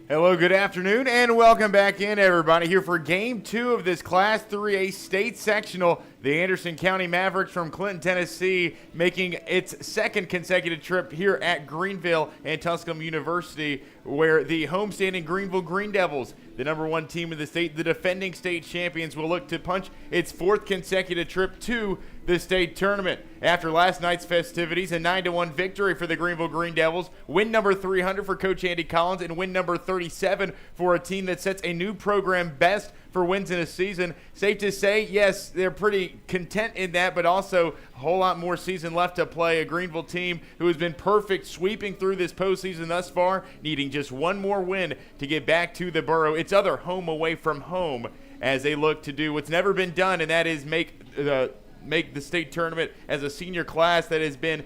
Hello, good afternoon, and welcome back in, everybody, here for Game 2 of this Class 3A State Sectional. The Anderson County Mavericks from Clinton, Tennessee, making its second consecutive trip here at Greeneville and Tusculum University, where the homestanding Greeneville Greene Devils, the #1 team in the state, the defending state champions, will look to punch its fourth consecutive trip to the state tournament. After last night's festivities, a 9-1 victory for the Greeneville Greene Devils, win number 300 for Coach Andy Collins, and win number 37 for a team that sets a new program best for wins in a season. Safe to say, yes, they're pretty content in that, but also a whole lot more season left to play. A Greeneville team who has been perfect sweeping through this postseason thus far, needing just one more win to get back to the borough, its other home away from home, as they look to do what's never been done, and that is make the state tournament as a senior class that has been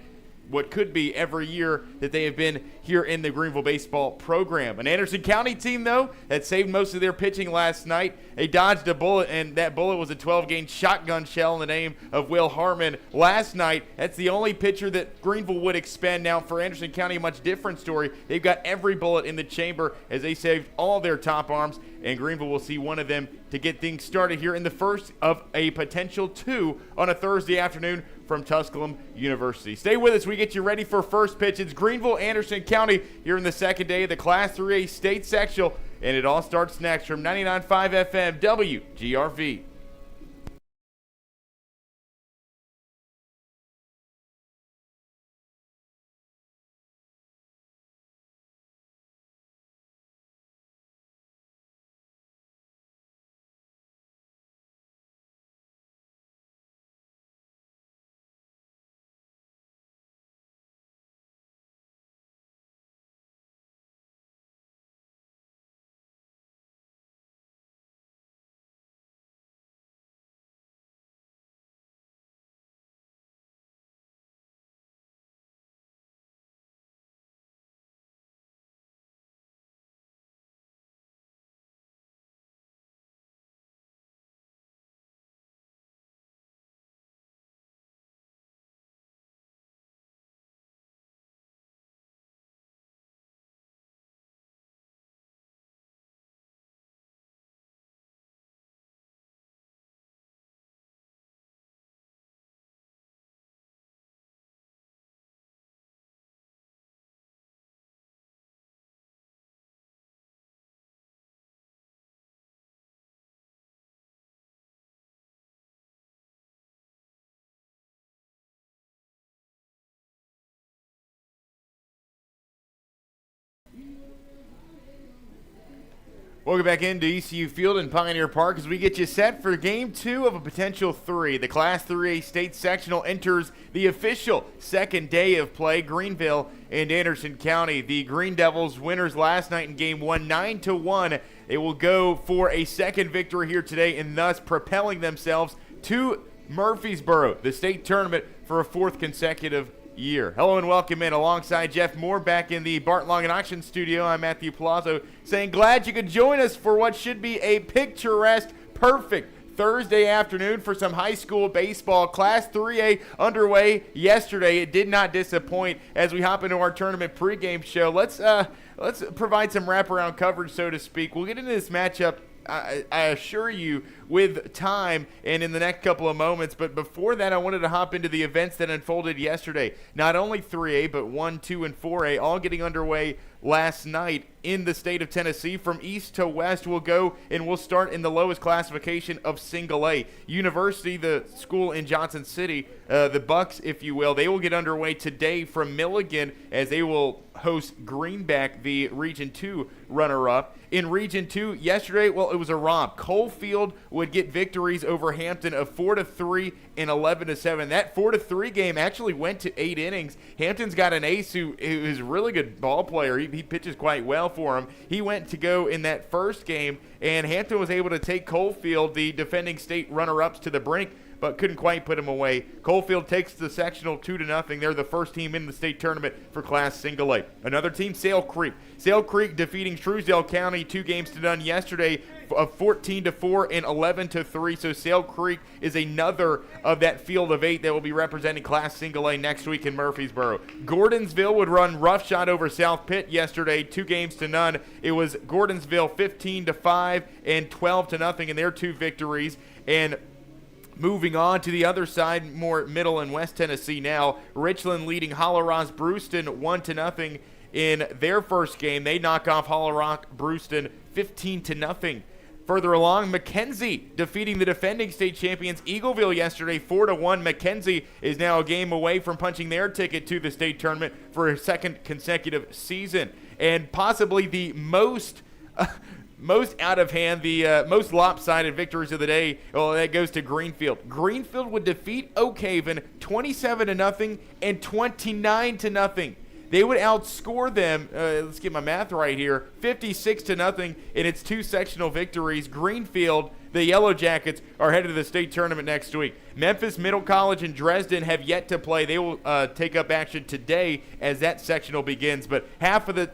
what could be every year that they have been here in the Greeneville baseball program. An Anderson County team, though, that saved most of their pitching last night. They dodged a bullet, and that bullet was a 12-gauge shotgun shell in the name of Will Harmon last night. That's the only pitcher that Greeneville would expend. Now, for Anderson County, a much different story. They've got every bullet in the chamber as they saved all their top arms, and Greeneville will see one of them to get things started here in the first of a potential two on a Thursday afternoon from Tusculum University. Stay with us. We get you ready for first pitch. It's Greeneville Anderson County here in the second day of the Class 3A State Sectional, and it all starts next from 99.5 FM WGRV. Welcome back into ECU Field in Pioneer Park as we get you set for Game 2 of a potential 3. The Class 3A State Sectional enters the official second day of play. Greeneville and Anderson County. The Greene Devils winners last night in Game 1, 9-1. They will go for a second victory here today and thus propelling themselves to Murfreesboro, the state tournament, for a fourth consecutive year. Hello and welcome in alongside Jeff Moore back in the Bart Long and Auction studio. I'm Matthew Palazzo saying glad you could join us for what should be a picturesque, perfect Thursday afternoon for some high school baseball. Class 3A underway yesterday. It did not disappoint as we hop into our tournament pregame show. Let's provide some wraparound coverage, so to speak. We'll get into this matchup, I assure you, with time and in the next couple of moments. But before that, I wanted to hop into the events that unfolded yesterday. Not only 3A, but 1, 2, and 4A all getting underway last night in the state of Tennessee. From east to west, we'll go and we'll start in the lowest classification of single A. University, the school in Johnson City, the Bucks, if you will, they will get underway today from Milligan as they will host Greenback, the Region 2 runner-up. In Region 2, yesterday, well, it was a romp. Coalfield would get victories over Hampton of 4-3 and 11-7. That 4-3 game actually went to 8 innings. Hampton's got an ace who is a really good ball player. He pitches quite well for him. He went to go in that first game, and Hampton was able to take Coalfield, the defending state runner-ups, to the brink, but couldn't quite put him away. Coalfield takes the sectional 2-0. They're the first team in the state tournament for Class Single A. Another team, Sale Creek. Sale Creek defeating Truesdale County 2 games to none yesterday, of 14-4 and 11-3. So Sale Creek is another of that field of 8 that will be representing Class Single A next week in Murfreesboro. Gordonsville would run roughshod over South Pitt yesterday, 2-0. It was Gordonsville 15-5 and 12-0 in their 2 victories. And moving on to the other side, more Middle and West Tennessee now, Richland leading Hollow Rock Brewston 1-0 in their first game. They knock off Hollow Rock Brewston 15-0. Further along, McKenzie defeating the defending state champions Eagleville yesterday 4-1. McKenzie is now a game away from punching their ticket to the state tournament for a second consecutive season. And possibly the most out of hand, the most lopsided victories of the day, well, that goes to Greenfield. Greenfield would defeat Oak Haven 27-0 and 29-0. They would outscore them, let's get my math right here, 56-0 in its 2 sectional victories. Greenfield, the Yellow Jackets, are headed to the state tournament next week. Memphis Middle College and Dresden have yet to play. They will take up action today as that sectional begins. But half of the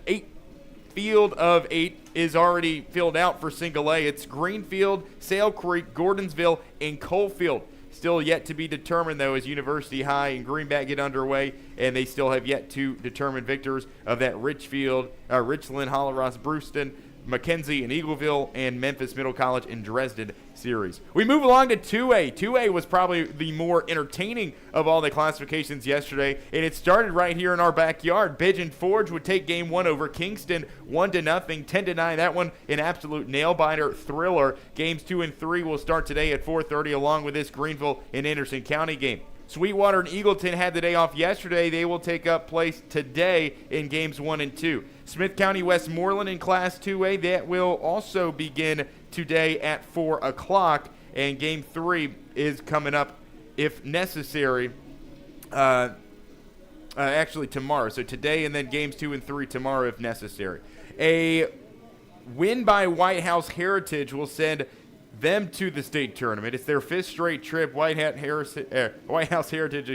field of 8 is already filled out for Single A. It's Greenfield, Sale Creek, Gordonsville, and Coalfield. Still yet to be determined, though, as University High and Greenback get underway, and they still have yet to determine victors of that Richland, Hollow Rock, Brewston, McKenzie, and Eagleville, and Memphis Middle College and Dresden series. We move along to 2A. 2A was probably the more entertaining of all the classifications yesterday, and it started right here in our backyard. Pigeon Forge would take game 1 over Kingston 1-0, 10-9. That one an absolute nail-biter thriller. Games 2 and 3 will start today at 4:30 along with this Greeneville and Anderson County game. Sweetwater and Eagleton had the day off yesterday. They will take up place today in games 1 and 2. Smith County Westmoreland in Class 2A, that will also begin today at 4 o'clock. And game 3 is coming up, if necessary, actually tomorrow. So today and then games 2 and 3 tomorrow if necessary. A win by White House Heritage will send them to the state tournament. It's their 5th straight trip. White House Heritage,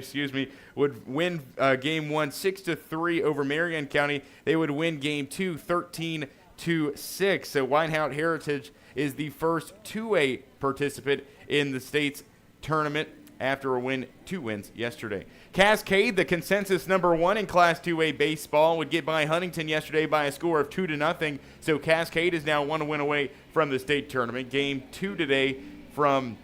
would win game 1 6-3 over Marion County. They would win game 2 13-6. So White House Heritage is the first 2A participant in the state's tournament after a 2 wins yesterday. Cascade, the consensus number 1 in Class 2A baseball, would get by Huntington yesterday by a score of 2-0. So Cascade is now 1 win away from the state tournament. Game 2 today from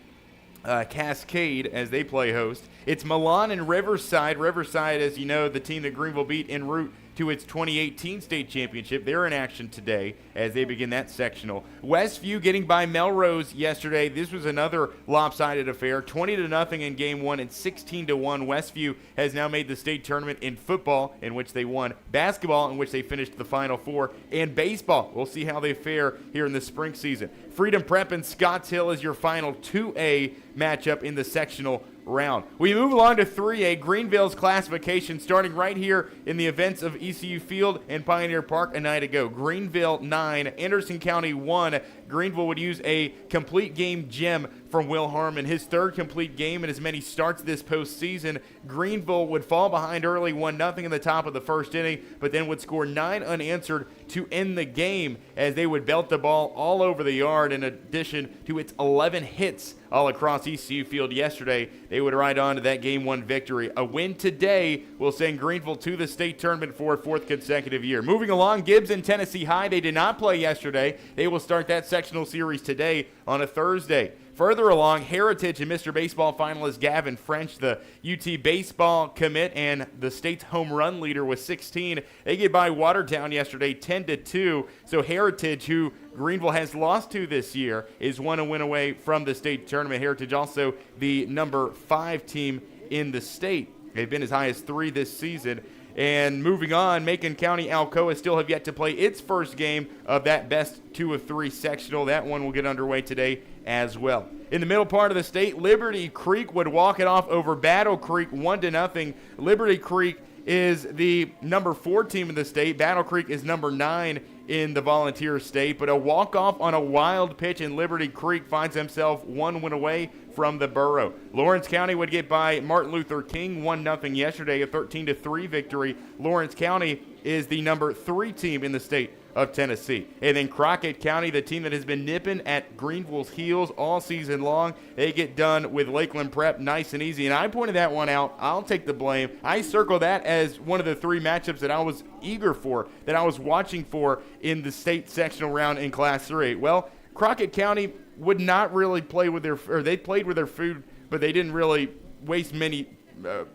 Cascade as they play host. It's Milan and Riverside. Riverside, as you know, the team that Greeneville beat en route to its 2018 state championship. They're in action today as they begin that sectional. Westview getting by Melrose yesterday. This was another lopsided affair. 20-0 in game 1 and 16-1. Westview has now made the state tournament in football, in which they won, basketball, in which they finished the Final Four, and baseball. We'll see how they fare here in the spring season. Freedom Prep and Scotts Hill is your final 2A matchup in the sectional round. We move along to 3A, Greeneville's classification, starting right here in the events of ECU Field and Pioneer Park a night ago. Greeneville 9, Anderson County 1. Greeneville would use a complete game gem from Will Harmon, his 3rd complete game in as many starts this postseason. Greeneville would fall behind early 1-0 in the top of the first inning, but then would score 9 unanswered to end the game as they would belt the ball all over the yard in addition to its 11 hits all across ECU Field yesterday. They would ride on to that Game 1 victory. A win today will send Greeneville to the state tournament for a 4th consecutive year. Moving along, Gibbs and Tennessee High, they did not play yesterday. They will start that sectional series today on a Thursday. Further along, Heritage and Mr. Baseball finalist Gavin French, the UT baseball commit and the state's home run leader with 16. They get by Watertown yesterday 10-2. So Heritage, who Greeneville has lost to this year, is 1 win away from the state tournament. Heritage also the number 5 team in the state. They've been as high as 3 this season. And moving on, Macon County Alcoa still have yet to play its first game of that best 2 of 3 sectional. That one will get underway today as well. In the middle part of the state, Liberty Creek would walk it off over Battle Creek 1-0. Liberty Creek is the number 4 team in the state. Battle Creek is number 9 in the Volunteer State, but a walk-off on a wild pitch in Liberty Creek finds himself 1 win away from the Borough. Lawrence County would get by Martin Luther King 1-0 yesterday, a 13-3 victory. Lawrence County is the number 3 team in the state of Tennessee. And then Crockett County, the team that has been nipping at Greeneville's heels all season long, they get done with Lakeland Prep nice and easy. And I pointed that one out. I'll take the blame. I circle that as one of the 3 matchups that I was eager for, that I was watching for in the state sectional round in Class 3A. Well, Crockett County would not really play with they played with their food, but they didn't really waste many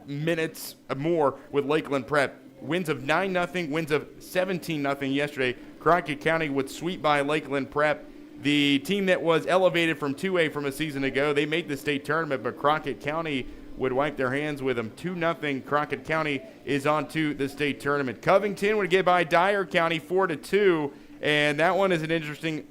minutes more with Lakeland Prep. Wins of 9-0, wins of 17-0 yesterday. Crockett County would sweep by Lakeland Prep. The team that was elevated from 2A from a season ago, they made the state tournament, but Crockett County would wipe their hands with them. 2-0. Crockett County is on to the state tournament. Covington would get by Dyer County 4-2, and that one is an interesting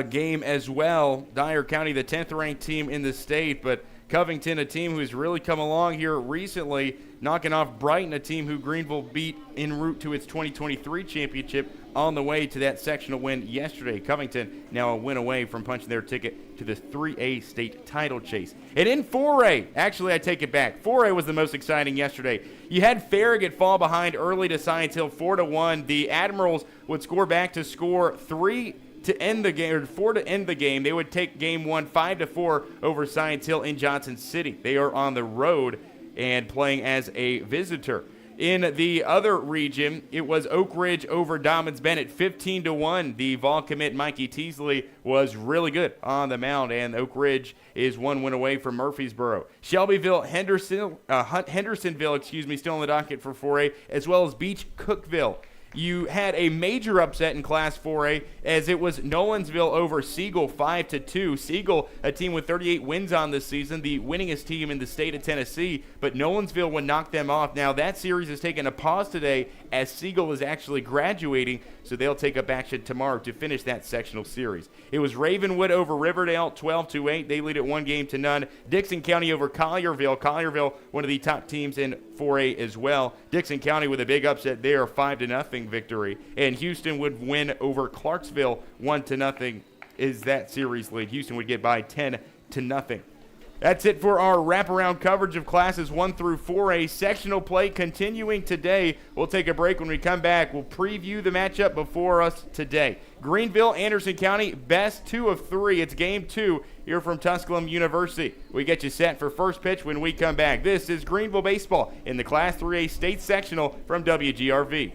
game as well. Dyer County, the 10th ranked team in the state, but Covington, a team who's really come along here recently, knocking off Brighton, a team who Greeneville beat en route to its 2023 championship on the way to that sectional win yesterday. Covington now a win away from punching their ticket to the 3A state title chase. And in 4A, actually I take it back, 4A was the most exciting yesterday. You had Farragut fall behind early to Science Hill 4-1. The Admirals would score back to score 3 to end the game, or 4 to end the game. They would take game 1 5-4 over Science Hill in Johnson City. They are on the road and playing as a visitor. In the other region, it was Oak Ridge over Dobbins Bennett 15-1. The Vol commit Mikey Teasley was really good on the mound, and Oak Ridge is 1 win away from Murfreesboro. Shelbyville, Hendersonville, still on the docket for 4A, as well as Beach Cookville. You had a major upset in Class 4A as it was Nolensville over Siegel 5-2. Siegel, a team with 38 wins on this season, the winningest team in the state of Tennessee, but Nolensville would knock them off. Now that series is taking a pause today as Siegel is actually graduating, so they'll take up action tomorrow to finish that sectional series. It was Ravenwood over Riverdale 12-8. They lead it 1-0. Dixon County over Collierville. Collierville, one of the top teams in 4A as well. Dixon County with a big upset there, 5-0 victory. And Houston would win over Clarksville 1-0 is that series lead. Houston would get by 10-0. That's it for our wraparound coverage of classes 1 through 4A. Sectional play continuing today. We'll take a break. When we come back, we'll preview the matchup before us today. Greeneville, Anderson County, best 2 of 3. It's game 2 here from Tusculum University. We get you set for first pitch when we come back. This is Greeneville Baseball in the Class 3A State Sectional from WGRV.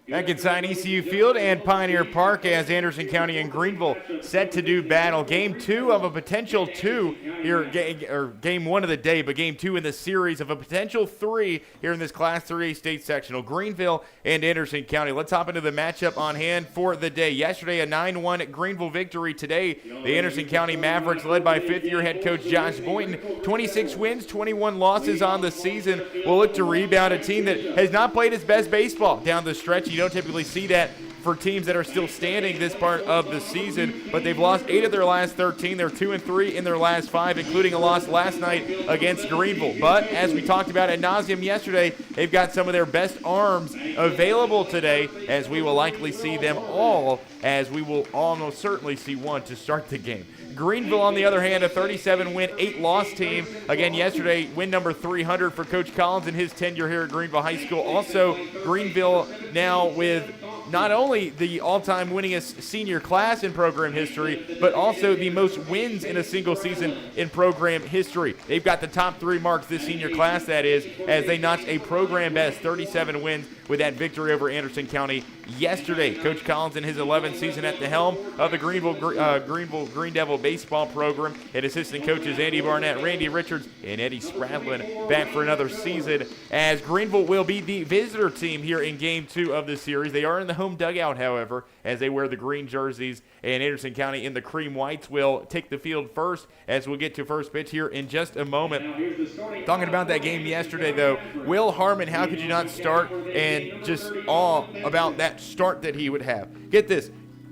Back inside ECU Field and Pioneer Park as Anderson County and Greeneville set to do battle. Game 2 of a potential 2 here, or game 1 of the day, but game 2 in the series of a potential 3 here in this Class 3A state sectional. Greeneville and Anderson County. Let's hop into the matchup on hand for the day. Yesterday, a 9-1 Greeneville victory. Today, the Anderson County Mavericks, led by fifth-year head coach Josh Boynton, 26 wins, 21 losses on the season, will look to rebound a team that has not played its best baseball down the stretch. You don't typically see that for teams that are still standing this part of the season, but they've lost 8 of their last 13. They're 2-3 in their last 5, including a loss last night against Greeneville. But as we talked about ad nauseum yesterday, they've got some of their best arms available today, as we will likely see them all, as we will almost certainly see one to start the game. Greeneville, on the other hand, a 37-win, 8-loss team. Again, yesterday, win number 300 for Coach Collins in his tenure here at Greeneville High School. Also, Greeneville now with not only the all-time winningest senior class in program history, but also the most wins in a single season in program history. They've got the top 3 marks this senior class, that is, as they notched a program best 37 wins with that victory over Anderson County yesterday. Coach Collins in his 11th season at the helm of the Greeneville Greene Devil baseball program, and assistant coaches Andy Barnett, Randy Richards, and Eddie Spradlin back for another season, as Greeneville will be the visitor team here in Game 2 of the series. They are in the home dugout, however, as they wear the green jerseys, and Anderson County in the cream whites will take the field first, as we'll get to first pitch here in just a moment. Talking about that game yesterday, though, Will Harmon, how could you not start, and just awe about that start that he would have. Get this,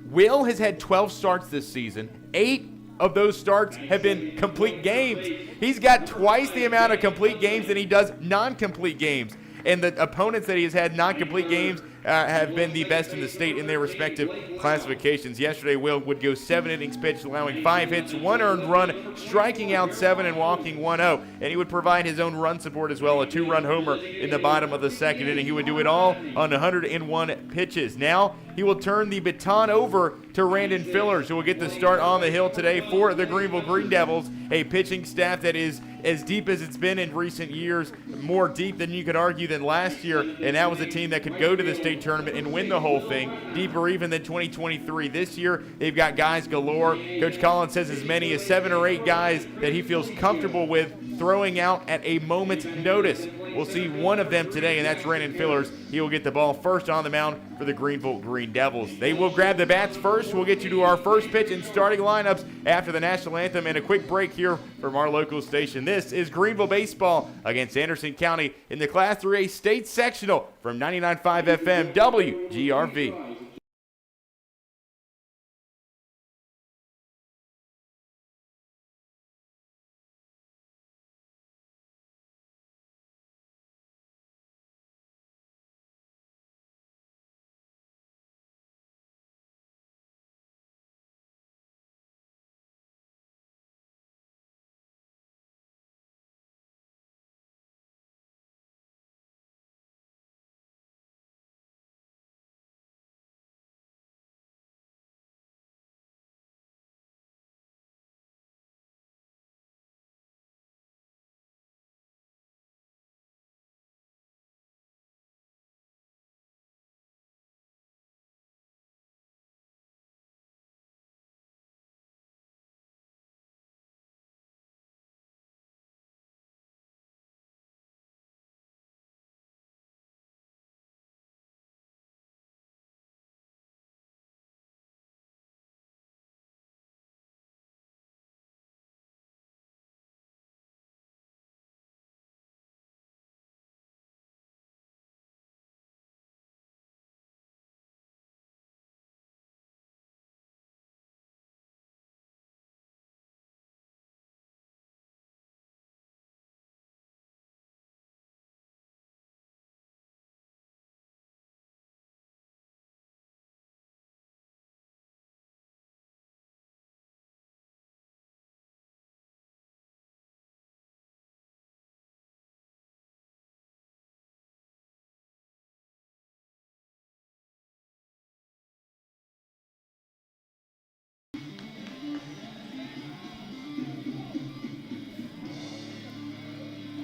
Will has had 12 starts this season. 8 of those starts have been complete games. He's got twice the amount of complete games than he does non-complete games. And the opponents that he has had non-complete games have been the best in the state in their respective classifications. Yesterday, Will would go 7 innings pitched, allowing 5 hits, 1 earned run, striking out 7 and walking 1-0. And he would provide his own run support as well, a 2-run homer in the bottom of the second inning. He would do it all on 101 pitches. Now, he will turn the baton over to Randon Fillers, who will get the start on the hill today for the Greeneville Greene Devils, a pitching staff that is as deep as it's been in recent years, more deep than you could argue than last year, and that was a team that could go to the state tournament and win the whole thing, deeper even than 2023. This year, they've got guys galore. Coach Collins says as many as 7 or 8 guys that he feels comfortable with throwing out at a moment's notice. We'll see one of them today, and that's Randon Fillers. He will get the ball first on the mound for the Greeneville Greene Devils. They will grab the bats first. We'll get you to our first pitch and starting lineups after the national anthem and a quick break here from our local station. This is Greeneville baseball against Anderson County in the Class 3A state sectional from 99.5 FM WGRV.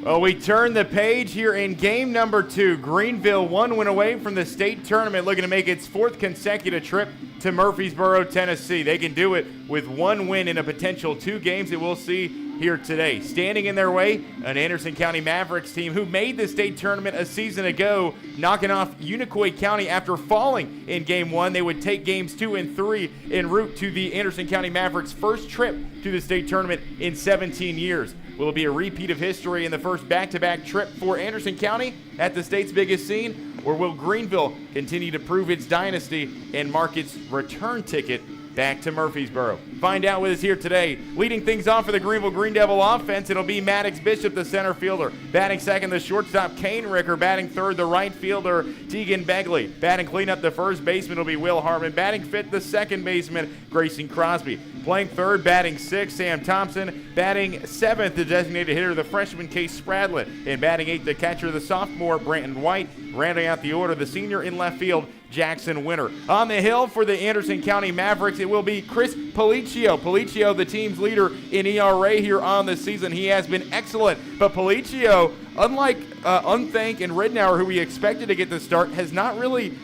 Well, we turn the page here in game number 2. Greeneville one win away from the state tournament, looking to make its 4th consecutive trip to Murfreesboro, Tennessee. They can do it with 1 win in a potential 2 games that we'll see here today. Standing in their way, an Anderson County Mavericks team who made the state tournament a season ago, knocking off Unicoi County after falling in game 1. They would take games 2 and 3 en route to the Anderson County Mavericks' first trip to the state tournament in 17 years. Will it be a repeat of history in the first back-to-back trip for Anderson County at the state's biggest scene? Or will Greeneville continue to prove its dynasty and mark its return ticket back to Murfreesboro? Find out with us here today. Leading things off for the Greeneville Greene Devil offense, it'll be Maddox Bishop, the center fielder. Batting second, the shortstop, Kane Ricker. Batting third, the right fielder, Tegan Begley. Batting cleanup, the first baseman will be Will Harmon. Batting fifth, the second baseman, Grayson Crosby. Playing third, batting sixth, Sam Thompson. Batting seventh, the designated hitter, the freshman, Case Spradlett. And batting eighth, the catcher, the sophomore, Branton White. Rounding out the order, the senior in left field, Jackson Winter. On the hill for the Anderson County Mavericks, it will be Chris Policio. Policio, the team's leader in ERA here on the season. He has been excellent, but Policio, unlike Unthank and Ridnour, who we expected to get the start, has not really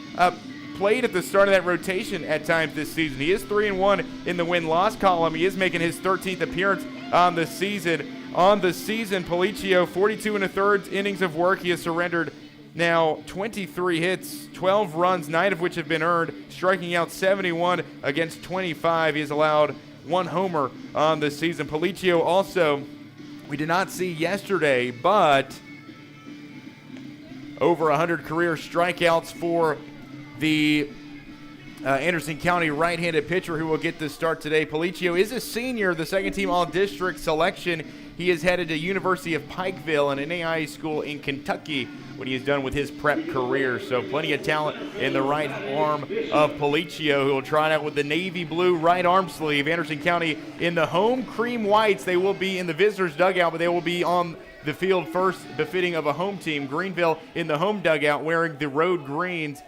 played at the start of that rotation at times this season. He is 3-1 in the win-loss column. He is making his 13th appearance on the season. Policio, 42 1/3 innings of work. He has surrendered now 23 hits, 12 runs, 9 of which have been earned, striking out 71 against 25. He has allowed 1 homer on the season. Policio also, we did not see yesterday, but over 100 career strikeouts for the Anderson County right-handed pitcher who will get the start today. Policio is a senior, the second-team All-District selection. He is headed to University of Pikeville, an NAIA school in Kentucky, when he is done with his prep career. So plenty of talent in the right arm of Policio, who will try it out with the navy blue right arm sleeve. Anderson County in the home cream whites. They will be in the visitors' dugout, but they will be on the field first, befitting of a home team. Greeneville in the home dugout wearing the road greens.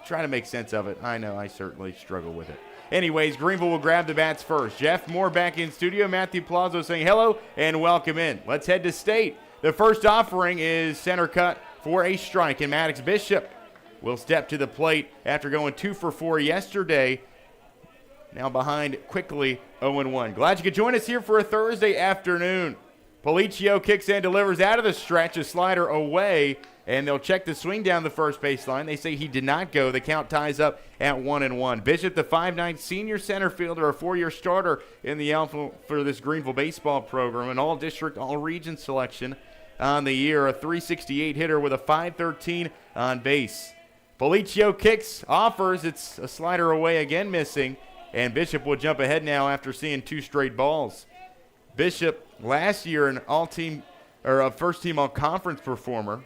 Trying to make sense of it. I know, I certainly struggle with it. Anyways, Greeneville will grab the bats first. Jeff Moore back in studio. Matthew Palazzo saying hello and welcome in. Let's head to state. The first offering is center cut for a strike, and Maddox Bishop will step to the plate after going 2 for 4 yesterday. Now behind quickly 0-1. Glad you could join us here for a Thursday afternoon. Policio kicks and delivers out of the stretch, a slider away, and they'll check the swing down the first baseline. They say he did not go. The count ties up at 1-1. Bishop, the 5'9" senior center fielder, a 4-year starter in the outfield for this Greeneville baseball program, an all-district, all-region selection on the year, a .368 hitter with a .513 on base. Policio kicks, offers. It's a slider away again, missing, and Bishop will jump ahead now after seeing 2 straight balls. Bishop, last year an all-team or a first-team all-conference performer.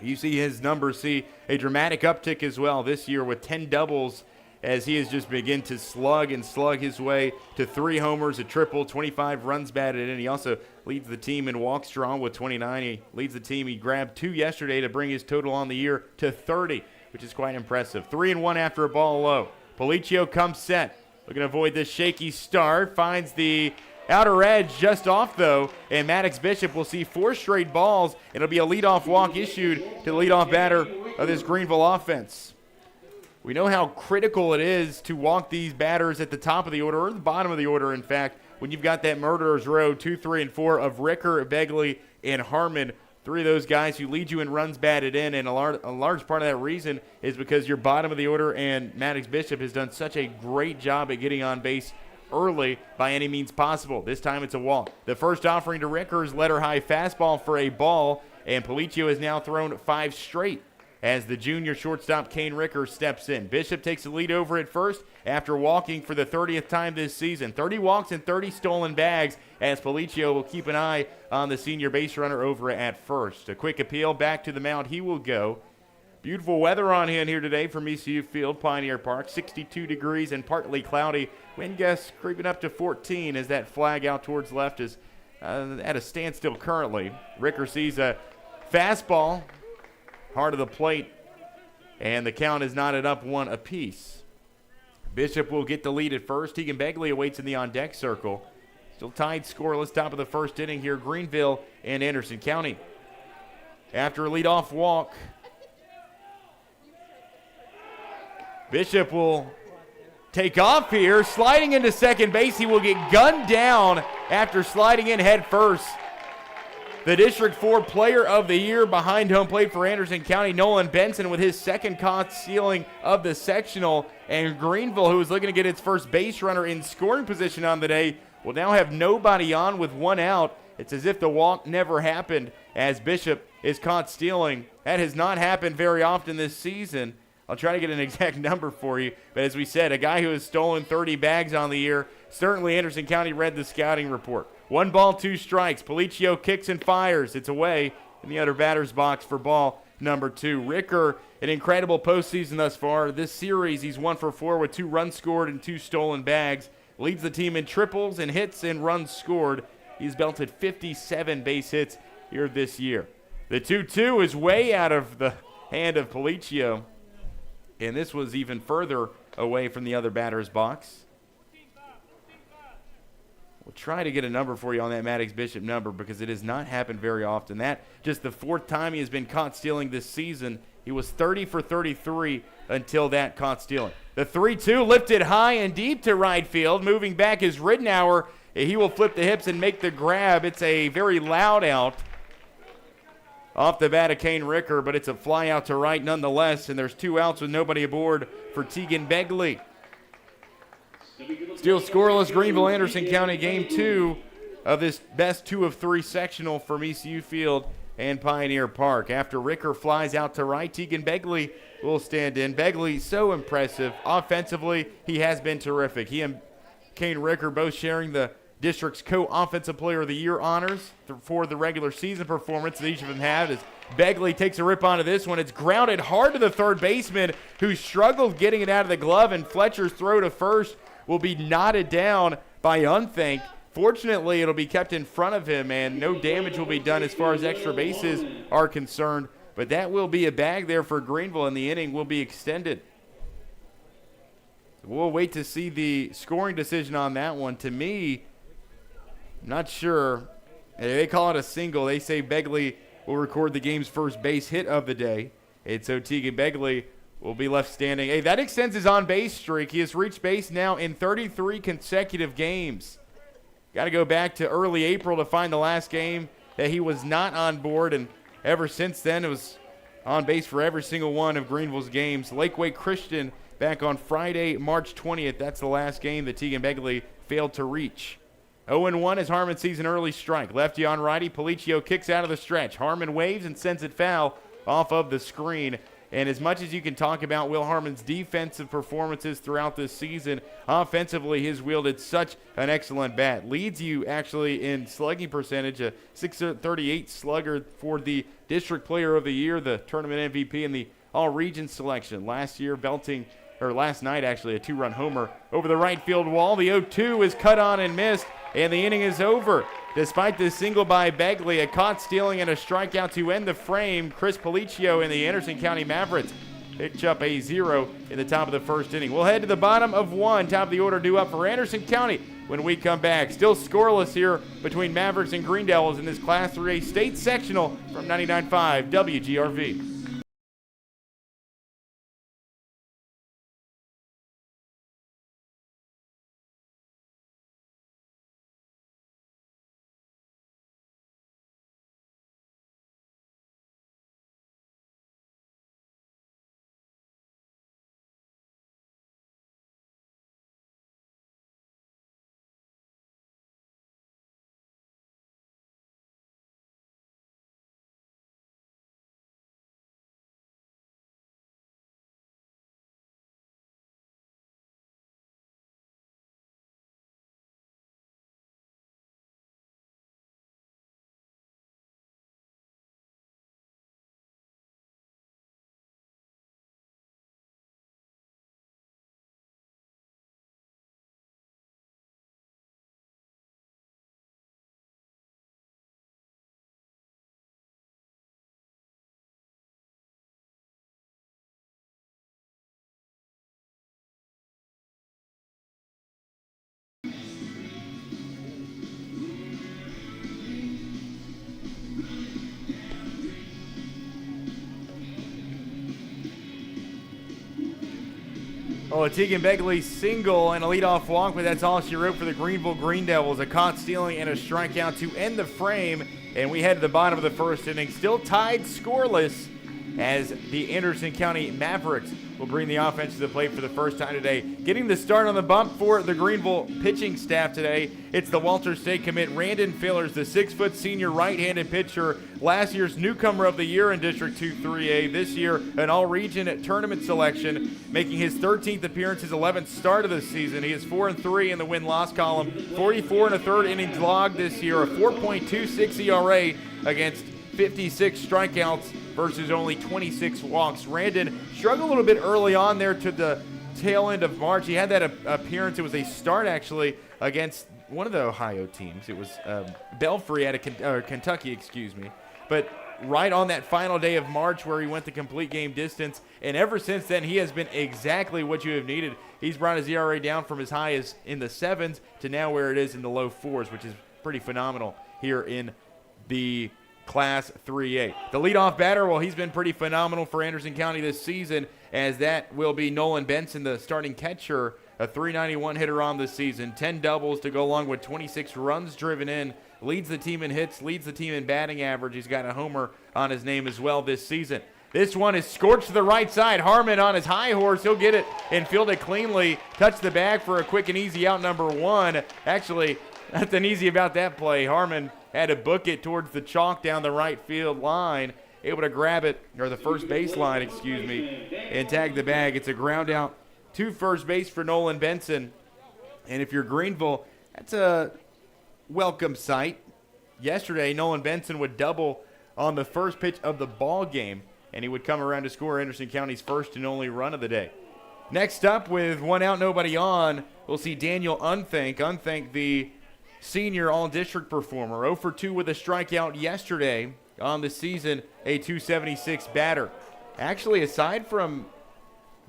You see his numbers see a dramatic uptick as well this year with 10 doubles as he has just begun to slug his way to 3 homers, a triple, 25 runs batted in. He also leads the team in walks drawn with 29. He leads the team. He grabbed 2 yesterday to bring his total on the year to 30, which is quite impressive. 3-1 after a ball low. Policio comes set. Looking to avoid this shaky start. Finds the outer edge just off, though, and Maddox Bishop will see 4 straight balls. It'll be a leadoff walk issued to the leadoff batter of this Greeneville offense. We know how critical it is to walk these batters at the top of the order, or the bottom of the order, in fact, when you've got that murderer's row, 2, 3, and 4 of Ricker, Begley, and Harmon. 3 of those guys who lead you in runs batted in, and a large part of that reason is because your bottom of the order and Maddox Bishop has done such a great job at getting on base early by any means possible. This time it's a walk. The first offering to Ricker's letter high fastball for a ball, and Policio has now thrown 5 straight as the junior shortstop Kane Ricker steps in. Bishop takes the lead over at first after walking for the 30th time this season. 30 walks and 30 stolen bags as Policio will keep an eye on the senior base runner over at first. A quick appeal back to the mound. He will go. Beautiful weather on hand here today from ECU Field, Pioneer Park. 62 degrees and partly cloudy. Wind gusts creeping up to 14 as that flag out towards left is at a standstill currently. Ricker sees a fastball, hard of the plate, and the count is knotted up 1 apiece. Bishop will get the lead at first. Tegan Begley awaits in the on-deck circle. Still tied scoreless, top of the first inning here, Greeneville and Anderson County. After a leadoff walk, Bishop will take off here, sliding into second base. He will get gunned down after sliding in head first. The District 4 Player of the Year behind home plate for Anderson County, Nolan Benson, with his second caught stealing of the sectional. And Greeneville, who was looking to get its first base runner in scoring position on the day, will now have nobody on with one out. It's as if the walk never happened as Bishop is caught stealing. That has not happened very often this season. I'll try to get an exact number for you. But as we said, a guy who has stolen 30 bags on the year, certainly Anderson County read the scouting report. 1 ball, 2 strikes. Policio kicks and fires. It's away in the other batter's box for ball number 2. Ricker, an incredible postseason thus far. This series, he's 1 for 4 with 2 runs scored and 2 stolen bags. Leads the team in triples and hits and runs scored. He's belted 57 base hits here this year. The 2-2 is way out of the hand of Policio. And this was even further away from the other batter's box. We'll try to get a number for you on that Maddox Bishop number because it has not happened very often. That just the 4th time he has been caught stealing this season. He was 30 for 33 until that caught stealing. The 3-2 lifted high and deep to right field. Moving back is Ridnour. He will flip the hips and make the grab. It's a very loud out off the bat of Kane Ricker, but it's a fly out to right nonetheless, and there's 2 outs with nobody aboard for Tegan Begley. Still scoreless, Greeneville Anderson County game 2 of this best 2 of 3 sectional from ECU Field and Pioneer Park. After Ricker flies out to right, Tegan Begley will stand in. Begley, so impressive. Offensively, he has been terrific. He and Kane Ricker both sharing the district's co-offensive player of the year honors for the regular season performance that each of them had. As Begley takes a rip onto this one, it's grounded hard to the third baseman who struggled getting it out of the glove, and Fletcher's throw to first will be knotted down by Unthank. Fortunately, it'll be kept in front of him, and no damage will be done as far as extra bases are concerned. But that will be a bag there for Greeneville, and the inning will be extended. We'll wait to see the scoring decision on that one. To me, I'm not sure. They call it a single. They say Begley will record the game's first base hit of the day. And so Tegan Begley will be left standing. Hey, that extends his on-base streak. He has reached base now in 33 consecutive games. Got to go back to early April to find the last game that he was not on board, and ever since then it was on base for every single one of Greeneville's games. Lakeway Christian back on Friday, March 20th. That's the last game that Tegan Begley failed to reach. 0-1 as Harmon sees an early strike. Lefty on righty. Policio kicks out of the stretch. Harmon waves and sends it foul off of the screen. And as much as you can talk about Will Harmon's defensive performances throughout this season, offensively he's wielded such an excellent bat. Leads you actually in slugging percentage, a .638 slugger for the District Player of the Year, the tournament MVP, and the All-Region selection. Last night actually, a 2-run homer over the right field wall. The 0-2 is cut on and missed, and the inning is over. Despite this single by Begley, a caught stealing and a strikeout to end the frame, Chris Policio and the Anderson County Mavericks picked up a 0 in the top of the first inning. We'll head to the bottom of 1. Top of the order due up for Anderson County when we come back. Still scoreless here between Mavericks and Greene Devils in this Class 3A state sectional from 99.5 WGRV. Oh, a Tegan Begley single and a leadoff walk, but that's all she wrote for the Greeneville Greene Devils. A caught stealing and a strikeout to end the frame, and we head to the bottom of the first inning, still tied scoreless, as the Anderson County Mavericks will bring the offense to the plate for the first time today. Getting the start on the bump for the Greeneville pitching staff today, it's the Walter State commit Randon Fillers, the 6-foot senior right-handed pitcher, last year's newcomer of the year in District 2 3A. This year, an all-region tournament selection, making his 13th appearance, his 11th start of the season. He is 4-3 in the win-loss column, 44 1/3 innings logged this year, a 4.26 ERA against 56 strikeouts versus only 26 walks. Randon struggled a little bit early on there to the tail end of March. He had that appearance. It was a start, actually, against one of the Ohio teams. It was Belfry out of Kentucky, excuse me. But right on that final day of March where he went the complete game distance, and ever since then, he has been exactly what you have needed. He's brought his ERA down from as high as in the 7s to now where it is in the low 4s, which is pretty phenomenal here in the Class 3A. The leadoff batter, well, he's been pretty phenomenal for Anderson County this season, as that will be Nolan Benson, the starting catcher, a .391 hitter on the season, 10 doubles to go along with 26 runs driven in, leads the team in hits, leads the team in batting average. He's got a homer on his name as well this season. This one is scorched to the right side. Harmon on his high horse. He'll get it and field it cleanly. Touch the bag for a quick and easy out number 1. Actually, nothing easy about that play. Harmon had to book it towards the chalk down the right field line, able to grab it, or the first base line, excuse me, and tag the bag. It's a ground out to first base for Nolan Benson. And if you're Greeneville, that's a welcome sight. Yesterday, Nolan Benson would double on the first pitch of the ball game, and he would come around to score Anderson County's first and only run of the day. Next up, with one out, nobody on, we'll see Daniel Unthink. Unthink, the senior all-district performer, 0 for 2 with a strikeout yesterday on the season, a .276 batter. Actually, aside from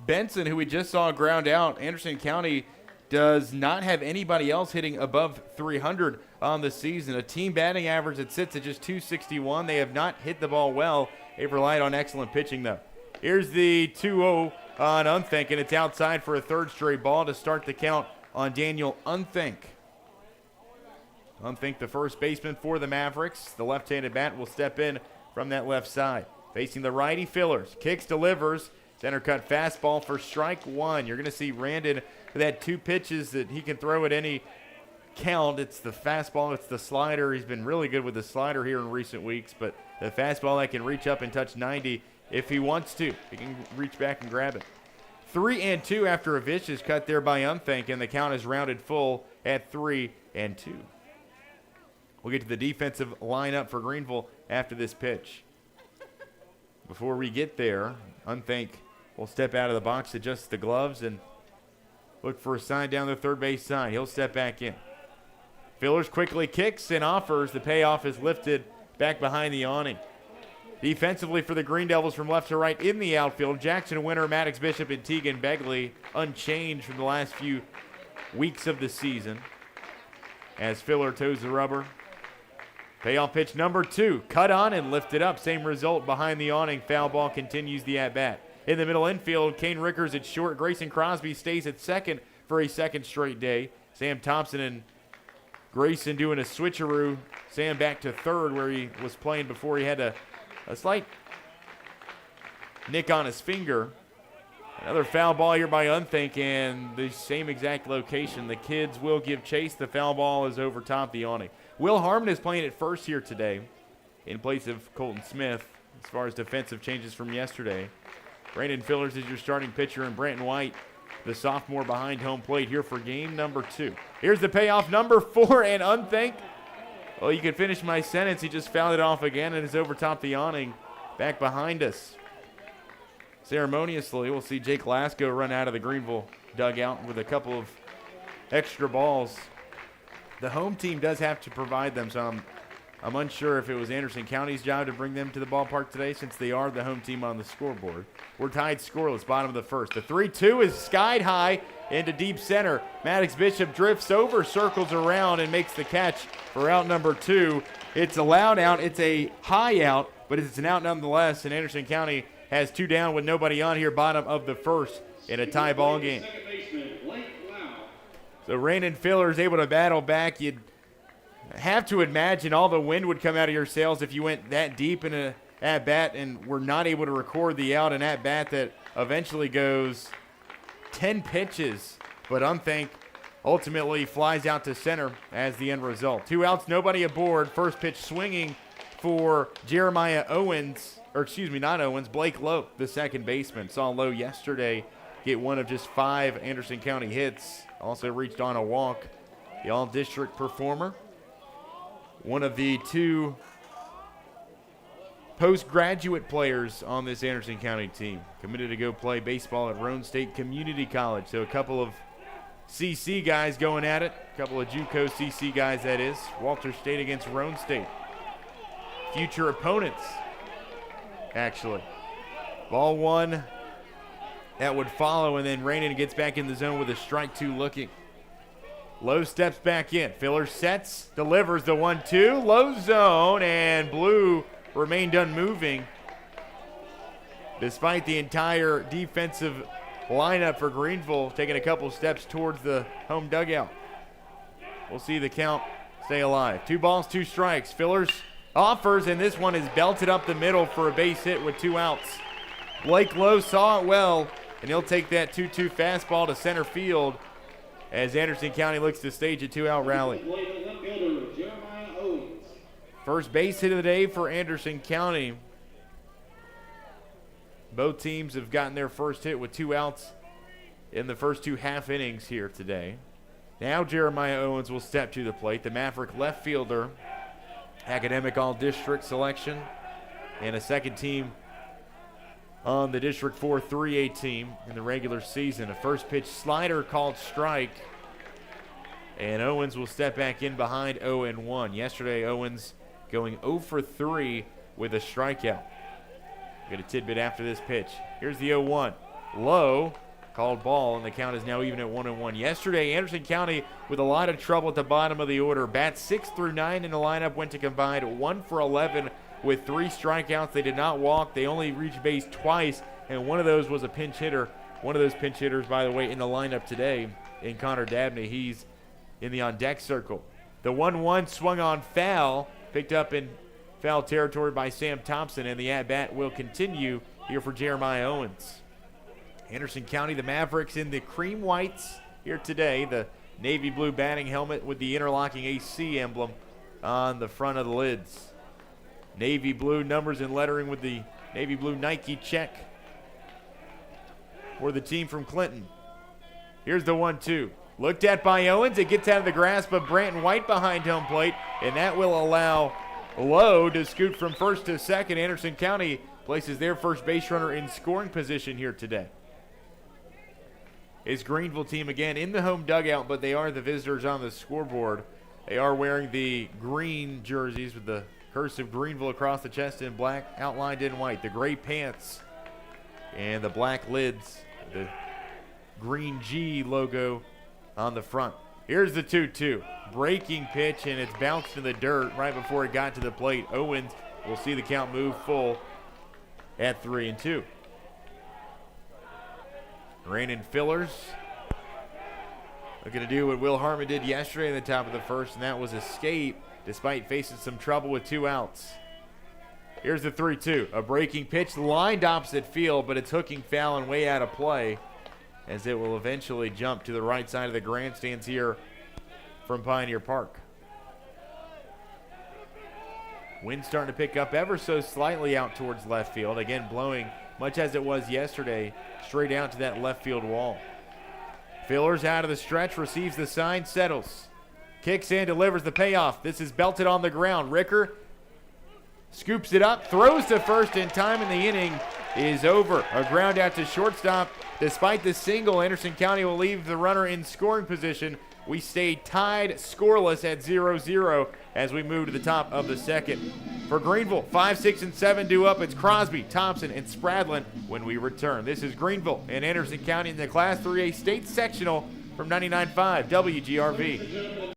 Benson, who we just saw ground out, Anderson County does not have anybody else hitting above 300 on the season. A team batting average that sits at just .261. They have not hit the ball well. They've relied on excellent pitching, though. Here's the 2-0 on Unthink, and it's outside for a third straight ball to start the count on Daniel Unthink. Unthink, the first baseman for the Mavericks. The left-handed bat will step in from that left side. Facing the righty, Fillers. Kicks, delivers. Center cut fastball for strike 1. You're going to see Randon with that 2 pitches that he can throw at any count. It's the fastball, it's the slider. He's been really good with the slider here in recent weeks, but the fastball that can reach up and touch 90 if he wants to. He can reach back and grab it. 3-2 after a vicious cut there by Unthink, and the count is rounded full at 3-2. We'll get to the defensive lineup for Greeneville after this pitch. Before we get there, Unthink will step out of the box, adjust the gloves, and look for a sign down the third base side. He'll step back in. Fillers quickly kicks and offers. The payoff is lifted back behind the awning. Defensively for the Greene Devils from left to right in the outfield, Jackson Winter, Maddox Bishop, and Tegan Begley, unchanged from the last few weeks of the season. As Filler toes the rubber. Payoff pitch number 2, cut on and lifted up. Same result behind the awning. Foul ball continues the at-bat. In the middle infield, Kane Rickers at short. Grayson Crosby stays at second for a second straight day. Sam Thompson and Grayson doing a switcheroo. Sam back to third where he was playing before. He had a slight nick on his finger. Another foul ball here by Unthink, and the same exact location. The kids will give chase. The foul ball is over top the awning. Will Harmon is playing at first here today in place of Colton Smith as far as defensive changes from yesterday. Brandon Fillers is your starting pitcher, and Branton White, the sophomore, behind home plate here for game number 2. Here's the payoff number 4, and Unthink. Well, you could finish my sentence. He just fouled it off again and is over top the awning back behind us. Ceremoniously, we'll see Jake Lasko run out of the Greeneville dugout with a couple of extra balls. The home team does have to provide them, so I'm unsure if it was Anderson County's job to bring them to the ballpark today, since they are the home team on the scoreboard. We're tied scoreless, bottom of the first. The 3-2 is skied high into deep center. Maddox Bishop drifts over, circles around, and makes the catch for out number 2. It's a loud out. It's a high out but it's an out nonetheless, and Anderson County has 2 down with nobody on here, bottom of the first in a tie ball game. So Raymond Filler is able to battle back. You'd have to imagine all the wind would come out of your sails if you went that deep in a at-bat and were not able to record the out and at-bat that eventually goes 10 pitches, but Unthank ultimately flies out to center as the end result. 2 outs, nobody aboard. First pitch swinging for Jeremiah Owens, or excuse me, not Owens, Blake Lowe, the second baseman. Saw Lowe yesterday get one of just 5 Anderson County hits. Also reached on a walk. The all-district performer. One of the 2 postgraduate players on this Anderson County team. Committed to go play baseball at Roane State Community College. So a couple of CC guys going at it. A couple of JUCO CC guys, that is. Walter State against Roane State. Future opponents, actually. Ball 1 that would follow, and then Rainin gets back in the zone with a strike 2 looking. Lowe steps back in. Filler sets, delivers the 1-2. Low zone, and Blue remained unmoving despite the entire defensive lineup for Greeneville taking a couple steps towards the home dugout. We'll see the count stay alive. 2 balls, 2 strikes. Fillers offers, and this one is belted up the middle for a base hit with 2 outs. Blake Lowe saw it well, and he'll take that 2-2 fastball to center field as Anderson County looks to stage a 2-out rally. First base hit of the day for Anderson County. Both teams have gotten their first hit with 2 outs in the first 2 half innings here today. Now Jeremiah Owens will step to the plate, the Maverick left fielder, academic all-district selection, and a second team on the District 4 3A team in the regular season. A first pitch slider called strike, and Owens will step back in behind 0-1. Yesterday, Owens going 0 for 3 with a strikeout. Get a tidbit after this pitch. Here's the 0-1. Low, called ball, and the count is now even at 1-1. Yesterday, Anderson County with a lot of trouble at the bottom of the order. Bats 6 through 9 in the lineup went to combined 1 for 11 with 3 strikeouts. They did not walk. They only reached base twice, and one of those was a pinch hitter. One of those pinch hitters, by the way, in the lineup today in Connor Dabney. He's in the on-deck circle. The 1-1 swung on foul, picked up in foul territory by Sam Thompson, and the at-bat will continue here for Jeremiah Owens. Anderson County, the Mavericks in the cream whites here today. The navy blue batting helmet with the interlocking AC emblem on the front of the lids. Navy blue numbers and lettering with the navy blue Nike check for the team from Clinton. Here's the 1-2. Looked at by Owens. It gets out of the grasp of Branton White behind home plate, and that will allow Lowe to scoot from first to second. Anderson County places their first base runner in scoring position here today. His Greeneville team again in the home dugout, but they are the visitors on the scoreboard. They are wearing the green jerseys with the cursive Greeneville across the chest in black, outlined in white. The gray pants and the black lids, the green G logo on the front. Here's the 2-2. Breaking pitch, and it's bounced in the dirt right before it got to the plate. Owens will see the count move full at 3-2. Rainin Fillers looking to do what Will Harmon did yesterday in the top of the first, and that was escape despite facing some trouble with 2 outs. Here's the 3-2. A breaking pitch lined opposite field, but it's hooking foul and way out of play as it will eventually jump to the right side of the grandstands here from Pioneer Park. Wind starting to pick up ever so slightly out towards left field. Again, blowing much as it was yesterday, straight out to that left field wall. Fillers out of the stretch, receives the sign, settles. Kicks in, delivers the payoff. This is belted on the ground. Ricker scoops it up, throws to first in time, and the inning is over. A ground out to shortstop. Despite the single, Anderson County will leave the runner in scoring position. We stay tied scoreless at 0-0 as we move to the top of the second. For Greeneville, 5, 6, and 7 due up. It's Crosby, Thompson, and Spradlin when we return. This is Greeneville and Anderson County in the Class 3A State Sectional from 99.5 WGRV.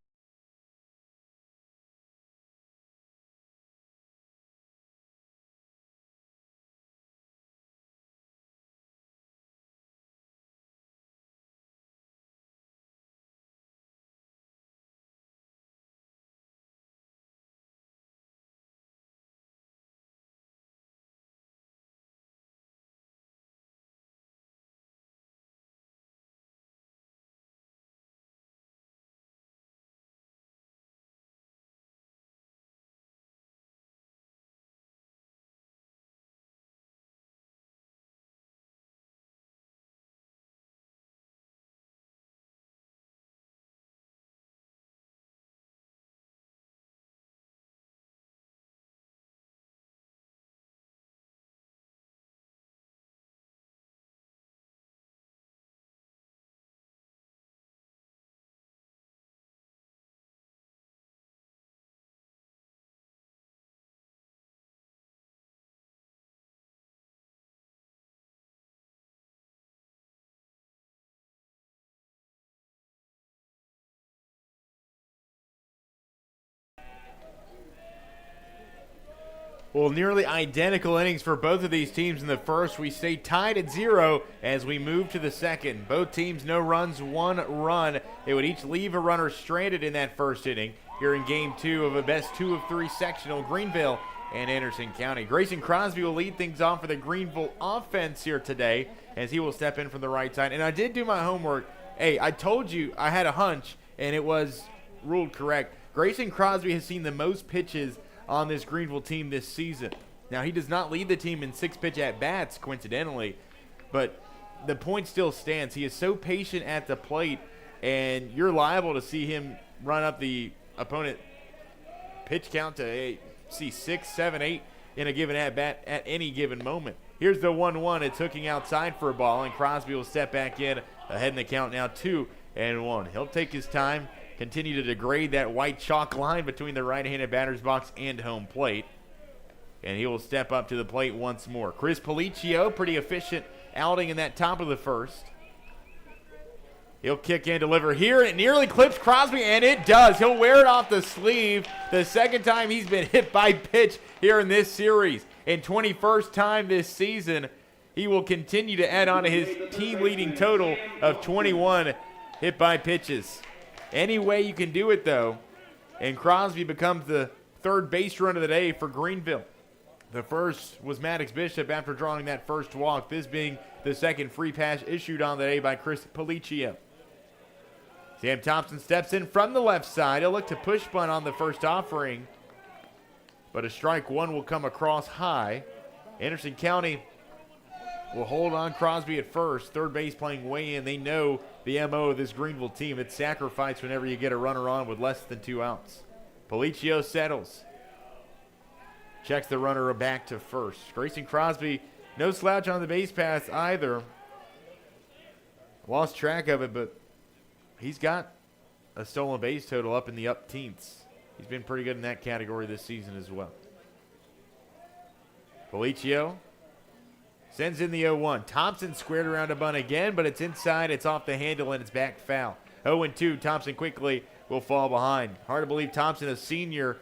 Well, nearly identical innings for both of these teams in the first. We stay tied at 0 as we move to the second. Both teams no runs, 1 run. They would each leave a runner stranded in that first inning here in Game 2 of a best 2 of 3 sectional, Greeneville and Anderson County. Grayson Crosby will lead things off for the Greeneville offense here today as he will step in from the right side. And I did do my homework. Hey, I told you I had a hunch, and it was ruled correct. Grayson Crosby has seen the most pitches on this Greeneville team this season. Now, he does not lead the team in 6-pitch at-bats, coincidentally, but the point still stands. He is so patient at the plate, and you're liable to see him run up the opponent pitch count to 6, 7, 8 in a given at-bat at any given moment. Here's the 1-1. It's hooking outside for a ball, and Crosby will step back in ahead in the count now 2-1. He'll take his time, continue to degrade that white chalk line between the right-handed batter's box and home plate. And he will step up to the plate once more. Chris Policcio, pretty efficient outing in that top of the first. He'll kick in, deliver here, and it nearly clips Crosby, and it does. He'll wear it off the sleeve. The second time he's been hit by pitch here in this series. And 21st time this season, he will continue to add on to his team-leading total of 21 hit by pitches. Any way you can do it, though, and Crosby becomes the third base run of the day for Greeneville. The first was Maddox Bishop after drawing that first walk, this being the second free pass issued on the day by Chris Policcio. Sam Thompson steps in from the left side. He'll look to push bunt on the first offering, but a strike one will come across high. Anderson County will hold on Crosby at first. Third base playing way in. They know the MO of this Greeneville team. It's sacrifice whenever you get a runner on with less than 2 outs. Policcio settles. Checks the runner back to first. Grayson Crosby, no slouch on the base pass either. Lost track of it, but he's got a stolen base total up in the up-teens. He's been pretty good in that category this season as well. Policcio sends in the 0-1. Thompson squared around a bunt again, but it's inside, it's off the handle, and it's back foul. 0-2, Thompson quickly will fall behind. Hard to believe Thompson, a senior,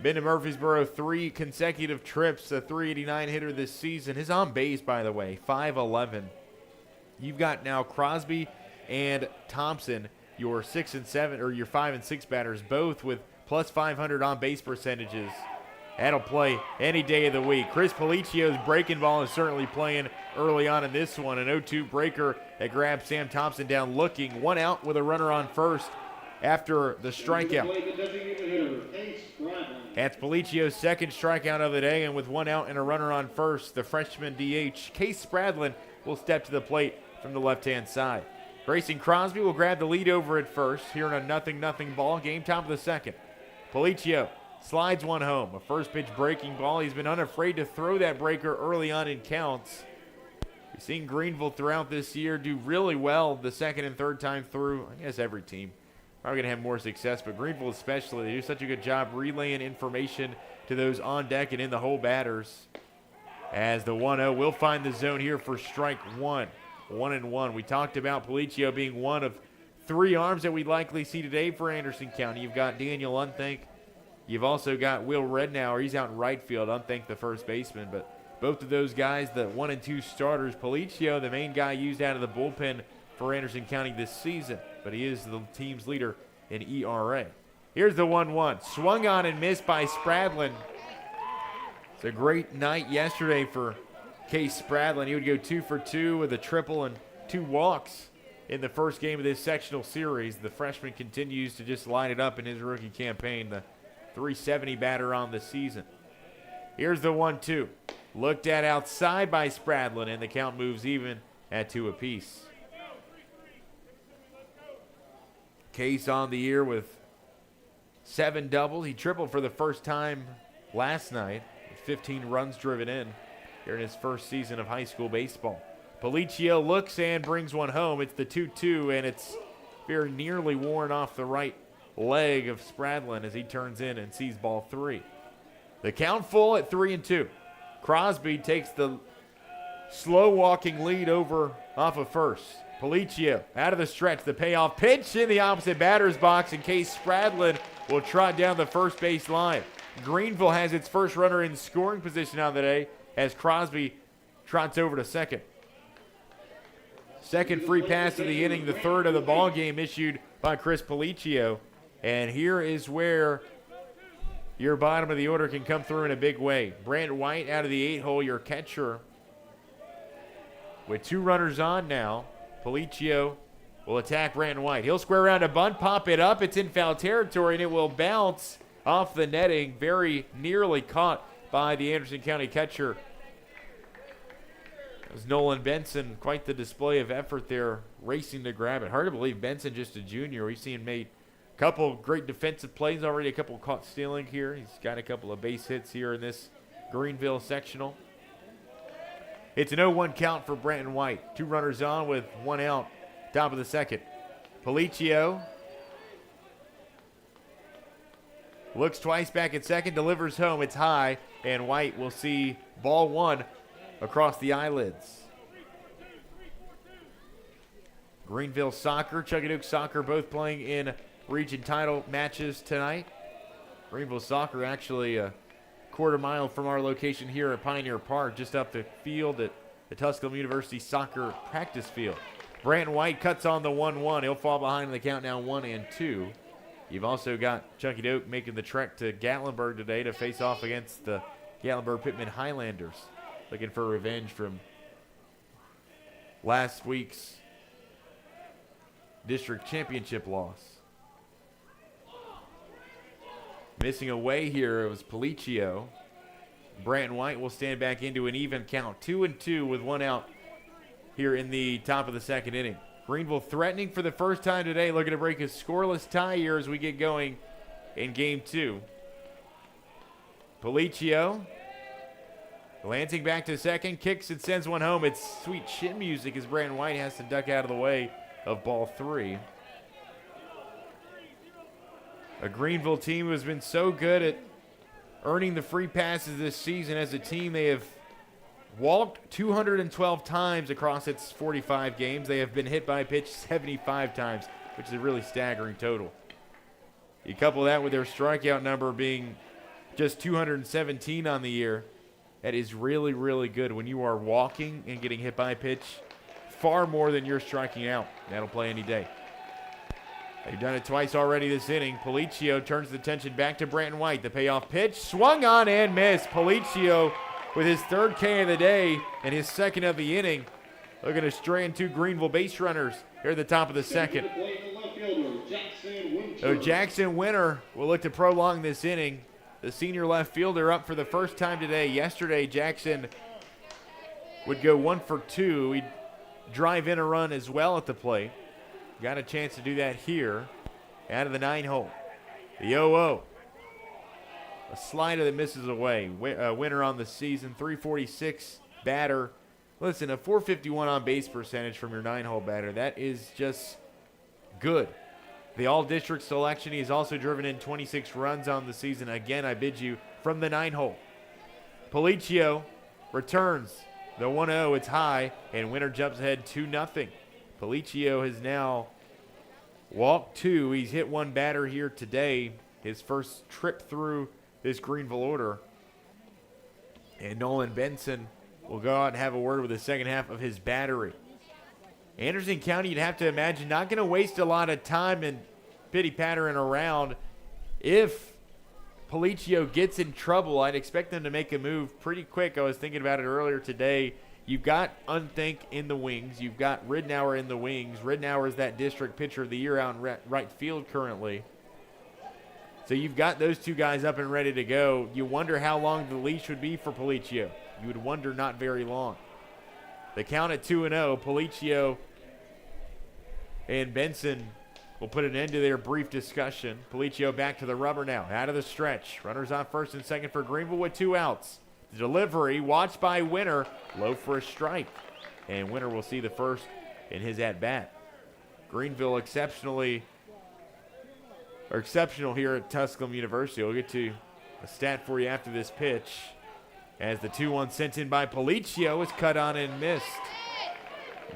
been to Murfreesboro 3 consecutive trips, a .389 hitter this season. His on base, by the way, 5'11". You've got now Crosby and Thompson, your 6 and 7, or your 5 and 6 batters, both with plus 500 on base percentages. That'll play any day of the week. Chris Policcio's breaking ball is certainly playing early on in this one. An 0-2 breaker that grabs Sam Thompson down looking. 1 out with a runner on first after the strikeout. That's Policcio's second strikeout of the day, and with 1 out and a runner on first, the freshman DH, Case Spradlin, will step to the plate from the left-hand side. Grayson Crosby will grab the lead over at first here in a 0-0 ball game, top of the second. Policcio slides one home, a first pitch breaking ball. He's been unafraid to throw that breaker early on in counts. We've seen Greeneville throughout this year do really well the second and third time through. I guess every team probably going to have more success, but Greeneville especially, they do such a good job relaying information to those on deck and in the hole batters. As the 1-0 will find the zone here for strike one. 1-1. We talked about Policcio being one of 3 arms that we'd likely see today for Anderson County. You've got Daniel Unthink. You've also got Will Rednauer. He's out in right field. Unthink, the first baseman. But both of those guys, the 1 and 2 starters. Policcio, the main guy used out of the bullpen for Anderson County this season. But he is the team's leader in ERA. Here's the 1-1. Swung on and missed by Spradlin. It's a great night yesterday for Case Spradlin. He would go 2 for 2 with a triple and 2 walks in the first game of this sectional series. The freshman continues to just line it up in his rookie campaign. The .370 batter on the season. Here's the 1-2. Looked at outside by Spradlin, and the count moves even at 2 apiece. Case on the year with 7 doubles. He tripled for the first time last night with 15 runs driven in here in his first season of high school baseball. Policcio looks and brings one home. It's the 2-2, and it's very nearly worn off the right leg of Spradlin as he turns in and sees ball 3. The count full at 3-2. Crosby takes the slow walking lead over off of first. Policcio out of the stretch, the payoff pitch in the opposite batter's box in case Spradlin will trot down the first base line. Greeneville has its first runner in scoring position on the day as Crosby trots over to second. Second free pass of the inning, the third of the ball game issued by Chris Policio. And here is where your bottom of the order can come through in a big way. Brant White out of the 8-hole, your catcher. With 2 runners on now, Policio will attack Brant White. He'll square around a bunt, pop it up. It's in foul territory, and it will bounce off the netting. Very nearly caught by the Anderson County catcher. It was Nolan Benson. Quite the display of effort there, racing to grab it. Hard to believe Benson just a junior. We've seen him made a couple great defensive plays already, a couple caught stealing here. He's got a couple of base hits here in this Greeneville sectional. It's an 0-1 count for Brandon White. 2 runners on with 1 out, top of the second. Policio looks twice back at second, delivers home. It's high, and White will see ball 1 across the eyelids. Greeneville soccer, Chuckadook soccer both playing in region title matches tonight. Greeneville soccer actually a quarter-mile from our location here at Pioneer Park, just up the field at the Tusculum University soccer practice field. Brandon White cuts on the 1-1. He'll fall behind in the count now 1-2. You've also got Chuckadook making the trek to Gatlinburg today to face off against the Gatlinburg-Pittman Highlanders, looking for revenge from last week's district championship loss. Missing away here, it was Policio. Brandon White will stand back into an even count. 2-2 with 1 out here in the top of the second inning. Greeneville threatening for the first time today, looking to break a scoreless tie here as we get going in game 2. Policio glancing back to second, kicks and sends one home. It's sweet chin music as Brandon White has to duck out of the way of ball 3. A Greeneville team who has been so good at earning the free passes this season. As a team, they have walked 212 times across its 45 games. They have been hit by a pitch 75 times, which is a really staggering total. You couple that with their strikeout number being just 217 on the year. That is really, really good when you are walking and getting hit by a pitch far more than you're striking out. That'll play any day. They've done it twice already this inning. Policio turns the attention back to Brandon White. The payoff pitch, swung on and missed. Policio with his 3rd K of the day and his 2nd of the inning. Looking to strand 2 Greeneville base runners here at the top of the second. So Jackson Winter will look to prolong this inning. The senior left fielder up for the first time today. Yesterday, Jackson would go 1 for 2. He'd drive in a run as well at the plate. Got a chance to do that here out of the 9-hole. The 0-0. A slider that misses away. Winner on the season, 346 batter. Listen, a 451 on base percentage from your 9-hole batter. That is just good. The all-district selection. He's also driven in 26 runs on the season. Again, I bid you from the 9-hole. Policio returns the 1-0. It's high, and Winter jumps ahead 2-0. Policio has now walked 2. He's hit 1 batter here today. His first trip through this Greeneville order. And Nolan Benson will go out and have a word with the second half of his battery. Anderson County, you'd have to imagine, not going to waste a lot of time and pity-pattering around. If Policio gets in trouble, I'd expect them to make a move pretty quick. I was thinking about it earlier today. You've got Unthink in the wings. You've got Ridnour in the wings. Ridnour is that district pitcher of the year out in right field currently. So you've got those 2 guys up and ready to go. You wonder how long the leash would be for Policio. You would wonder not very long. The count at 2-0. Policio and Benson will put an end to their brief discussion. Policio back to the rubber now. Out of the stretch. Runners on first and second for Greeneville with 2 outs. The delivery watched by Winter. Low for a strike. And Winter will see the first in his at-bat. Greeneville exceptional here at Tusculum University. We'll get to a stat for you after this pitch. As the 2-1 sent in by Policio is cut on and missed.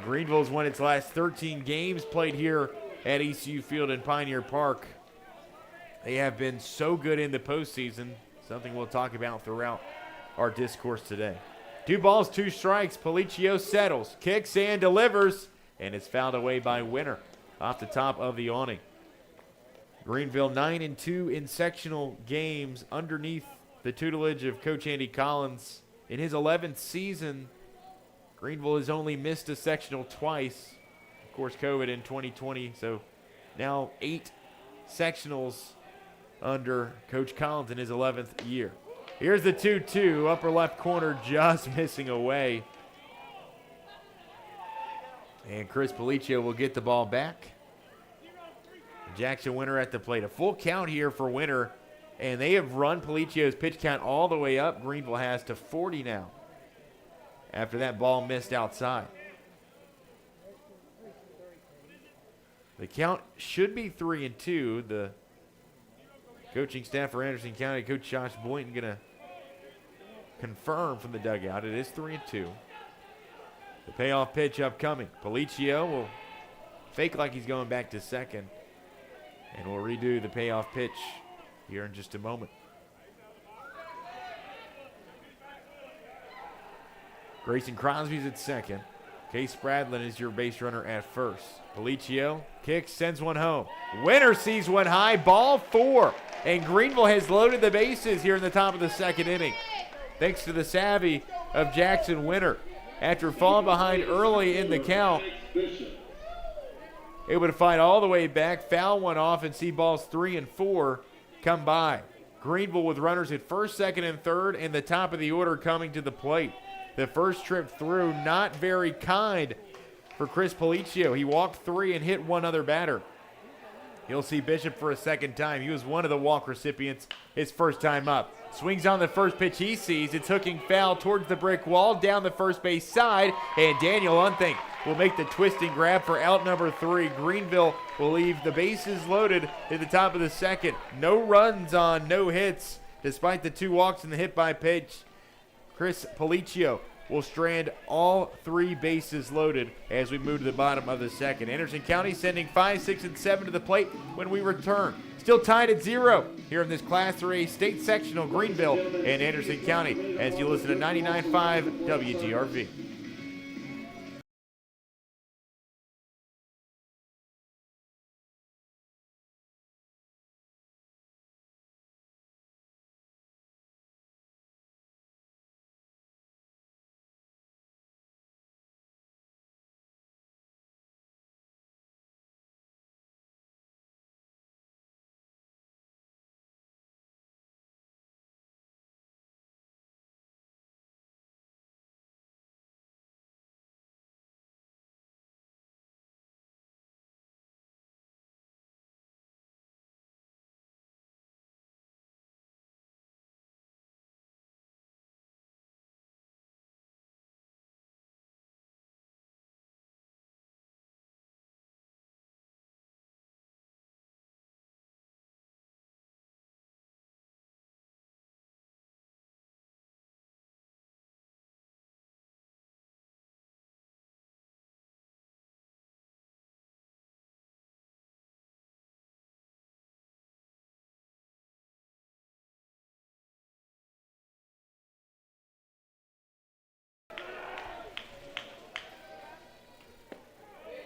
Greeneville's won its last 13 games played here at ECU Field in Pioneer Park. They have been so good in the postseason. something we'll talk about throughout our discourse today. 2 balls, 2 strikes. Policio settles, kicks, and delivers, and it's fouled away by Winter off the top of the awning. Greeneville 9-2 in sectional games underneath the tutelage of Coach Andy Collins. In his 11th season, Greeneville has only missed a sectional twice. Of course, COVID in 2020, so now 8 sectionals under Coach Collins in his 11th year. Here's the 2-2, upper left corner just missing away. And Chris Policio will get the ball back. Jackson Winter at the plate. A full count here for Winter, and they have run Policio's pitch count all the way up. Greeneville has to 40 now after that ball missed outside. The count should be 3-2. The coaching staff for Anderson County, Coach Josh Boynton, going to confirm from the dugout. It is 3-2. The payoff pitch upcoming. Policio will fake like he's going back to second, and we'll redo the payoff pitch here in just a moment. Grayson Crosby's at second. Case Spradlin is your base runner at first. Policio kicks, sends one home. Winter sees one high, ball 4. And Greeneville has loaded the bases here in the top of the second inning, thanks to the savvy of Jackson Winter. After falling behind early in the count, able to fight all the way back, foul one off, and see balls 3 and 4 come by. Greeneville with runners at first, second, and third, and the top of the order coming to the plate. The first trip through, not very kind for Chris Policio. He walked 3 and hit one other batter. You'll see Bishop for a second time. He was one of the walk recipients his first time up. Swings on the first pitch he sees. It's hooking foul towards the brick wall down the first base side, and Daniel Unthing will make the twisting grab for out number 3. Greeneville will leave the bases loaded at the top of the second. No runs on, no hits, despite the 2 walks and the hit by pitch. Chris Policio will strand all 3 bases loaded as we move to the bottom of the second. Anderson County sending 5, 6, and 7 to the plate when we return. Still tied at 0 here in this Class 3A state sectional, Greeneville and Anderson County, as you listen to 99.5 WGRV.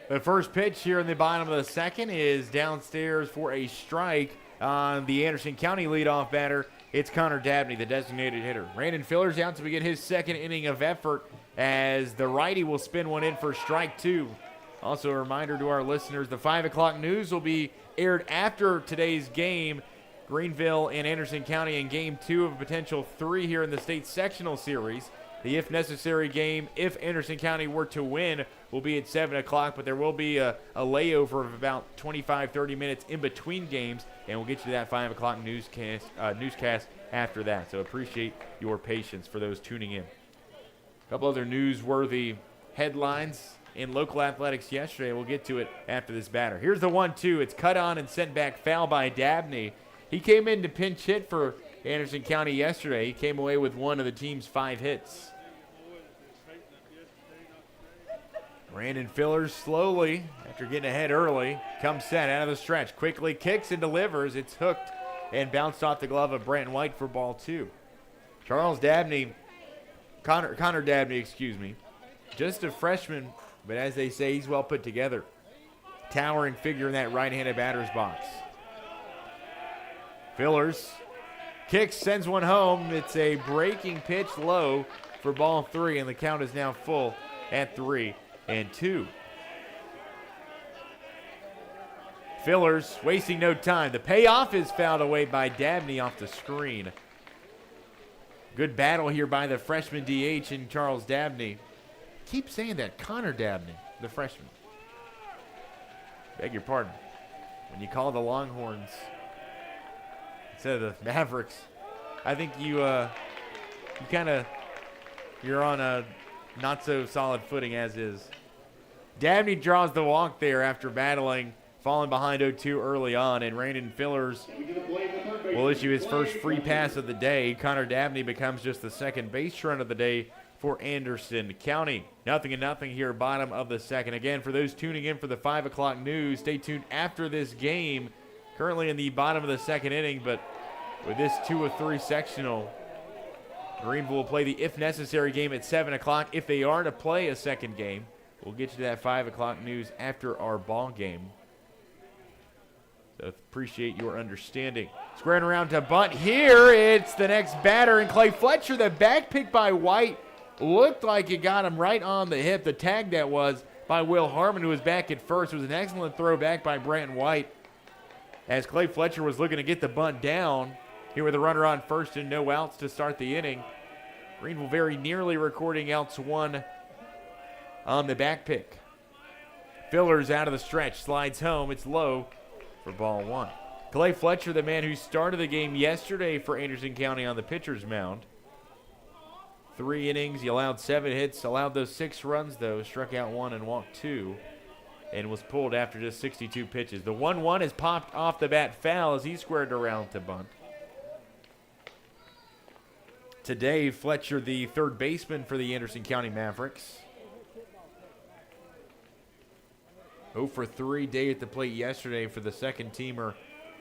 The first pitch here in the bottom of the second is downstairs for a strike on the Anderson County leadoff batter. It's Connor Dabney, the designated hitter. Brandon Filler's out to begin his second inning of effort as the righty will spin one in for strike 2. Also a reminder to our listeners, the 5 o'clock news will be aired after today's game. Greeneville and Anderson County in game 2 of a potential 3 here in the state sectional series. The if necessary game, if Anderson County were to win, will be at 7 o'clock, but there will be a layover of about 25-30 minutes in between games, and we'll get you to that 5 o'clock newscast after that. So appreciate your patience for those tuning in. A couple other newsworthy headlines in local athletics yesterday. We'll get to it after this batter. Here's the 1-2. It's cut on and sent back foul by Dabney. He came in to pinch hit for Anderson County yesterday. He came away with one of the team's 5 hits. Brandon Fillers slowly, after getting ahead early, comes set out of the stretch. Quickly kicks and delivers. It's hooked and bounced off the glove of Brandon White for ball 2. Charles Dabney, Connor Dabney, excuse me, just a freshman, but as they say, he's well put together. Towering figure in that right-handed batter's box. Fillers kicks, sends one home. It's a breaking pitch low for ball 3, and the count is now full at 3-2. Fillers wasting no time. The payoff is fouled away by Dabney off the screen. Good battle here by the freshman DH and Charles Dabney. Keep saying that, Connor Dabney, the freshman. Beg your pardon. When you call the Longhorns instead of the Mavericks, I think you're on a not so solid footing as is. Dabney draws the walk there after battling, falling behind 0-2 early on, and Brandon Fillers will issue his first free pass of the day. Connor Dabney becomes just the second base run of the day for Anderson County. 0-0 here, bottom of the second. Again, for those tuning in for the 5 o'clock news, stay tuned after this game. Currently in the bottom of the second inning, but with this 2-3 sectional, Greeneville will play the if necessary game at 7 o'clock. If they are to play a second game, we'll get you to that 5 o'clock news after our ball game. So appreciate your understanding. Squaring around to bunt here. It's the next batter, and Clay Fletcher. The back pick by White looked like it got him right on the hip. The tag that was by Will Harmon, who was back at first. It was an excellent throw back by Brandon White as Clay Fletcher was looking to get the bunt down. Here with a runner on first and no outs to start the inning. Greeneville very nearly recording outs 1 on the back pick. Fillers out of the stretch, slides home. It's low for ball 1. Clay Fletcher, the man who started the game yesterday for Anderson County on the pitcher's mound. 3 innings, he allowed 7 hits, allowed those 6 runs though, struck out 1 and walked 2, and was pulled after just 62 pitches. The 1-1 is popped off the bat foul as he squared around to bunt. Today, Fletcher, the third baseman for the Anderson County Mavericks. 0 for 3 day at the plate yesterday for the second teamer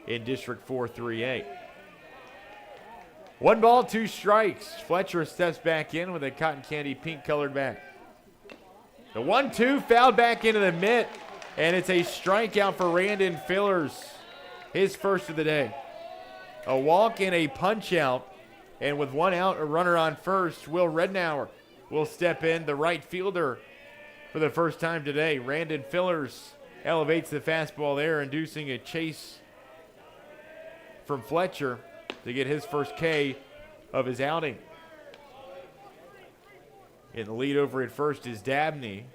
in District 4-3A. 1 ball, 2 strikes. Fletcher steps back in with a cotton candy pink colored bat. The 1-2 fouled back into the mitt, and it's a strikeout for Brandon Fillers, his first of the day. A walk and a punch out, and with 1 out, a runner on first, Will Rednauer will step in, the right fielder, for the first time today. Brandon Fillers elevates the fastball there, inducing a chase from Fletcher to get his first K of his outing. In the lead over at first is Dabney,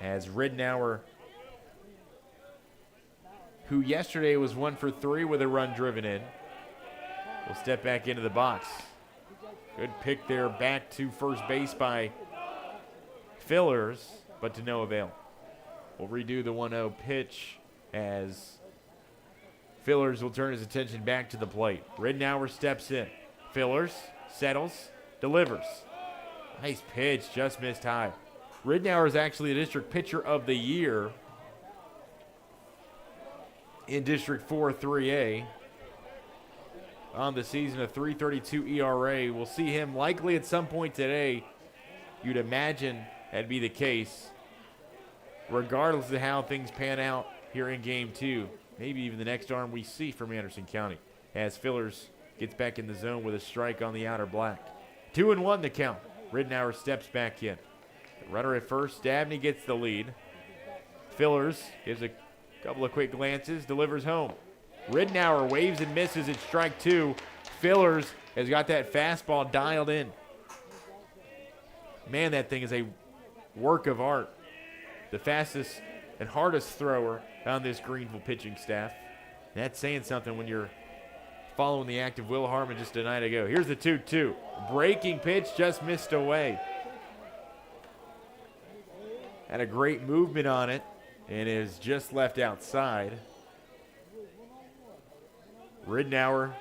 as Rednauer, who yesterday was 1 for 3 with a run driven in, will step back into the box. Good pick there back to first base by Fillers, but to no avail. We'll redo the 1-0 pitch as Fillers will turn his attention back to the plate. Rednauer steps in. Fillers settles, delivers. Nice pitch, just missed high. Rednauer is actually the district pitcher of the year in District 4-3A. On the season, a 3.32 ERA. We'll see him likely at some point today. You'd imagine that'd be the case, regardless of how things pan out here in Game 2. Maybe even the next arm we see from Anderson County, as Fillers gets back in the zone with a strike on the outer black. 2-1 the count. Rednauer steps back in. The runner at first, Dabney gets the lead. Fillers gives a couple of quick glances, delivers home. Rednauer waves and misses at strike 2. Fillers has got that fastball dialed in. Man, that thing is a work of art. The fastest and hardest thrower on this Greeneville pitching staff. That's saying something when you're following the act of Will Harmon just a night ago. Here's the 2-2. Breaking pitch just missed away. Had a great movement on it and is just left outside. Rednauer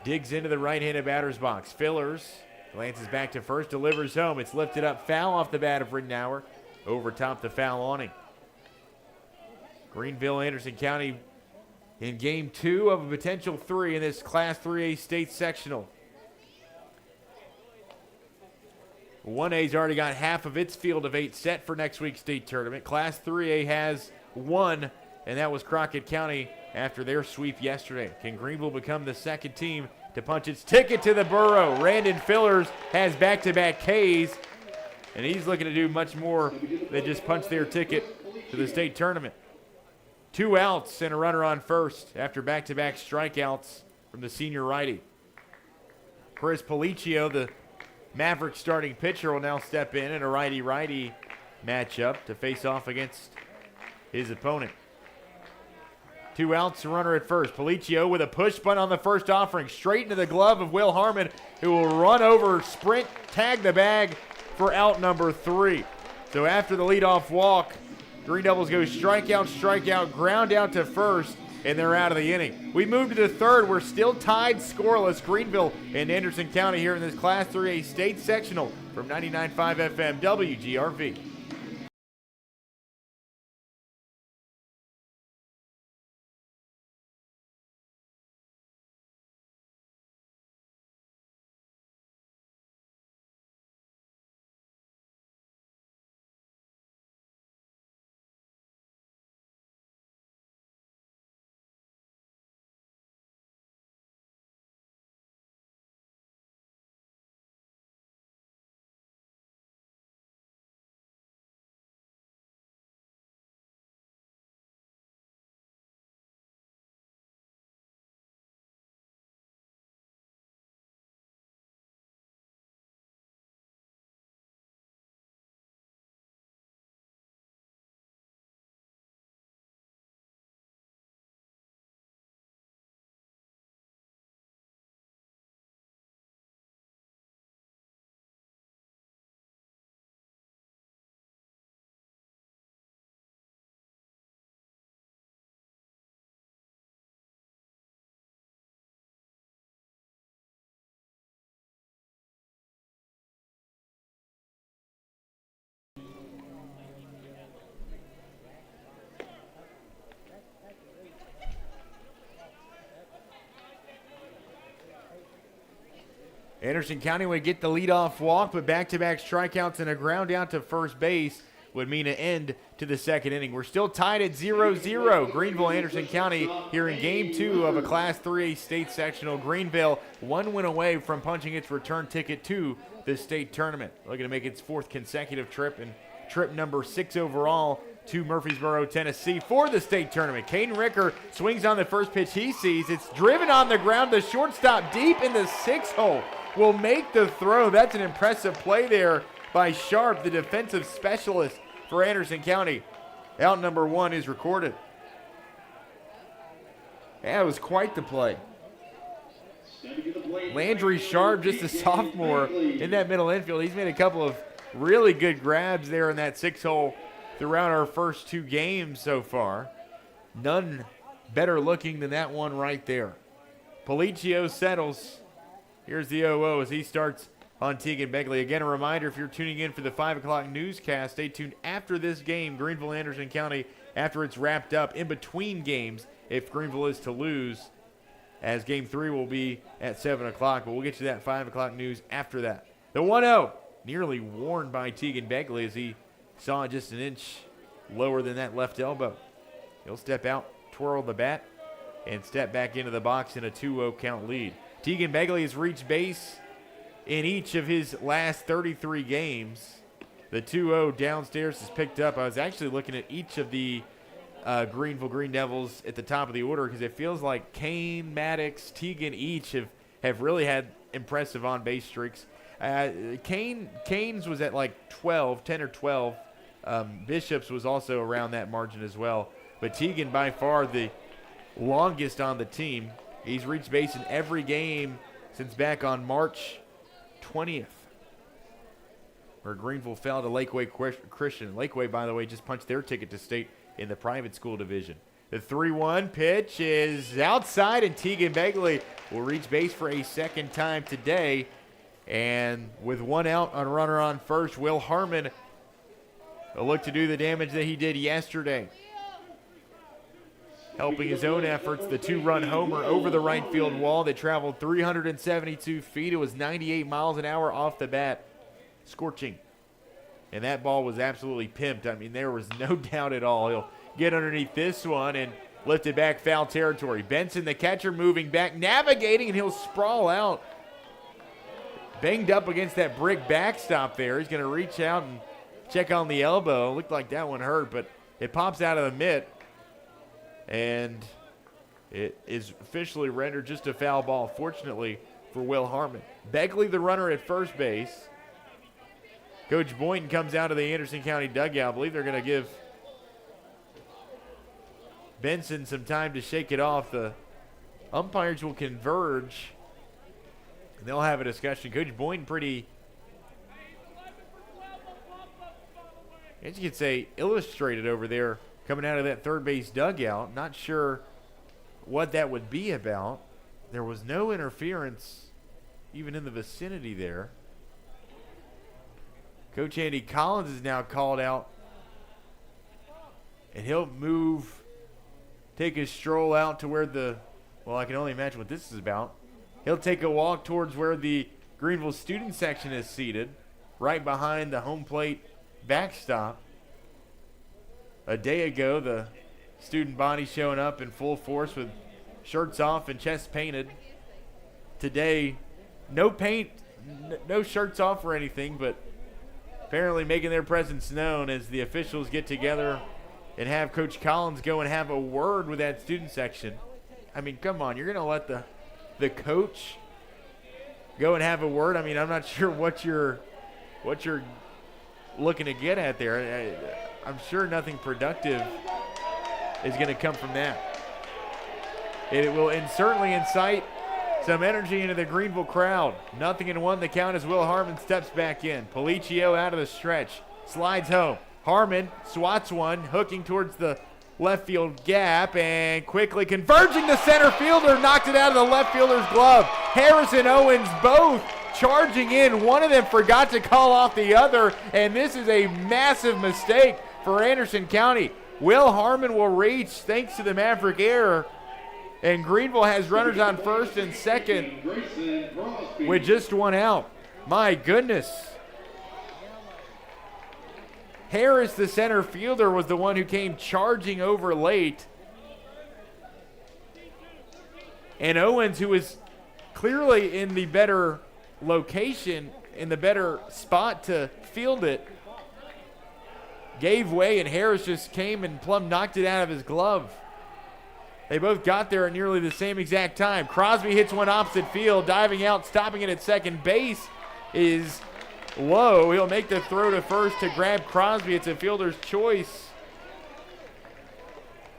digs into the right-handed batter's box. Fillers glances back to first, delivers home. It's lifted up, foul off the bat of Rednauer. Over top the foul awning. Greeneville Anderson County in game 2 of a potential 3 in this Class 3A state sectional. 1A's already got half of its field of 8 set for next week's state tournament. Class 3A has 1, and that was Crockett County after their sweep yesterday. Can Greeneville become the second team to punch its ticket to the borough? Randon Fillers has back-to-back Ks, and he's looking to do much more than just punch their ticket to the state tournament. 2 outs and a runner on first after back-to-back strikeouts from the senior righty. Chris Policio, the Mavericks starting pitcher, will now step in a righty-righty matchup to face off against his opponent. 2 outs, a runner at first. Policio with a push bunt on the first offering, straight into the glove of Will Harmon, who will run over, sprint, tag the bag for out number 3. So after the leadoff walk, Green Devils go strikeout, ground out to first, and they're out of the inning. We move to the third. We're still tied scoreless. Greeneville and Anderson County here in this Class 3A state sectional from 99.5 FM WGRV. Anderson County would get the leadoff walk, but back-to-back strikeouts and a ground out to first base would mean an end to the second inning. We're still tied at 0-0. Greeneville, Anderson County here in game 2 of a Class 3A state sectional. Greeneville 1 win away from punching its return ticket to the state tournament. Looking to make its 4th consecutive trip and trip number 6 overall to Murfreesboro, Tennessee for the state tournament. Caden Ricker swings on the first pitch he sees. It's driven on the ground. The shortstop deep in the 6th hole will make the throw. That's an impressive play there by Sharp, the defensive specialist for Anderson County. Out number 1 is recorded. That was quite the play. Landry Sharp, just a sophomore in that middle infield. He's made a couple of really good grabs there in that 6 hole throughout our first 2 games so far. None better looking than that one right there. Policio settles. Here's the 0-0 as he starts on Tegan Begley. Again, a reminder, if you're tuning in for the 5 o'clock newscast, stay tuned after this game, Greeneville Anderson County, after it's wrapped up, in between games, if Greeneville is to lose, as game 3 will be at 7 o'clock. But we'll get you that 5 o'clock news after that. The 1-0, nearly worn by Tegan Begley as he saw just an inch lower than that left elbow. He'll step out, twirl the bat, and step back into the box in a 2-0 count lead. Tegan Begley has reached base in each of his last 33 games. The 2-0 downstairs is picked up. I was actually looking at each of the Greeneville Greene Devils at the top of the order because it feels like Kane, Maddox, Tegan each have really had impressive on-base streaks. Kane's was at like 10 or 12. Bishop's was also around that margin as well. But Tegan by far the longest on the team. He's reached base in every game since back on March 20th, where Greeneville fell to Lakeway Christian. Lakeway, by the way, just punched their ticket to state in the private school division. The 3-1 pitch is outside, and Tegan Begley will reach base for a second time today. And with 1 out on runner on first, Will Harmon will look to do the damage that he did yesterday. helping his own efforts. The 2-run homer over the right field wall. They traveled 372 feet. It was 98 miles an hour off the bat. Scorching. And that ball was absolutely pimped. I mean, there was no doubt at all. He'll get underneath this one and lift it back foul territory. Benson, the catcher, moving back, navigating, and he'll sprawl out. Banged up against that brick backstop there. He's going to reach out and check on the elbow. Looked like that one hurt, but it pops out of the mitt. And it is officially rendered just a foul ball, fortunately for Will Harmon. Begley, the runner at first base. Coach Boynton comes out of the Anderson County dugout. I believe they're going to give Benson some time to shake it off. The umpires will converge, and they'll have a discussion. Coach Boynton pretty, as you could say, illustrated over there coming out of that third base dugout. Not sure what that would be about. There was no interference even in the vicinity there. Coach Andy Collins is now called out, and he'll take a stroll out to where I can only imagine what this is about. He'll take a walk towards where the Greeneville student section is seated, right behind the home plate backstop. A day ago, the student body showing up in full force with shirts off and chest painted. Today, no paint, no shirts off or anything, but apparently making their presence known as the officials get together and have Coach Collins go and have a word with that student section. I mean, come on, you're going to let the coach go and have a word? I mean, I'm not sure what you're looking to get at there. I'm sure nothing productive is going to come from that. It will certainly incite some energy into the Greeneville crowd. 0-1 the count as Will Harmon steps back in. Policio out of the stretch. Slides home. Harmon swats one, hooking towards the left field gap, and quickly converging the center fielder, knocked it out of the left fielder's glove. Harris and Owens both charging in. One of them forgot to call off the other, and this is a massive mistake for Anderson County. Will Harmon will reach thanks to the Maverick error, and Greeneville has runners on first and second with just one out. My goodness. Harris, the center fielder, was the one who came charging over late. And Owens, who was clearly in the better location, in the better spot to field it, gave way, and Harris just came and plumb knocked it out of his glove. They both got there at nearly the same exact time. Crosby hits one opposite field, diving out, stopping it at second base is low. He'll make the throw to first to grab Crosby. It's a fielder's choice,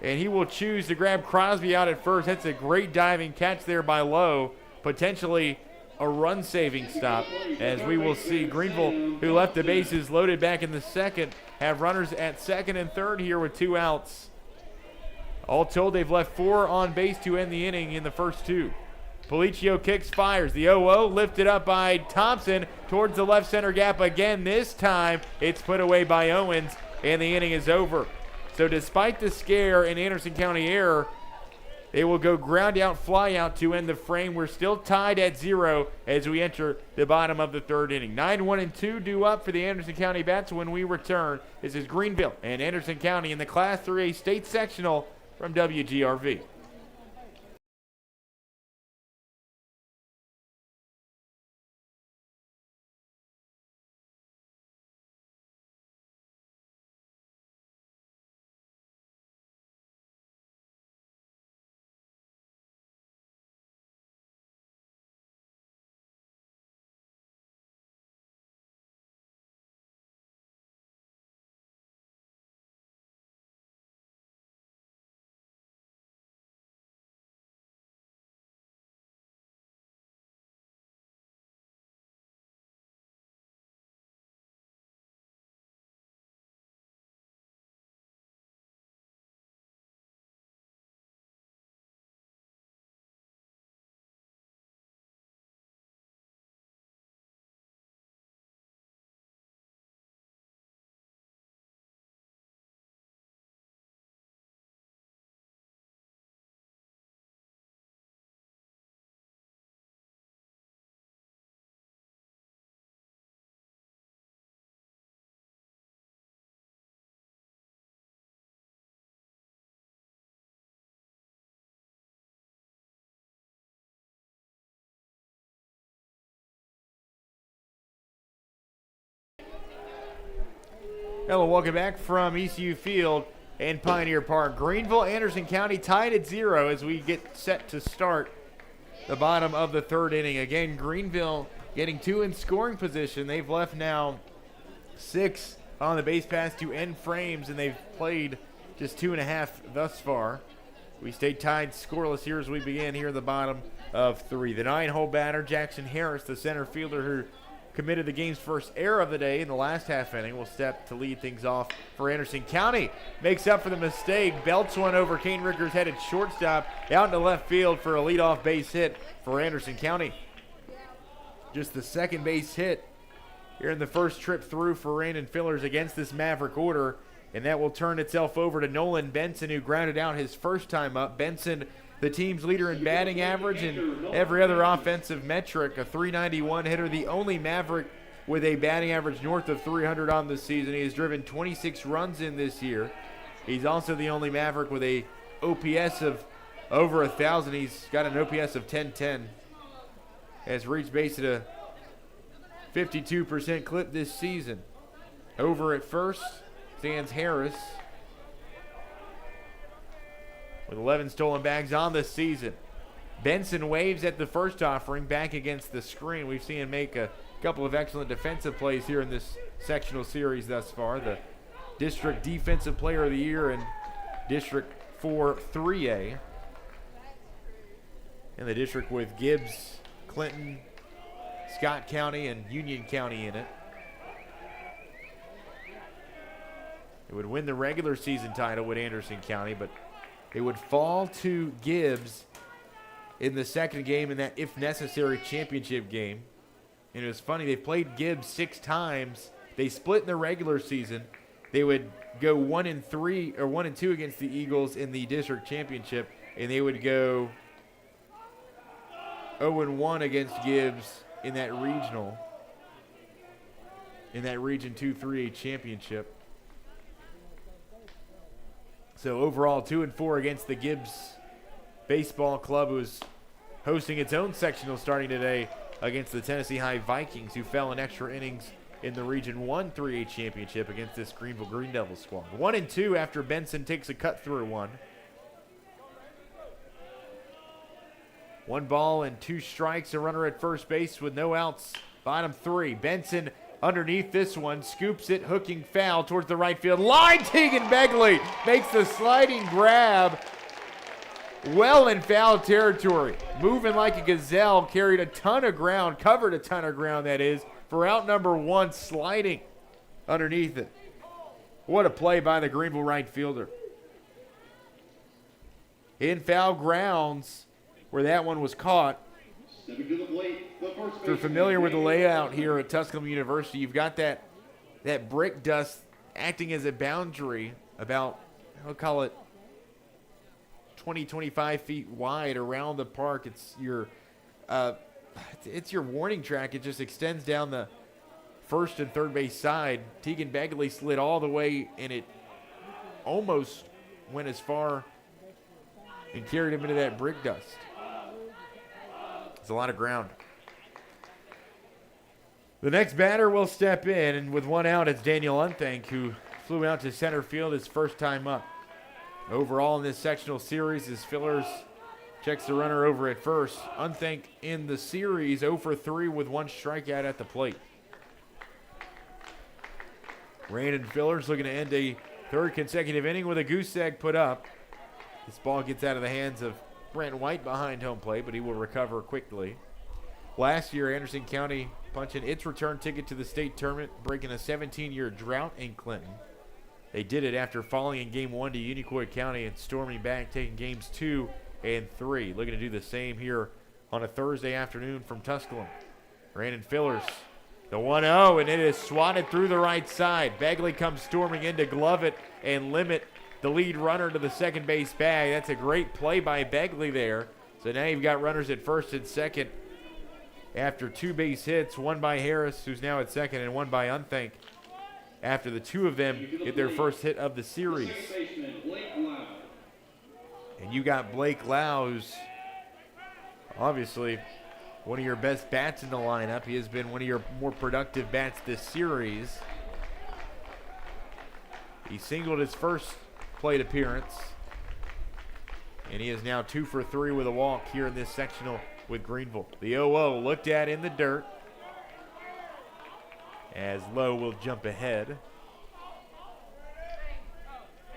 and he will choose to grab Crosby out at first. That's a great diving catch there by Lowe. Potentially a run-saving stop, as we will see Greeneville, who left the bases loaded back in the second, have runners at second and third here with 2 outs. All told, they've left 4 on base to end the inning in the first 2. Policio kicks, fires. The 0-0 lifted up by Thompson towards the left center gap again. This time it's put away by Owens, and the inning is over. So despite the scare and Anderson County error, they will go ground out, fly out to end the frame. We're still tied at 0 as we enter the bottom of the third inning. 9-1-2 due up for the Anderson County Bats when we return. This is Greeneville and Anderson County in the Class 3A State Sectional from WGRV. Hello, welcome back from ECU Field and Pioneer Park. Greeneville Anderson County tied at 0 as we get set to start the bottom of the third inning. Again, Greeneville getting 2 in scoring position. They've left now 6 on the base pass to end frames, and they've played just 2.5 thus far. We stay tied scoreless here as we begin here in the bottom of 3. The 9-hole batter, Jackson Harris, the center fielder who committed the game's first error of the day in the last half inning, will step to lead things off for Anderson County. Makes up for the mistake, belts one over Kane Ricker's headed shortstop out into left field for a leadoff base hit for Anderson County. Just the second base hit here in the first trip through for Rain and Fillers against this Maverick order, and that will turn itself over to Nolan Benson, who grounded out his first time up. Benson, the team's leader in batting average and every other offensive metric, a .391 hitter, the only Maverick with a batting average north of 300 on the season. He has driven 26 runs in this year. He's also the only Maverick with a OPS of over 1,000. He's got an OPS of 1010. Has reached base at a 52% clip this season. Over at first stands Harris with 11 stolen bags on the season. Benson waves at the first offering back against the screen. We've seen him make a couple of excellent defensive plays here in this sectional series thus far. The District Defensive Player of the Year in District 4 3A. In the district with Gibbs, Clinton, Scott County, and Union County in it. It would win the regular season title with Anderson County, but it would fall to Gibbs in the second game in that, if necessary, championship game. And it was funny, they played Gibbs 6 times. They split in the regular season. They would go 1-3 or 1-2 against the Eagles in the district championship, and they would go 0-1 against Gibbs in that regional, in that Region 2 3A championship. So overall, 2-4 against the Gibbs Baseball Club, who is hosting its own sectional starting today against the Tennessee High Vikings, who fell in extra innings in the Region 1 3A championship against this Greeneville Greene Devils squad. 1-2 after Benson takes a cut through one. 1 ball and 2 strikes, a runner at first base with no outs. Bottom 3, Benson underneath this one, scoops it, hooking foul towards the right field line. Tegan Begley makes the sliding grab well in foul territory. Moving like a gazelle, carried a ton of ground, covered a ton of ground, that is, for out number 1, sliding underneath it. What a play by the Greeneville right fielder. In foul grounds where that one was caught. If you're familiar with the layout here at Tusculum University, you've got that brick dust acting as a boundary about, I'll call it 20-25 feet wide around the park. It's your warning track. It just extends down the first and third base side. Tegan Begley slid all the way, and it almost went as far and carried him into that brick dust. It's a lot of ground. The next batter will step in, and with 1 out, it's Daniel Unthank, who flew out to center field his first time up. Overall in this sectional series, as Fillers checks the runner over at first, Unthank in the series 0 for 3 with 1 strikeout at the plate. Rain and Fillers looking to end a 3rd consecutive inning with a goose egg put up. This ball gets out of the hands of Brent White behind home plate, but he will recover quickly. Last year, Anderson County punching its return ticket to the state tournament, breaking a 17-year drought in Clinton. They did it after falling in Game 1 to Unicoi County and storming back, taking Games 2 and 3. Looking to do the same here on a Thursday afternoon from Tusculum. Brandon Fillers, the 1-0, and it is swatted through the right side. Begley comes storming in to glove it and limit the lead runner to the second base bag. That's a great play by Begley there. So now you've got runners at first and second after 2 base hits, 1 by Harris, who's now at second, and 1 by Unthank, after the 2 of them get their first hit of the series. And you got Blake Lau, who's obviously one of your best bats in the lineup. He has been one of your more productive bats this series. He singled his first plate appearance, and he is now 2 for 3 with a walk here in this sectional with Greeneville. The 0-0 looked at in the dirt as Lowe will jump ahead.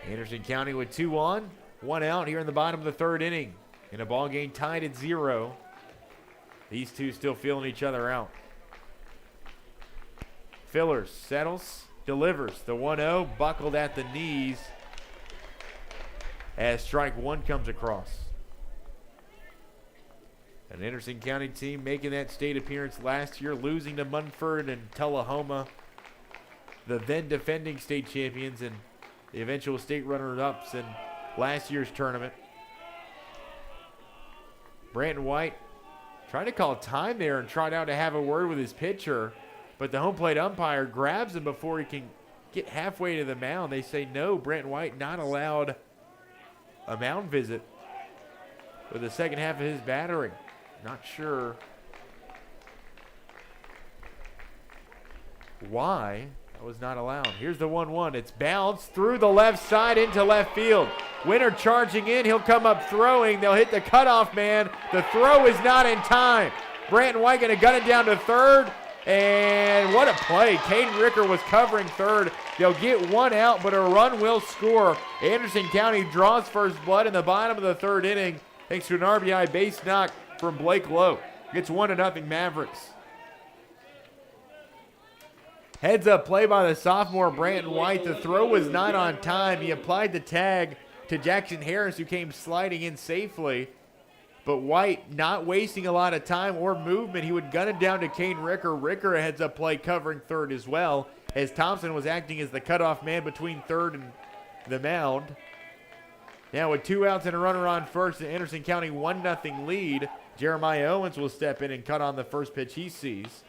Anderson County with 2 on, 1 out here in the bottom of the 3rd inning. In a ball game tied at 0. These two still feeling each other out. Fillers settles, delivers. The 1-0 buckled at the knees as strike 1 comes across. An Anderson County team making that state appearance last year, losing to Munford and Tullahoma, the then defending state champions and the eventual state runner-ups in last year's tournament. Brandon White tried to call time there and tried out to have a word with his pitcher, but the home plate umpire grabs him before he can get halfway to the mound. They say no, Brandon White not allowed a mound visit with the second half of his battering. Not sure why that was not allowed. Here's the 1-1. It's bounced through the left side into left field. Winter charging in. He'll come up throwing. They'll hit the cutoff man. The throw is not in time. Brandon White going to gun it down to third. And what a play. Caden Ricker was covering third. They'll get 1 out, but a run will score. Anderson County draws first blood in the bottom of the 3rd inning thanks to an RBI base knock from Blake Lowe. Gets 1-0 Mavericks. Heads up play by the sophomore Brandon White. The throw was not on time. He applied the tag to Jackson Harris, who came sliding in safely. But White not wasting a lot of time or movement. He would gun it down to Kane Ricker. Ricker a heads up play covering third as well, as Thompson was acting as the cutoff man between third and the mound. Now with 2 outs and a runner on first, the Anderson County 1-0 lead. Jeremiah Owens will step in and cut on the first pitch he sees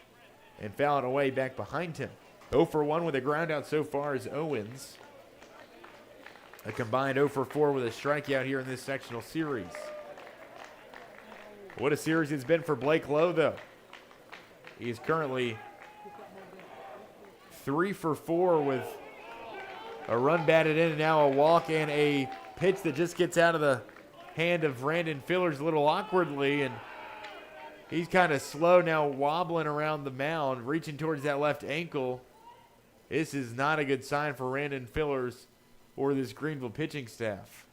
and foul it away back behind him. 0 for 1 with a ground out so far is Owens. A combined 0 for 4 with a strikeout here in this sectional series. What a series it's been for Blake Lowe, though. He is currently 3 for 4 with a run batted in and now a walk and a pitch that just gets out of the hand of Brandon Fillers a little awkwardly, and he's kind of slow now, wobbling around the mound, reaching towards that left ankle. This is not a good sign for Brandon Fillers or this Greeneville pitching staff.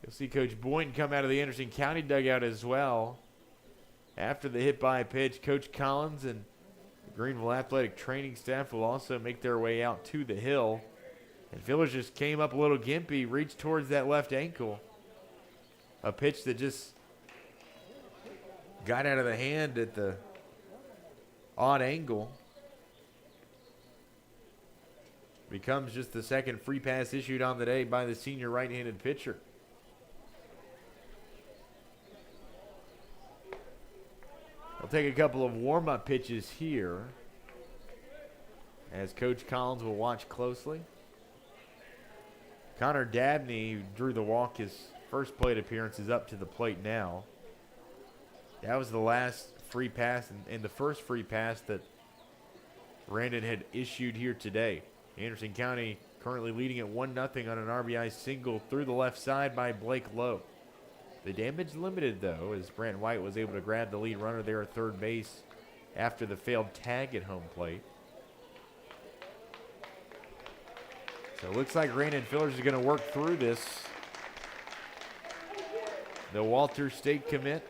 You'll see Coach Boynton come out of the Anderson County dugout as well. After the hit by pitch, Coach Collins and the Greeneville athletic training staff will also make their way out to the hill. And Fillers just came up a little gimpy, reached towards that left ankle. A pitch that just got out of the hand at the odd angle. Becomes just the second free pass issued on the day by the senior right-handed pitcher. I'll take a couple of warm-up pitches here as Coach Collins will watch closely. Connor Dabney, who drew the walk his first plate appearance, is up to the plate now. That was the last free pass and the first free pass that Brandon had issued here today. Anderson County currently leading at 1-0 on an RBI single through the left side by Blake Lowe. The damage limited, though, as Brandon White was able to grab the lead runner there at third base after the failed tag at home plate. So it looks like Brandon Fillers is going to work through this. The Walter State commit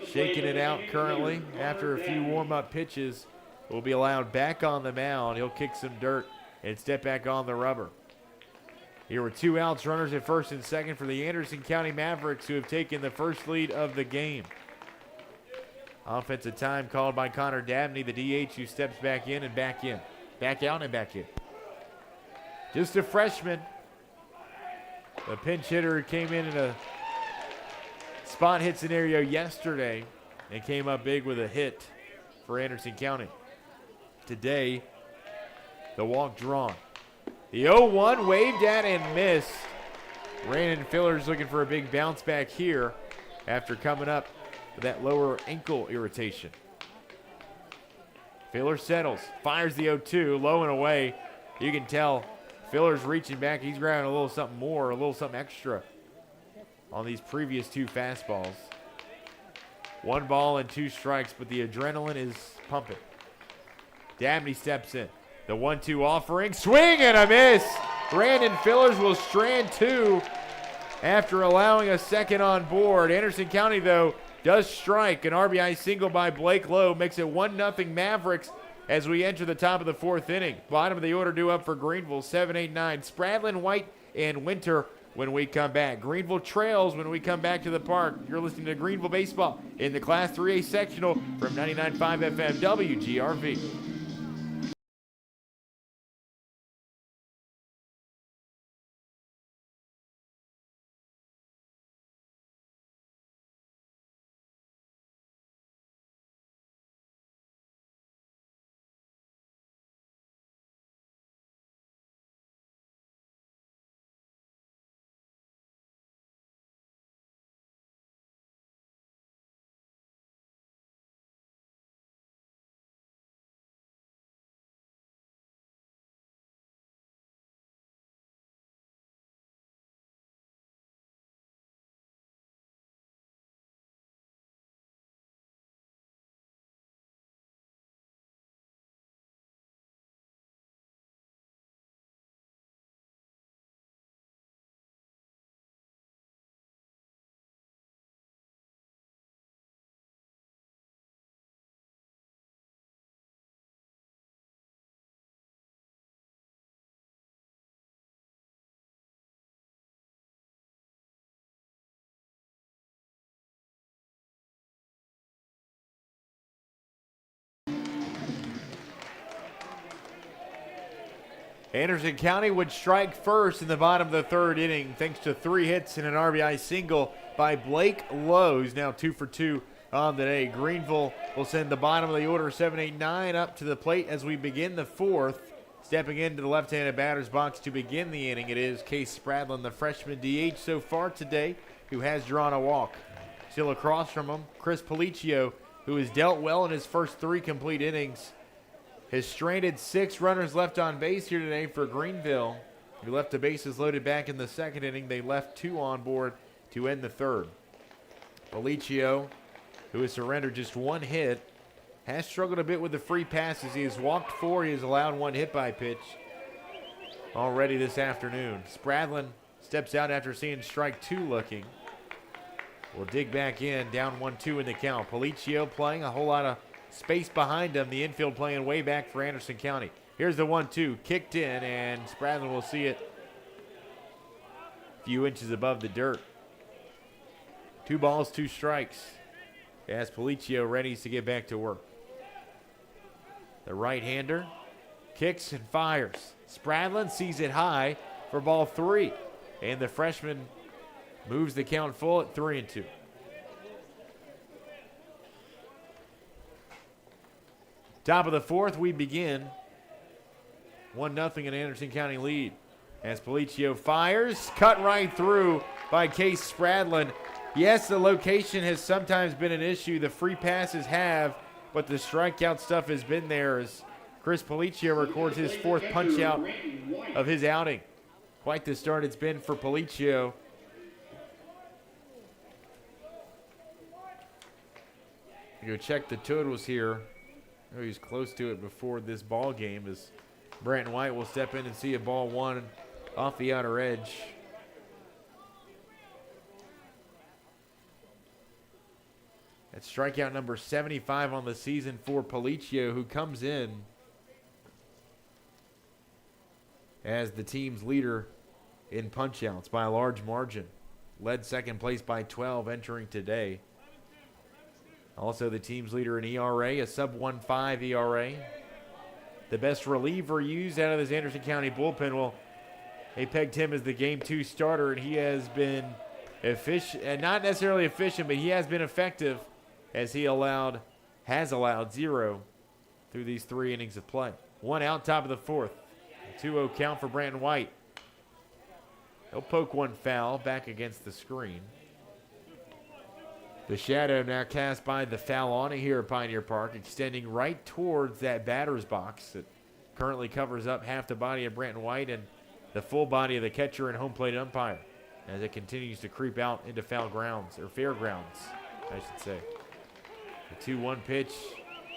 shaking it out currently after a few warm-up pitches. Will be allowed back on the mound. He'll kick some dirt and step back on the rubber. Here were 2 outs, runners at first and second for the Anderson County Mavericks, who have taken the first lead of the game. Offensive time called by Connor Dabney, the DH, who steps back in and back in. Back out and back in. Just a freshman. The pinch hitter came in a spot hit scenario yesterday and came up big with a hit for Anderson County. Today, the walk drawn. The 0-1 waved at and missed. Brandon Fillers looking for a big bounce back here after coming up with that lower ankle irritation. Filler settles, fires the 0-2, low and away. You can tell Filler's reaching back. He's grabbing a little something more, a little something extra on these previous 2 fastballs. 1 ball and 2 strikes, but the adrenaline is pumping. Dabney steps in. The 1-2 offering, swing and a miss. Brandon Fillers will strand 2 after allowing a second on board. Anderson County, though, does strike. An RBI single by Blake Lowe makes it 1-0 Mavericks as we enter the top of the 4th inning. Bottom of the order due up for Greeneville, 7, 8, 9. Spradlin, White, and Winter when we come back. Greeneville trails when we come back to the park. You're listening to Greeneville Baseball in the Class 3A Sectional from 99.5 FM WGRV. Anderson County would strike first in the bottom of the 3rd inning thanks to 3 hits and an RBI single by Blake Lowe, who's now 2 for 2 on the day. Greeneville will send the bottom of the order, 7, 8, 9, up to the plate as we begin the 4th. Stepping into the left-handed batter's box to begin the inning, it is Case Spradlin, the freshman DH so far today, who has drawn a walk. Still across from him, Chris Policio, who has dealt well in his first 3 complete innings, has stranded 6 runners left on base here today for Greeneville. He left the bases loaded back in the 2nd inning. They left 2 on board to end the 3rd. Policio, who has surrendered just 1 hit, has struggled a bit with the free passes. He has walked 4. He has allowed 1 hit by pitch already this afternoon. Spradlin steps out after seeing strike 2 looking. We'll dig back in, down 1-2 in the count. Policio playing a whole lot of space behind him. The infield playing way back for Anderson County. Here's the 1-2, kicked in, and Spradlin will see it a few inches above the dirt. 2 balls, 2 strikes as Policio readies to get back to work. The right-hander kicks and fires. Spradlin sees it high for ball 3, and the freshman moves the count full at 3-2. Top of the 4th, we begin. 1-0 in Anderson County lead. As Policio fires, cut right through by Case Spradlin. Yes, the location has sometimes been an issue. The free passes have, but the strikeout stuff has been there as Chris Policio records his 4th punch out of his outing. Quite the start it's been for Policio. Go check the totals here. Oh, he's close to it before this ball game as Brandon White will step in and see a ball 1 off the outer edge. That's strikeout number 75 on the season for Policio, who comes in as the team's leader in punch-outs by a large margin. Led second place by 12 entering today. Also the team's leader in ERA, a sub-1.5 ERA. The best reliever used out of this Anderson County bullpen, well, they pegged him as the Game 2 starter, and he has been efficient, and not necessarily efficient, but he has been effective as he has allowed 0 through these 3 innings of play. 1 out, top of the 4th. 2-0 count for Brandon White. He'll poke 1 foul back against the screen. The shadow now cast by the foul on it here at Pioneer Park, extending right towards that batter's box that currently covers up half the body of Brandon White and the full body of the catcher and home plate umpire as it continues to creep out into foul grounds, or fair grounds, I should say. The 2-1 pitch.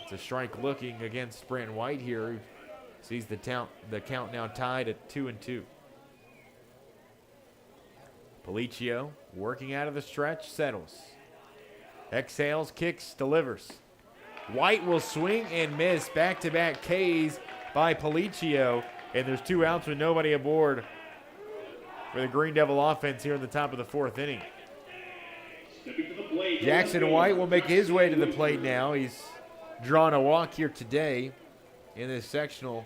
It's a strike looking against Brandon White here. He sees the count now tied at 2-2. Policio working out of the stretch, settles. Exhales, kicks, delivers. White will swing and miss. Back-to-back Ks by Policio. And there's 2 outs with nobody aboard for the Green Devil offense here in the top of the 4th inning. Jackson White will make his way to the plate now. He's drawn a walk here today in this sectional.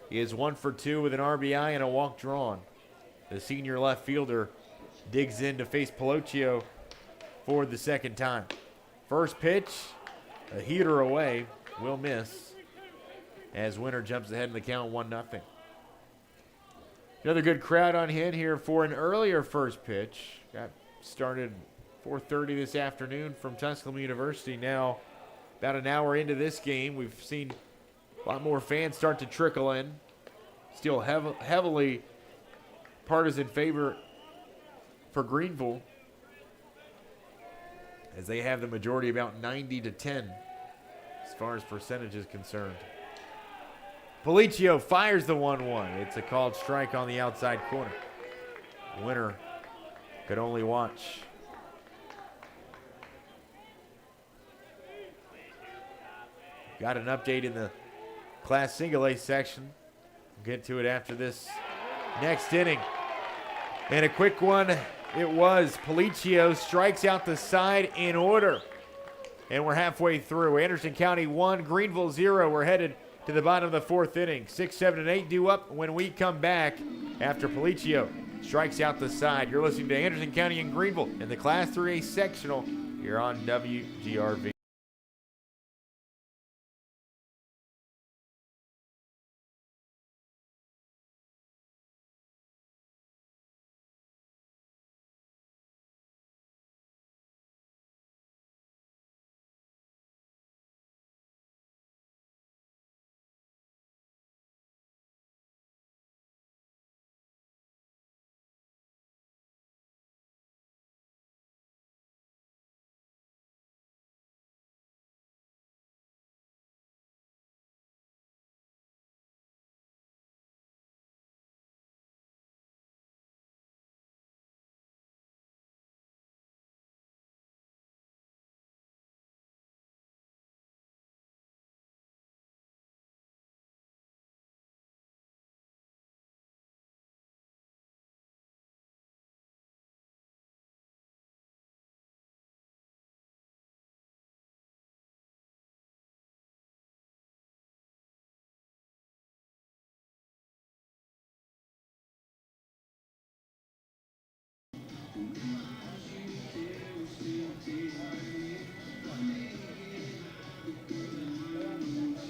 He is 1 for 2 with an RBI and a walk drawn. The senior left fielder digs in to face Policio for the second time. First pitch, a heater away, will miss as Winter jumps ahead in the count 1-0. Another good crowd on hand here for an earlier first pitch. Got started 4:30 this afternoon from Tusculum University. Now, about an hour into this game, we've seen a lot more fans start to trickle in. Still heavily partisan favor for Greeneville, as they have the majority, about 90-10 as far as percentage is concerned. Policio fires the 1-1. It's a called strike on the outside corner. Winter could only watch. Got an update in the Class Single A section. We'll get to it after this next inning. And a quick one it was. Policio strikes out the side in order. And we're halfway through. Anderson County 1, Greeneville 0. We're headed to the bottom of the 4th inning. 6, 7, and 8 due up when we come back after Policio strikes out the side. You're listening to Anderson County and Greeneville in the Class 3A sectional here on WGRV.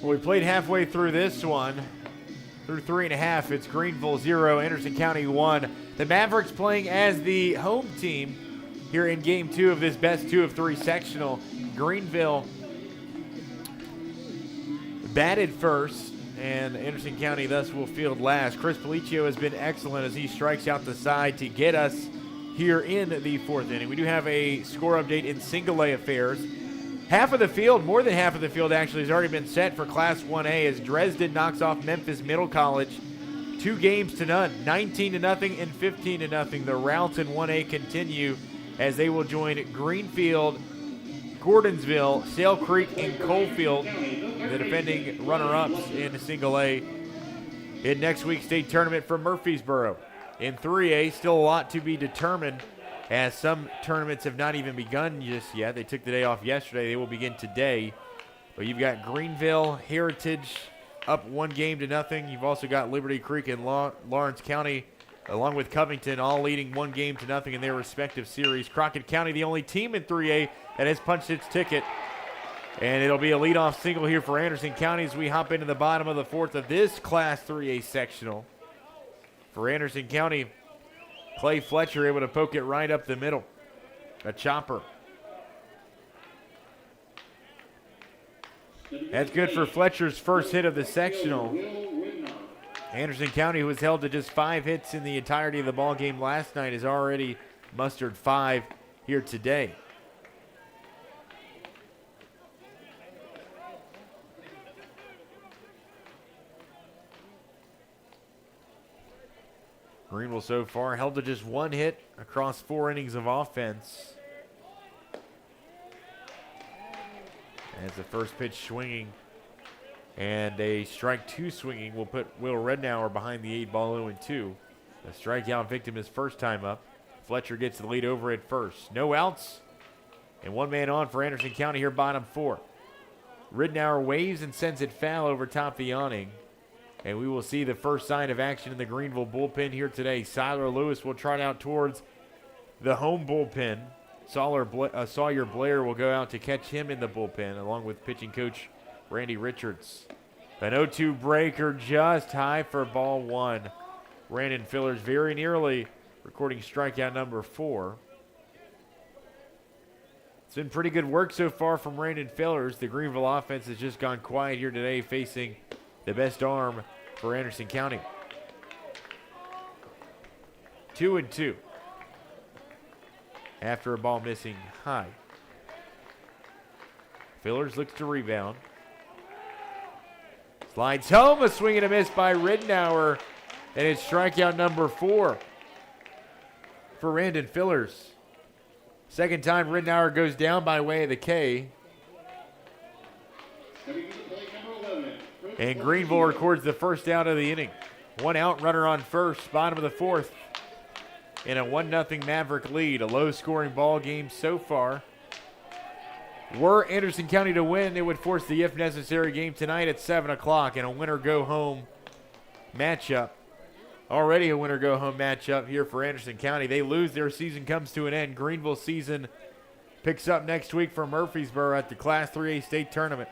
Well, we played halfway through this one. Through 3.5, it's Greeneville 0, Anderson County 1. The Mavericks playing as the home team here in Game 2 of this best 2 of 3 sectional. Greeneville batted first, and Anderson County thus will field last. Chris Policio has been excellent as he strikes out the side to get us here in the 4th inning. We do have a score update in single A affairs. Half of the field, more than half of the field actually, has already been set for Class 1A as Dresden knocks off Memphis Middle College 2-0, 19-0 and 15-0. The routes in 1A continue as they will join Greenfield, Gordonsville, Sale Creek, and Coalfield, the defending runner-ups in single A in next week's state tournament from Murfreesboro. In 3A, still a lot to be determined, as some tournaments have not even begun just yet. They took the day off yesterday. They will begin today. But you've got Greeneville, Heritage up 1-0. You've also got Liberty Creek and Lawrence County, along with Covington, all leading 1-0 in their respective series. Crockett County, the only team in 3A that has punched its ticket. And it'll be a leadoff single here for Anderson County as we hop into the bottom of the 4th of this Class 3A sectional. For Anderson County, Clay Fletcher able to poke it right up the middle. A chopper. That's good for Fletcher's first hit of the sectional. Anderson County, who was held to just 5 hits in the entirety of the ball game last night, has already mustered 5 here today. Greeneville so far held to just 1 hit across 4 innings of offense. As the first pitch swinging and a strike 2 swinging will put Will Rednauer behind the 8 ball 0-2. The strikeout victim his first time up. Fletcher gets the lead over at first. No outs and 1 man on for Anderson County here, bottom 4. Rednauer waves and sends it foul over top the awning. And we will see the first sign of action in the Greeneville bullpen here today. Siler Lewis will trot out towards the home bullpen. Sawyer Blair will go out to catch him in the bullpen, along with pitching coach Randy Richards. An 0-2 breaker just high for ball 1. Brandon Fillers very nearly recording strikeout number 4. It's been pretty good work so far from Brandon Fillers. The Greeneville offense has just gone quiet here today, facing the best arm for Anderson County. 2-2. After a ball missing high. Fillers looks to rebound. Slides home, a swing and a miss by Ridnour. And it's strikeout number 4 for Brandon Fillers. Second time Ridnour goes down by way of the K. And Greeneville records the first out of the inning. 1 out, runner on first, bottom of the 4th. In a 1-0 Maverick lead, a low-scoring ball game so far. Were Anderson County to win, it would force the if-necessary game tonight at 7 o'clock in a winner-go-home matchup. Already a winner-go-home matchup here for Anderson County. They lose, their season comes to an end. Greeneville's season picks up next week for Murfreesboro at the Class 3A state tournament.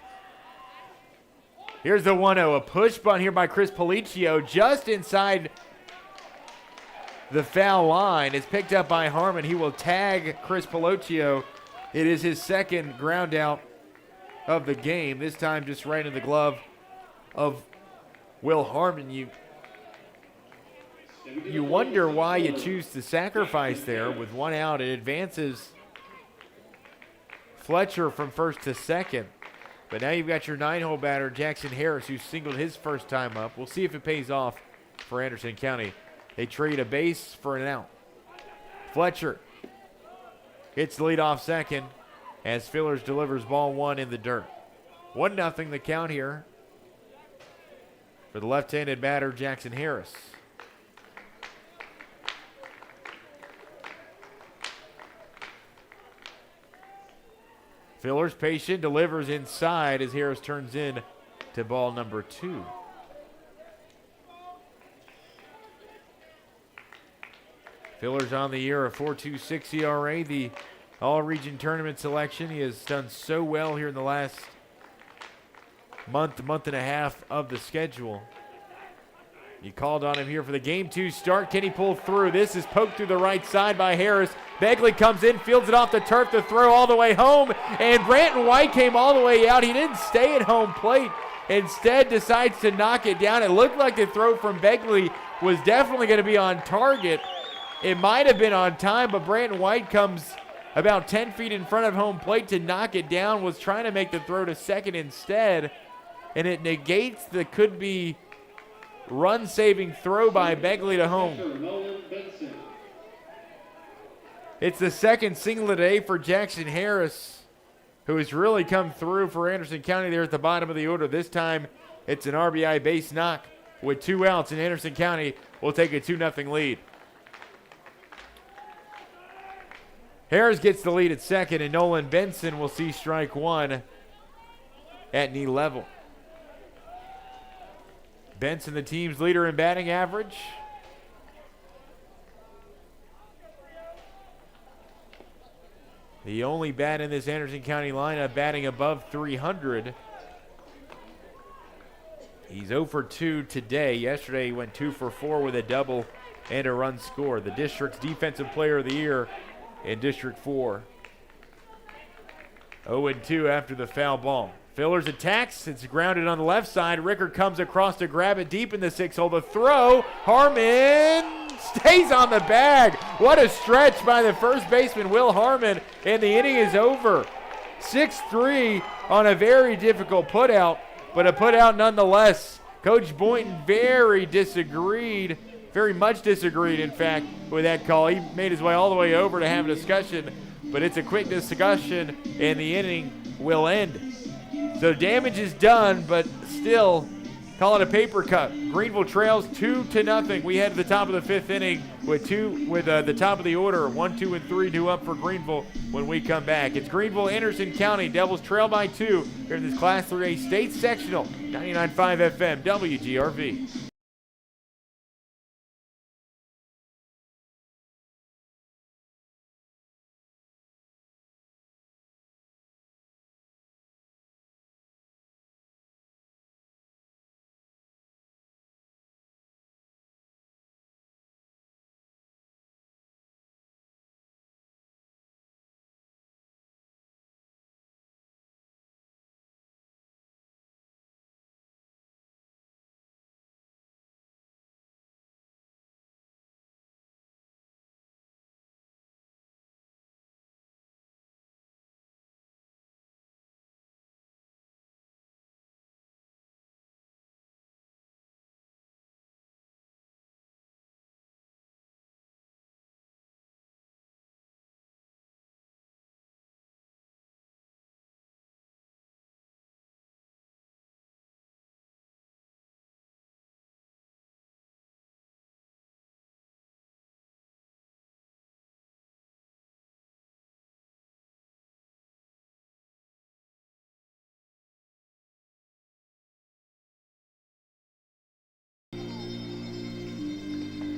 Here's the 1-0, a push bunt here by Chris Policio just inside the foul line. Is picked up by Harmon. He will tag Chris Policio. It is his second ground out of the game, this time just right in the glove of Will Harmon. You wonder why you choose to sacrifice there with 1 out. It advances Fletcher from first to second. But now you've got your 9-hole batter, Jackson Harris, who singled his first time up. We'll see if it pays off for Anderson County. They trade a base for an out. Fletcher hits the lead off second as Fillers delivers ball 1 in the dirt. 1-0 the count here for the left-handed batter, Jackson Harris. Fillers patient, delivers inside as Harris turns in to ball number 2. Fillers on the year, a 4.26 ERA, the all-region tournament selection. He has done so well here in the last month and a half of the schedule. You called on him here for the Game 2 start. Can he pull through? This is poked through the right side by Harris. Begley comes in, fields it off the turf to throw all the way home, and Branton White came all the way out. He didn't stay at home plate. Instead decides to knock it down. It looked like the throw from Begley was definitely going to be on target. It might have been on time, but Branton White comes about 10 feet in front of home plate to knock it down, was trying to make the throw to second instead, and it negates the could-be run-saving throw by Begley to home. It's the second single of the day for Jackson Harris, who has really come through for Anderson County there at the bottom of the order. This time, it's an RBI base knock with 2 outs, and Anderson County will take a 2-0 lead. Harris gets the lead at second, and Nolan Benson will see strike 1 at knee level. Benson, the team's leader in batting average. The only bat in this Anderson County lineup batting above 300. He's 0 for 2 today. Yesterday he went 2 for 4 with a double and a run scored. The district's defensive player of the year in District 4. 0-2 after the foul ball. Fillers attacks. It's grounded on the left side. Ricker comes across to grab it deep in the 6-hole. The throw. Harmon stays on the bag. What a stretch by the first baseman, Will Harmon, and the inning is over. 6-3 on a very difficult putout, but a putout nonetheless. Coach Boynton very much disagreed, in fact, with that call. He made his way all the way over to have a discussion, but it's a quick discussion, and the inning will end. So damage is done, but still, call it a paper cut. Greeneville trails 2-0. We head to the top of the 5th inning with the top of the order, 1, 2, and 3 due up for Greeneville when we come back. It's Greeneville Anderson County. Devils trail by 2 here in this Class 3A State Sectional, 99.5 FM, WGRV.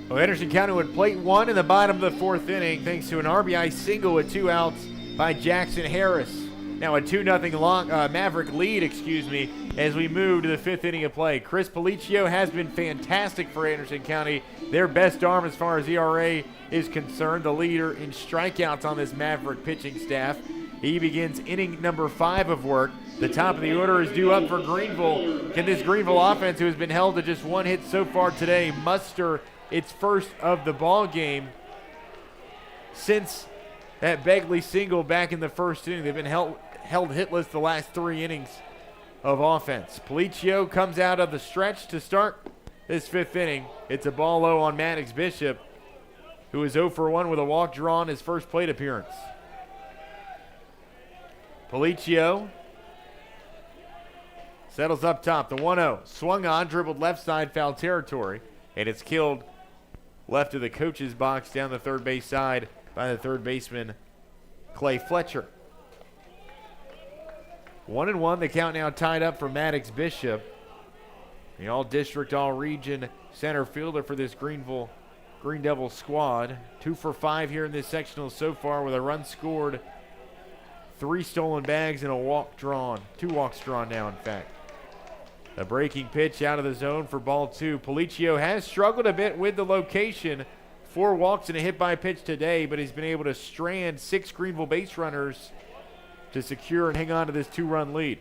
Well, Anderson County would plate 1 in the bottom of the 4th inning thanks to an RBI single with 2 outs by Jackson Harris. Now a 2-0 Maverick lead, as we move to the 5th inning of play. Chris Policio has been fantastic for Anderson County, their best arm as far as ERA is concerned, the leader in strikeouts on this Maverick pitching staff. He begins inning number 5 of work. The top of the order is due up for Greeneville. Can this Greeneville offense, who has been held to just 1 hit so far today, muster its first of the ball game since that Begley single back in the 1st inning? They've been held hitless the last 3 innings of offense. Policio comes out of the stretch to start this 5th inning. It's a ball low on Maddox Bishop, who is 0 for 1 with a walk drawn his first plate appearance. Policio settles up top. The 1-0 swung on, dribbled left side, foul territory, and it's killed left of the coach's box down the third base side by the third baseman, Clay Fletcher. 1-1, the count now tied up for Maddox Bishop, the all-district, all-region center fielder for this Greeneville Greene Devils squad. 2 for 5 here in this sectional so far with a run scored, 3 stolen bags, and a walk drawn. 2 walks drawn now, in fact. A breaking pitch out of the zone for ball 2. Policio has struggled a bit with the location. 4 walks and a hit by pitch today, but he's been able to strand 6 Greeneville base runners to secure and hang on to this 2-run lead.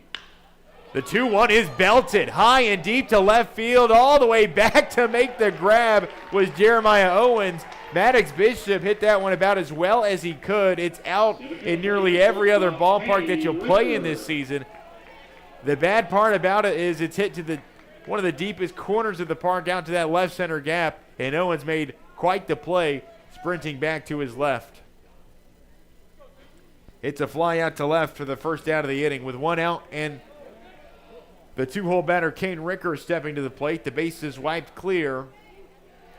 The 2-1 is belted high and deep to left field. All the way back to make the grab was Jeremiah Owens. Maddox Bishop hit that one about as well as he could. It's out in nearly every other ballpark that you'll play in this season. The bad part about it is it's hit to one of the deepest corners of the park, down to that left center gap, and Owens made quite the play, sprinting back to his left. It's a fly out to left for the first out of the inning with 1 out, and the 2-hole batter, Kane Ricker, stepping to the plate. The base is wiped clear,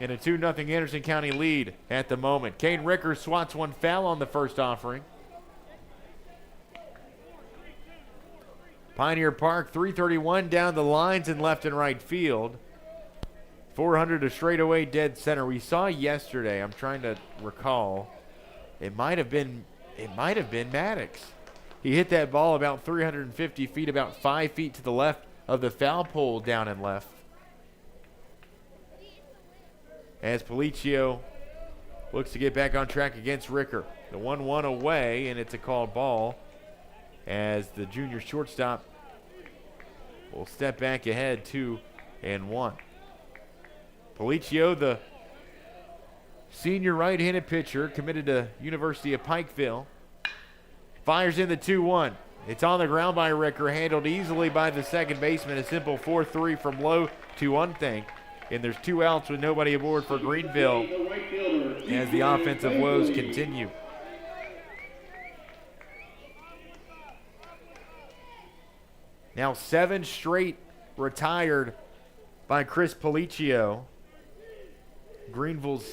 and a 2-0 Anderson County lead at the moment. Kane Ricker swats one foul on the first offering. Pioneer Park, 331 down the lines in left and right field. 400 to straightaway dead center. We saw yesterday, I'm trying to recall, it might have been Maddox. He hit that ball about 350 feet, about 5 feet to the left of the foul pole down and left. As Policio looks to get back on track against Ricker. The 1-1 away, and it's a called ball as the junior shortstop will step back ahead 2-1. Policio, the senior right-handed pitcher, committed to University of Pikeville, fires in the 2-1. It's on the ground by Ricker, handled easily by the second baseman. A simple 4-3 from low to unthank. And there's 2 outs with nobody aboard for Greeneville as the offensive woes continue. Now 7 straight retired by Chris Policio. Greeneville's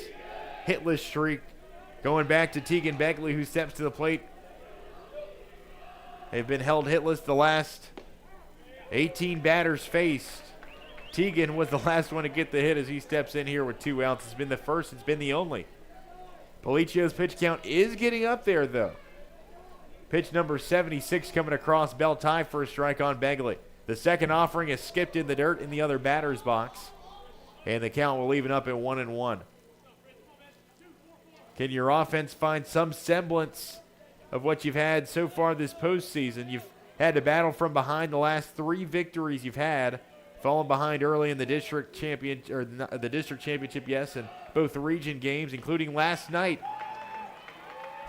hitless streak going back to Tegan Begley, who steps to the plate. They've been held hitless the last 18 batters faced. Tegan was the last one to get the hit as he steps in here with 2 outs. It's been the first, it's been the only. Policio's pitch count is getting up there, though. Pitch number 76 coming across, belt high for a strike on Begley. The second offering is skipped in the dirt in the other batter's box. And the count will even up at 1-1. Can your offense find some semblance of what you've had so far this postseason? You've had to battle from behind the last 3 victories you've had, falling behind early in the district championship, yes, and both region games, including last night.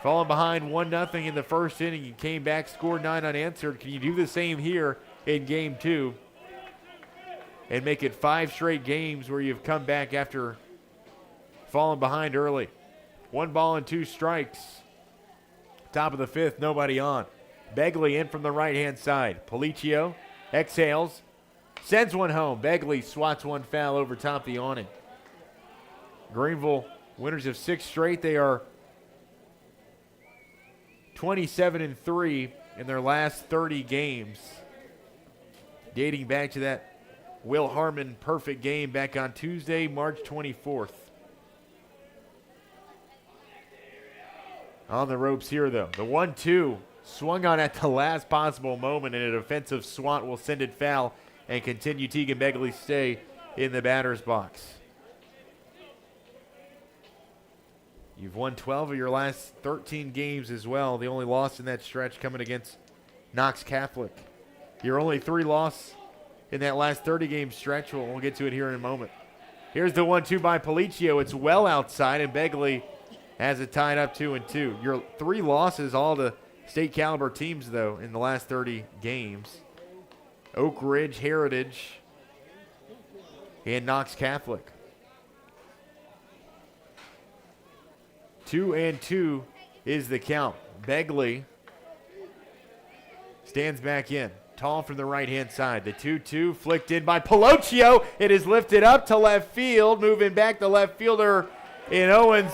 Falling behind 1-0 in the first inning, you came back, scored 9 unanswered. Can you do the same here in game 2 and make it 5 straight games where you've come back after falling behind early? 1 ball and 2 strikes. Top of the 5th, nobody on. Begley in from the right-hand side. Policio exhales, sends one home. Begley swats one foul over top the awning. Greeneville, winners of 6 straight. They are 27-3 in their last 30 games, dating back to that Will Harmon perfect game back on Tuesday, March 24th. On the ropes here, though. The 1-2 swung on at the last possible moment, and a defensive swat will send it foul and continue Tegan Begley's stay in the batter's box. You've won 12 of your last 13 games as well. The only loss in that stretch coming against Knox Catholic. Your only 3 loss in that last 30-game stretch. We'll get to it here in a moment. Here's the 1-2 by Policio. It's well outside, and Begley has it tied up 2-2. Your 3 losses, all to state caliber teams, though, in the last 30 games. Oak Ridge, Heritage, and Knox Catholic. 2-2 is the count. Begley stands back in. Tall from the right-hand side. The 2-2 flicked in by Policio. It is lifted up to left field. Moving back, the left fielder in Owens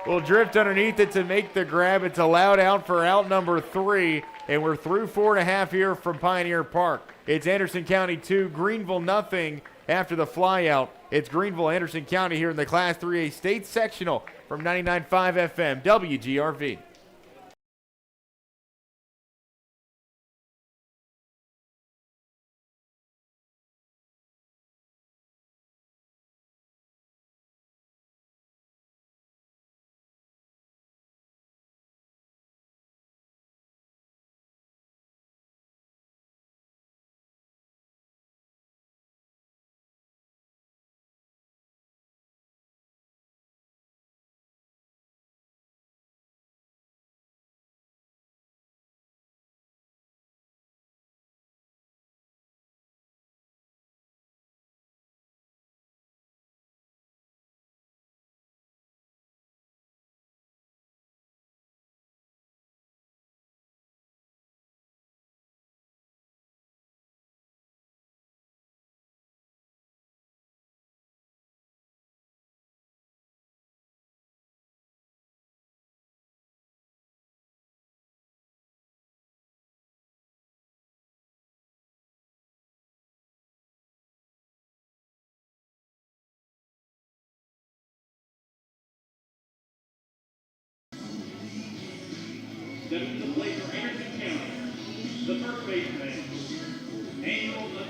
will drift underneath it to make the grab. It's allowed out for out number 3, and we're through 4.5 here from Pioneer Park. It's Anderson County 2, Greeneville nothing after the flyout. It's Greeneville Anderson County here in the Class 3A State Sectional from 99.5 FM WGRV. Stepping to the plate for Anderson County, the first baseman.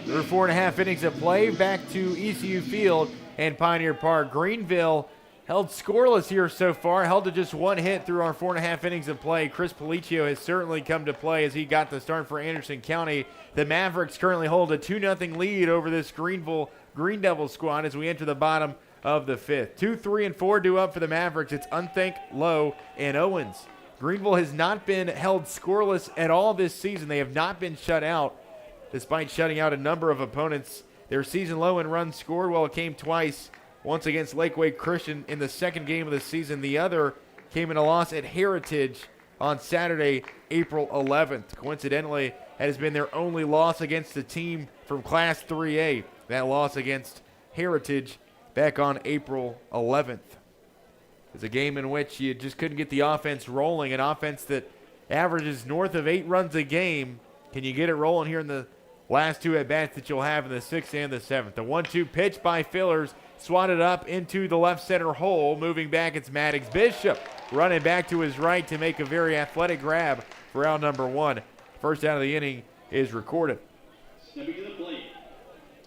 There are 4.5 innings of play back to ECU Field and Pioneer Park. Greeneville held scoreless here so far, held to just one hit through our 4.5 innings of play. Chris Policcio has certainly come to play as he got the start for Anderson County. The Mavericks currently hold a 2-0 lead over this Greeneville Greene Devils squad as we enter the bottom of the 5th. 2, 3, and 4 due up for the Mavericks. It's Unthink, Lowe, and Owens. Greeneville has not been held scoreless at all this season. They have not been shut out, despite shutting out a number of opponents. Their season low in runs scored, well, it came twice. Once against Lakeway Christian in the second game of the season. The other came in a loss at Heritage on Saturday, April 11th. Coincidentally, that has been their only loss against a team from Class 3A. That loss against Heritage back on April 11th. It's a game in which you just couldn't get the offense rolling, an offense that averages north of 8 runs a game. Can you get it rolling here in the last 2 at-bats that you'll have in the 6th and the 7th? The 1-2 pitch by Fillers, swatted up into the left center hole. Moving back, it's Maddox Bishop running back to his right to make a very athletic grab for out number 1. First out of the inning is recorded. Stepping to the plate,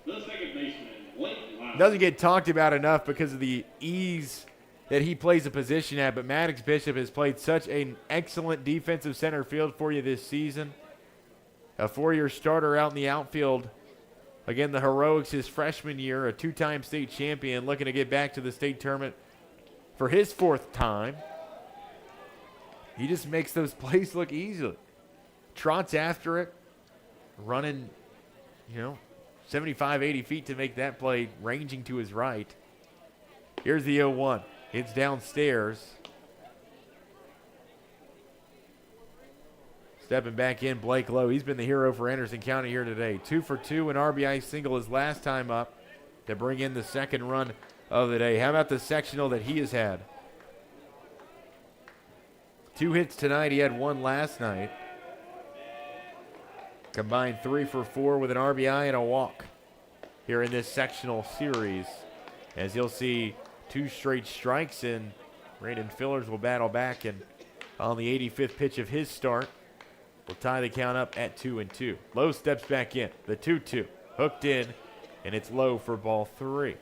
the second baseman, Blake Lyle. Doesn't get talked about enough because of the ease that he plays the position at, but Maddox Bishop has played such an excellent defensive center field for you this season. A 4-year starter out in the outfield. Again, the Heroics his freshman year, a 2-time state champion, looking to get back to the state tournament for his 4th time. He just makes those plays look easy. Trots after it, running, 75, 80 feet to make that play, ranging to his right. Here's the 0-1. It's downstairs. Stepping back in, Blake Lowe. He's been the hero for Anderson County here today. 2 for 2, an RBI single his last time up to bring in the second run of the day. How about the sectional that he has had? 2 hits tonight. He had 1 last night. Combined 3 for 4 with an RBI and a walk here in this sectional series. As you'll see, 2 straight strikes, and Raiden Fillers will battle back, and on the 85th pitch of his start, will tie the count up at 2-2. Lowe steps back in. The 2-2. Hooked in, and it's Lowe for ball 3.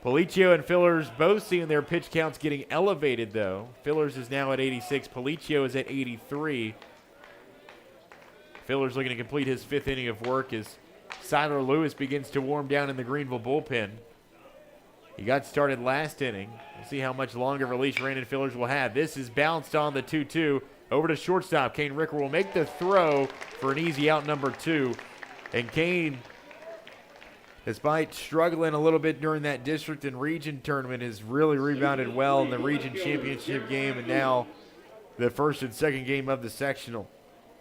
Policcio and Fillers both seeing their pitch counts getting elevated, though. Fillers is now at 86. Policcio is at 83. Fillers looking to complete his 5th inning of work as Siler Lewis begins to warm down in the Greeneville bullpen. He got started last inning. We'll see how much longer release Raiden Fillers will have. This is bounced on the 2-2. Over to shortstop. Kane Ricker will make the throw for an easy out number 2. And Kane, despite struggling a little bit during that district and region tournament, has really rebounded well in the region championship game and now the first and second game of the sectional.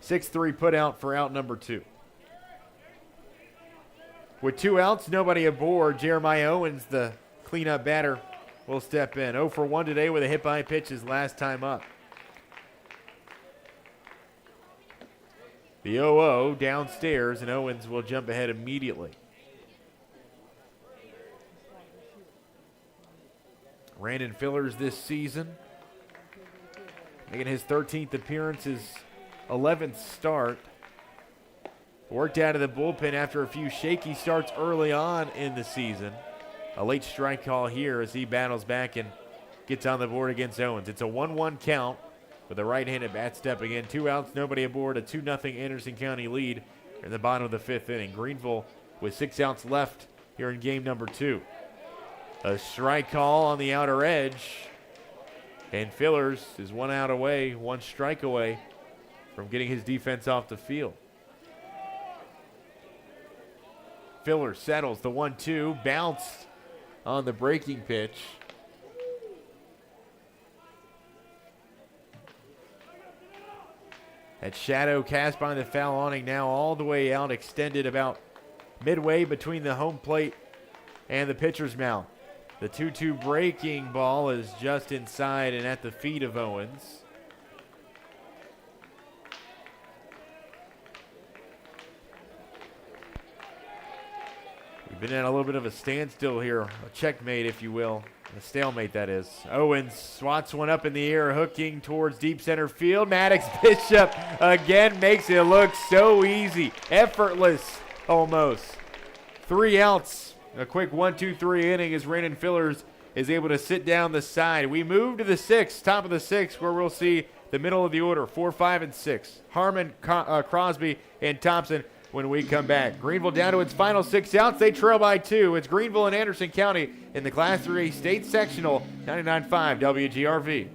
6-3 put out for out number 2. With 2 outs, nobody aboard, Jeremiah Owens, the cleanup batter, will step in. 0 for 1 today with a hit by pitch his last time up. The 0-0 downstairs, and Owens will jump ahead immediately. Raiden Fillers this season, making his 13th appearance, his 11th start. Worked out of the bullpen after a few shaky starts early on in the season. A late strike call here as he battles back and gets on the board against Owens. It's a 1-1 count. With a right-handed bat stepping in. 2 outs, nobody aboard. A 2-0 Anderson County lead in the bottom of the 5th inning. Greeneville with 6 outs left here in game number 2. A strike call on the outer edge. And Fillers is 1 out away, 1 strike away from getting his defense off the field. Fillers settles the 1-2. Bounced on the breaking pitch. That shadow cast by the foul awning now all the way out, extended about midway between the home plate and the pitcher's mound. The 2-2 breaking ball is just inside and at the feet of Owens. We've been at a little bit of a standstill here, a checkmate, if you will. A stalemate, that is. Owens swats one up in the air, hooking towards deep center field. Maddox Bishop again makes it look so easy. Effortless, almost. 3 outs. A quick 1-2-3 inning as Raiden Fillers is able to sit down the side. We move to the 6th, top of the 6th, where we'll see the middle of the order, 4, 5, and 6. Harmon, Crosby, and Thompson when we come back. Greeneville down to its final 6 outs. They trail by 2. It's Greeneville and Anderson County in the Class 3A State Sectional, 99.5 WGRV.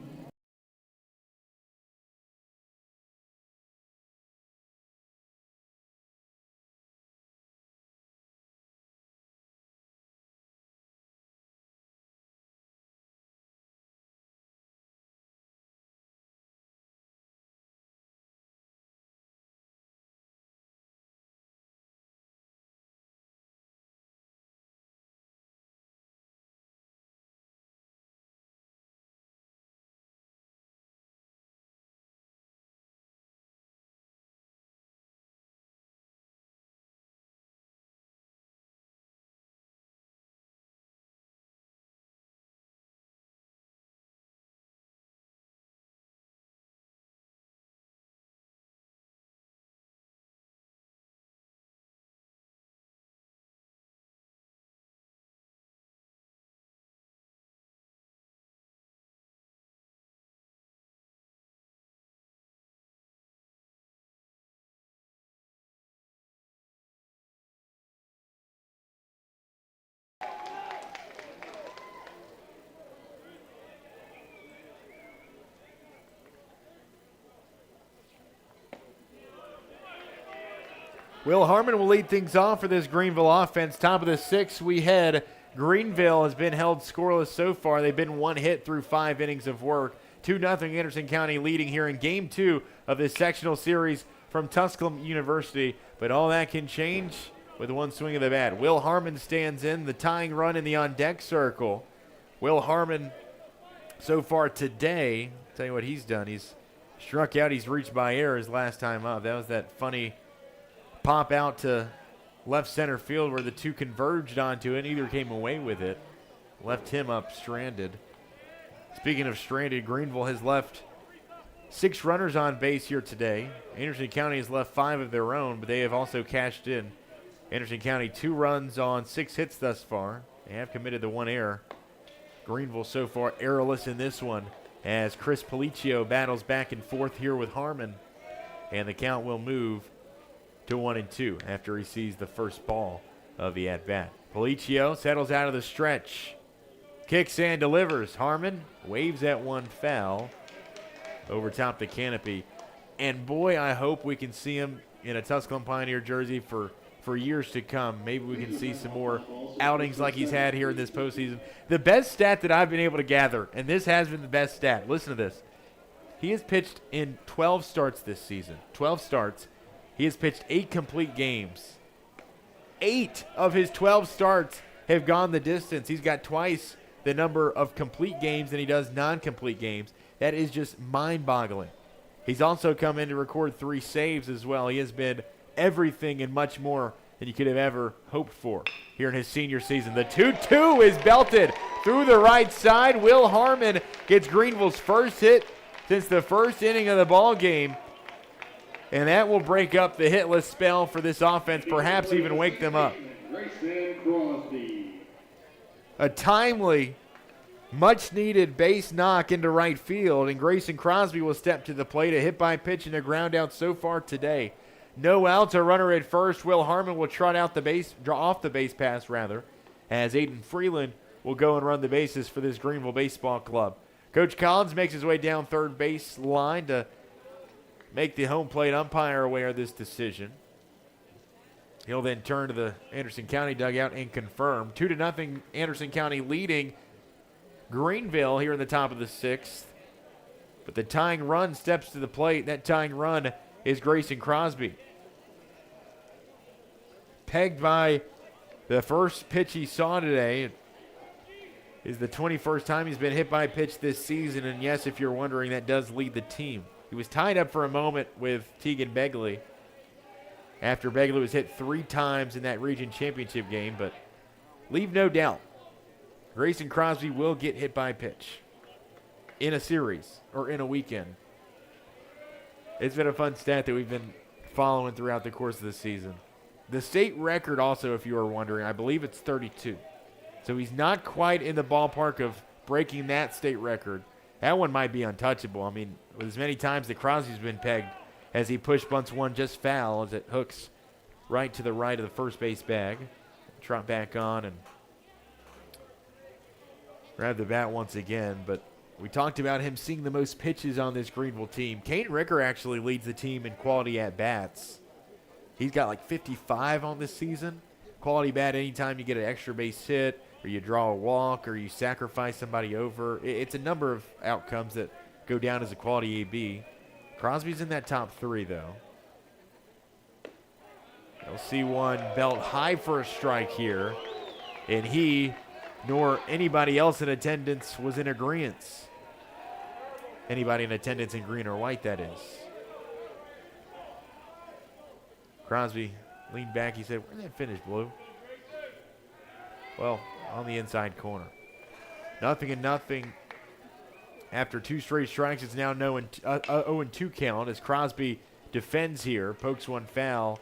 Will Harmon will lead things off for this Greeneville offense. Top of the 6th, we head. Greeneville has been held scoreless so far. They've been 1 hit through 5 innings of work. 2-0 Anderson County leading here in Game 2 of this sectional series from Tusculum University. But all that can change with one swing of the bat. Will Harmon stands in, the tying run in the on-deck circle. Will Harmon, so far today, I'll tell you what he's done. He's struck out. He's reached by air his last time up. That was that funny pop out to left center field where the two converged onto it. Neither came away with it. Left him up stranded. Speaking of stranded, Greeneville has left 6 runners on base here today. Anderson County has left 5 of their own, but they have also cashed in. Anderson County 2 runs on 6 hits thus far. They have committed the 1 error. Greeneville so far errorless in this one as Chris Policio battles back and forth here with Harmon. And the count will move to 1-2 after he sees the first ball of the at-bat. Policio settles out of the stretch. Kicks and delivers. Harmon waves at one foul over top the canopy. And boy, I hope we can see him in a Tusculum Pioneer jersey for years to come. Maybe we can see some more outings like he's had here in this postseason. The best stat that I've been able to gather, and this has been the best stat, listen to this. He has pitched in 12 starts this season. 12 starts. He has pitched 8 complete games. 8 of his 12 starts have gone the distance. He's got twice the number of complete games than he does non-complete games. That is just mind-boggling. He's also come in to record 3 saves as well. He has been everything and much more than you could have ever hoped for here in his senior season. The 2-2 is belted through the right side. Will Harmon gets Greeneville's first hit since the first inning of the ball game. And that will break up the hitless spell for this offense, perhaps even wake them up. A timely, much-needed base knock into right field, and Grayson Crosby will step to the plate. A hit-by-pitch and a ground out so far today. No outs, a runner at first. Will Harmon will trot out the base, draw off the base pass rather, as Aiden Freeland will go and run the bases for this Greeneville baseball club. Coach Collins makes his way down third base line to make the home plate umpire aware of this decision. He'll then turn to the Anderson County dugout and confirm. 2-0 Anderson County leading Greeneville here in the top of the 6th. But the tying run steps to the plate. That tying run is Grayson Crosby. Pegged by the first pitch he saw today. It is the 21st time he's been hit by a pitch this season. And yes, if you're wondering, that does lead the team. He was tied up for a moment with Tegan Begley after Begley was hit 3 times in that region championship game. But leave no doubt, Grayson Crosby will get hit by a pitch in a series or in a weekend. It's been a fun stat that we've been following throughout the course of the season. The state record also, if you are wondering, I believe it's 32. So he's not quite in the ballpark of breaking that state record. That one might be untouchable. I mean, with as many times that Crosby's been pegged as he push bunts one just foul as it hooks right to the right of the first base bag. Trot back on and grab the bat once again. But we talked about him seeing the most pitches on this Greeneville team. Kane Ricker actually leads the team in quality at-bats. He's got like 55 on this season. Quality bat anytime you get an extra base hit or you draw a walk or you sacrifice somebody over. It's a number of outcomes that go down as a quality AB. Crosby's in that top 3, though. You'll see one belt high for a strike here, and he nor anybody else in attendance was in agreement. Anybody in attendance in green or white, that is. Crosby leaned back. He said, "Where's that finish, Blue?" Well, on the inside corner. 0-0 after 2 straight strikes. It's now 0-2 count as Crosby defends here, pokes one foul,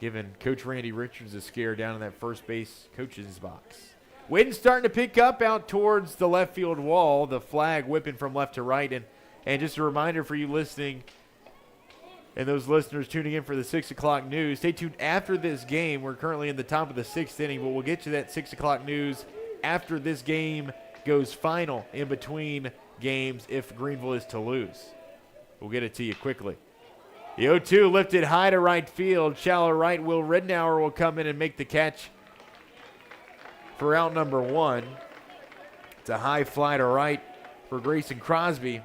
giving Coach Randy Richards a scare down in that first base coach's box. Wind starting to pick up out towards the left field wall. The flag whipping from left to right. And just a reminder for you listening and those listeners tuning in for the 6 o'clock news, stay tuned after this game. We're currently in the top of the 6th inning, but we'll get to that 6 o'clock news after this game goes final in between games if Greeneville is to lose. We'll get it to you quickly. The 0-2 lifted high to right field. Shallow right, Will Ridnour will come in and make the catch for out number 1. It's a high fly to right for Grayson Crosby.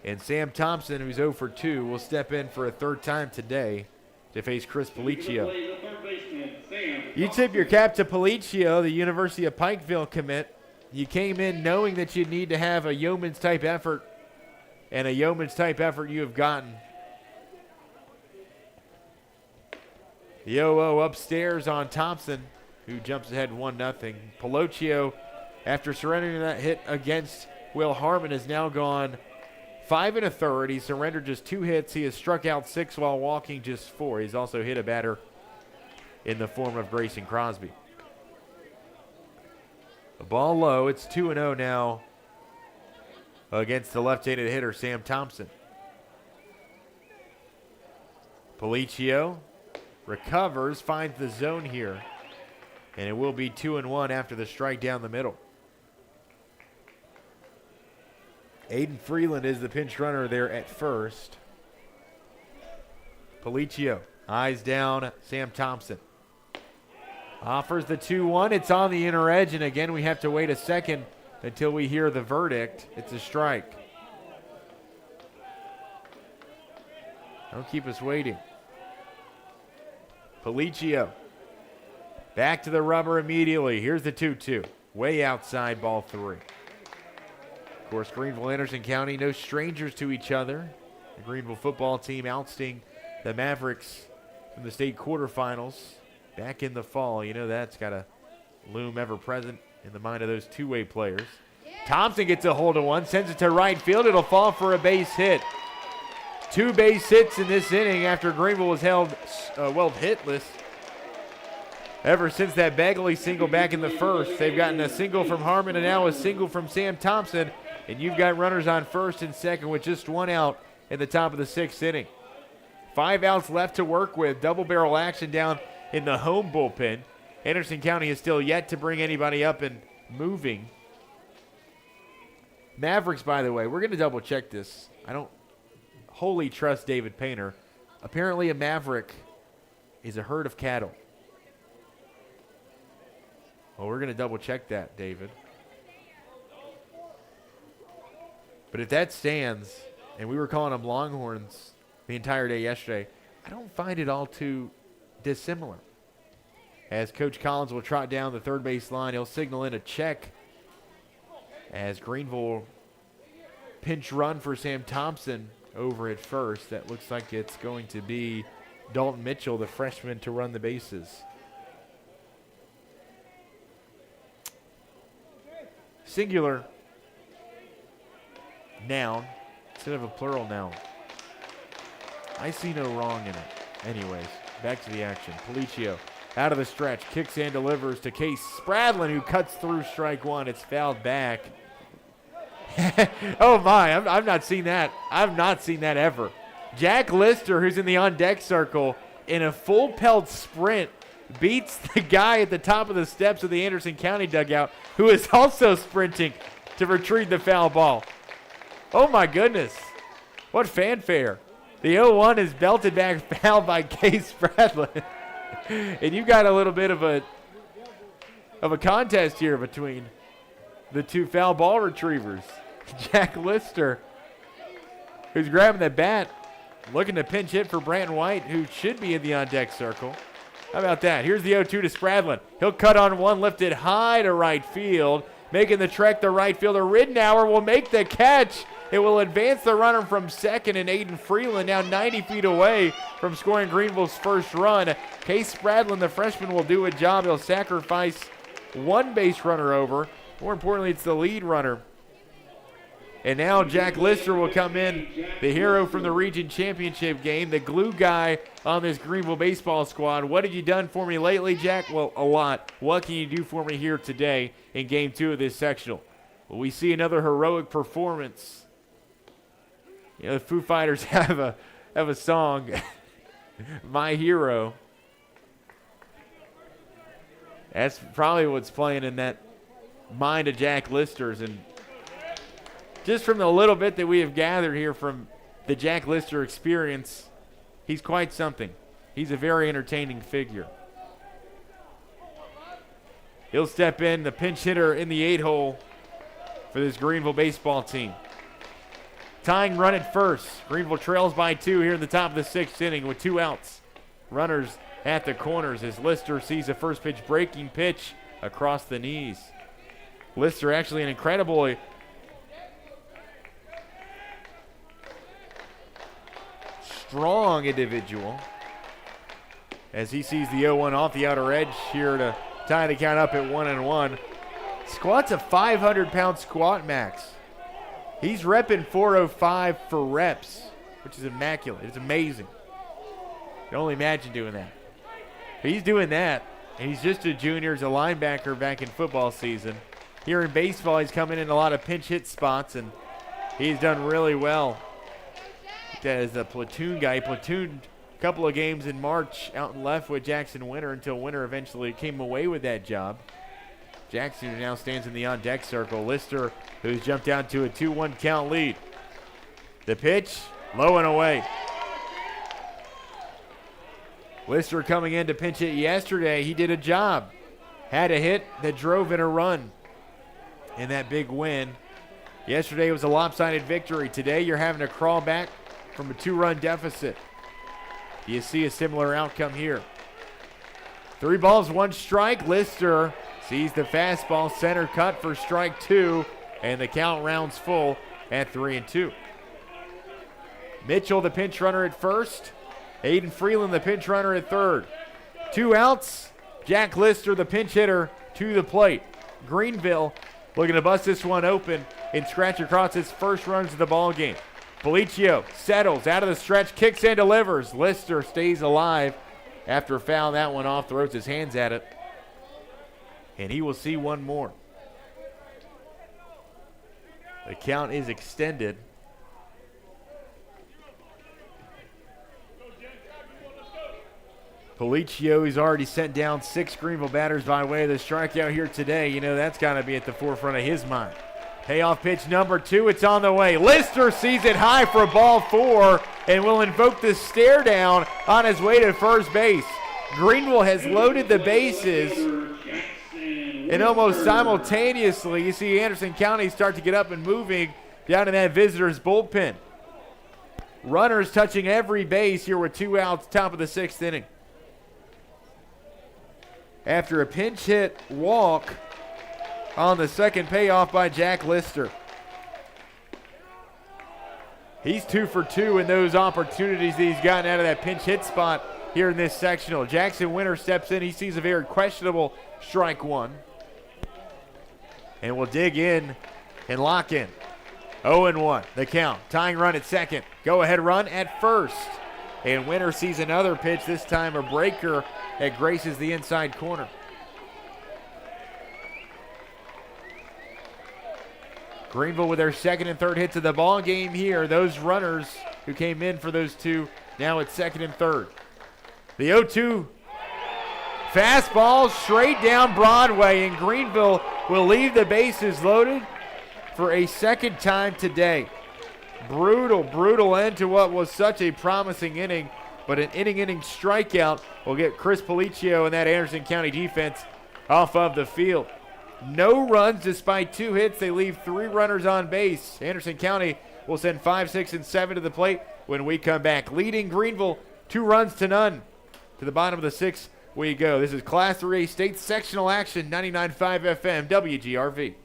And Sam Thompson, who's 0 for 2, will step in for a 3rd time today to face Chris Policio. You tip your cap to Policio, the University of Pikeville commit. You came in knowing that you'd need to have a yeoman's type effort, and a yeoman's type effort you have gotten. The 0-0 upstairs on Thompson, who jumps ahead 1-0. Policio, after surrendering that hit against Will Harmon, has now gone 5 1/3. He surrendered just 2 hits. He has struck out 6 while walking just 4. He's also hit a batter in the form of Grayson Crosby. The ball low. It's 2-0 now against the left-handed hitter, Sam Thompson. Policio recovers, finds the zone here, and it will be 2-1 after the strike down the middle. Aiden Freeland is the pinch runner there at first. Policio, eyes down, Sam Thompson. Offers the 2-1. It's on the inner edge, and again we have to wait a second until we hear the verdict. It's a strike. Don't keep us waiting. Policio. Back to the rubber immediately. Here's the 2-2. Way outside, ball 3. Of course, Greeneville Anderson County, no strangers to each other. The Greeneville football team ousting the Mavericks from the state quarterfinals back in the fall. You know that's got to loom ever present in the mind of those two-way players. Thompson gets a hold of one, sends it to right field. It'll fall for a base hit. 2 base hits in this inning after Greeneville was held hitless. Ever since that Bagley single back in the first, they've gotten a single from Harmon and now a single from Sam Thompson. And you've got runners on first and second with just 1 out in the top of the 6th inning. 5 outs left to work with. Double barrel action down in the home bullpen. Anderson County is still yet to bring anybody up and moving. Mavericks, by the way, we're going to double check this. I don't wholly trust David Painter. Apparently a Maverick is a herd of cattle. Well, we're going to double check that, David. But if that stands, and we were calling them Longhorns the entire day yesterday, I don't find it all too dissimilar. As Coach Collins will trot down the third base line, he'll signal in a check as Greeneville pinch run for Sam Thompson over at first. That looks like it's going to be Dalton Mitchell, the freshman, to run the bases. Singular noun instead of a plural noun. I see no wrong in it. Anyways, back to the action. Policio Out of the stretch, kicks and delivers to Case Spradlin, who cuts through strike one. It's fouled back. Oh my, I've not seen that. I've not seen that ever. Jack Lister, who's in the on-deck circle, in a full pelt sprint, beats the guy at the top of the steps of the Anderson County dugout, who is also sprinting to retrieve the foul ball. Oh my goodness. What fanfare. The 0-1 is belted back foul by Case Spradlin. And you got a little bit of a contest here between the two foul ball retrievers. Jack Lister, who's grabbing the bat, looking to pinch hit for Brandon White, who should be in the on-deck circle. How about that? Here's the 0-2 to Spradlin. He'll cut on one, lift it high to right field. Making the trek, the right fielder, Ridnour, will make the catch. It will advance the runner from second, and Aiden Freeland now 90 feet away from scoring Greeneville's first run. Case Spradlin, the freshman, will do a job. He'll sacrifice one base runner over. More importantly, it's the lead runner. And now Jack Lister will come in, the hero from the region championship game, the glue guy on this Greeneville baseball squad. What have you done for me lately, Jack? Well, a lot. What can you do for me here today in game 2 of this sectional? Well, we see another heroic performance. You know, the Foo Fighters have a song, My Hero. That's probably what's playing in that mind of Jack Lister's. And just from the little bit that we have gathered here from the Jack Lister experience, he's quite something. He's a very entertaining figure. He'll step in, the pinch hitter in the 8-hole for this Greeneville baseball team. Tying run at first. Greeneville trails by 2 here in the top of the 6th inning with 2 outs. Runners at the corners as Lister sees a first pitch breaking pitch across the knees. Lister actually an incredible strong individual as he sees the 0-1 off the outer edge here to tie the count up at 1-1. Squat's a 500-pound squat max. He's repping 405 for reps, which is immaculate. It's amazing. You can only imagine doing that. But he's doing that, and he's just a junior. He's a linebacker back in football season. Here in baseball, he's coming in a lot of pinch hit spots, and he's done really well. As a platoon guy, he platooned a couple of games in March out in left with Jackson Winter until Winter eventually came away with that job. Jackson now stands in the on-deck circle. Lister, who's jumped down to a 2-1 count lead. The pitch, low and away. Lister coming in to pinch hit yesterday. He did a job. Had a hit that drove in a run in that big win. Yesterday was a lopsided victory. Today you're having to crawl back from a 2-run deficit. Do you see a similar outcome here? 3 balls, 1 strike. Lister sees the fastball, center cut for strike 2, and the count rounds full at 3-2. Mitchell, the pinch runner at first. Aiden Freeland, the pinch runner at third. 2 outs. Jack Lister, the pinch hitter, to the plate. Greeneville looking to bust this one open and scratch across its first runs of the ball game. Policio settles out of the stretch, kicks and delivers. Lister stays alive after fouling that one off, throws his hands at it. And he will see one more. The count is extended. Policio has already sent down 6 Greeneville batters by way of the strikeout here today. You know, that's got to be at the forefront of his mind. Payoff pitch number 2, it's on the way. Lister sees it high for ball 4 and will invoke the stare down on his way to first base. Greeneville has loaded the bases, and almost simultaneously you see Anderson County start to get up and moving down in that visitor's bullpen. Runners touching every base here with 2 outs, top of the 6th inning. After a pinch hit walk on the second payoff by Jack Lister. He's 2 for 2 in those opportunities that he's gotten out of that pinch hit spot here in this sectional. Jackson Winter steps in. He sees a very questionable strike 1. And will dig in and lock in. 0-1, the count. Tying run at second. Go ahead run at first. And Winter sees another pitch, this time a breaker that graces the inside corner. Greeneville with their second and third hits of the ball game here. Those runners who came in for those two now at second and third. The 0-2 fastball straight down Broadway, and Greeneville will leave the bases loaded for a second time today. Brutal end to what was such a promising inning, but an inning strikeout will get Chris Policio and that Anderson County defense off of the field. No runs despite 2 hits. They leave 3 runners on base. Anderson County will send 5, 6, and 7 to the plate when we come back. Leading Greeneville 2-0. To the bottom of the 6th we go. This is Class 3A State Sectional Action, 99.5 FM, WGRV.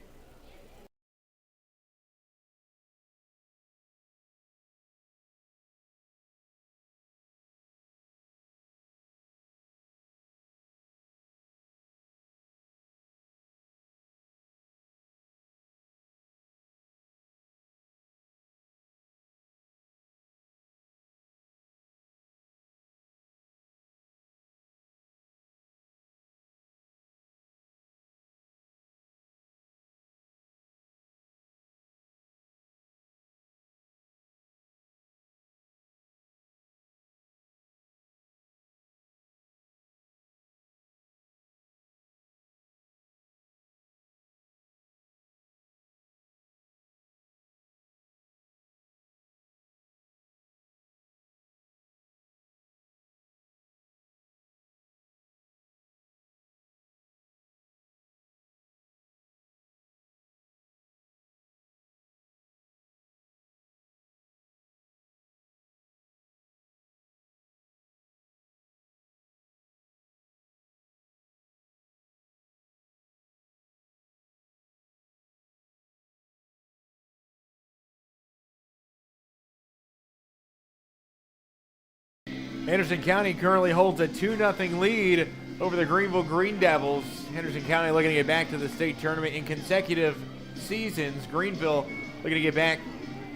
Anderson County currently holds a 2-0 lead over the Greeneville Greene Devils. Anderson County looking to get back to the state tournament in consecutive seasons. Greeneville looking to get back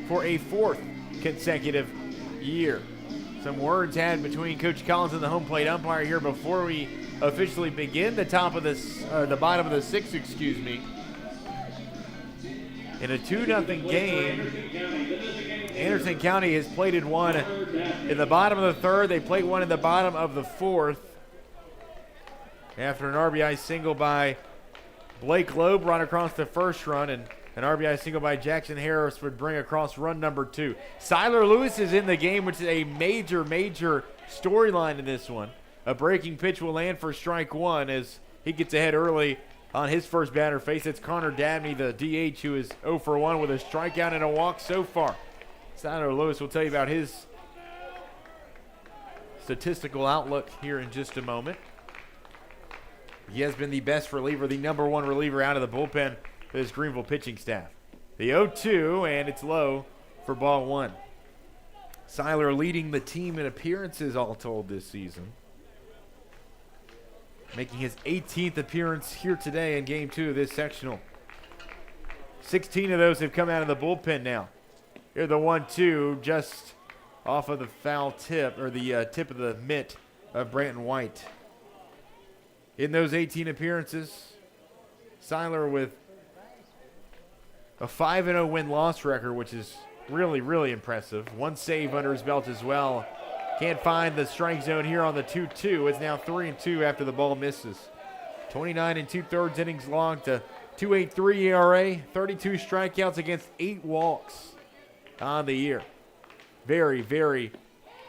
for a 4th consecutive year. Some words had between Coach Collins and the home plate umpire here before we officially begin the bottom of the 6th, excuse me. In a 2-0 game, Anderson County has plated one in the bottom of the 3rd. They played one in the bottom of the 4th. After an RBI single by Blake Loeb run across the first run, and an RBI single by Jackson Harris would bring across run number 2. Siler Lewis is in the game, which is a major storyline in this one. A breaking pitch will land for strike 1 as he gets ahead early on his first batter face. It's Connor Dabney, the DH, who is 0 for 1 with a strikeout and a walk so far. Siler Lewis will tell you about his statistical outlook here in just a moment. He has been the best reliever, the number 1 reliever out of the bullpen for this Greeneville pitching staff. The 0-2, and it's low for ball 1. Siler leading the team in appearances all told this season, making his 18th appearance here today in Game 2 of this sectional. 16 of those have come out of the bullpen now. Here the 1-2 just off of the foul tip, or the tip of the mitt of Branton White. In those 18 appearances, Siler with a 5-0 win-loss record, which is really impressive. 1 save under his belt as well. Can't find the strike zone here on the 2-2. It's now 3-2 after the ball misses. 29 2/3 innings logged, to 2.83 ERA, 32 strikeouts against 8 walks on the year. Very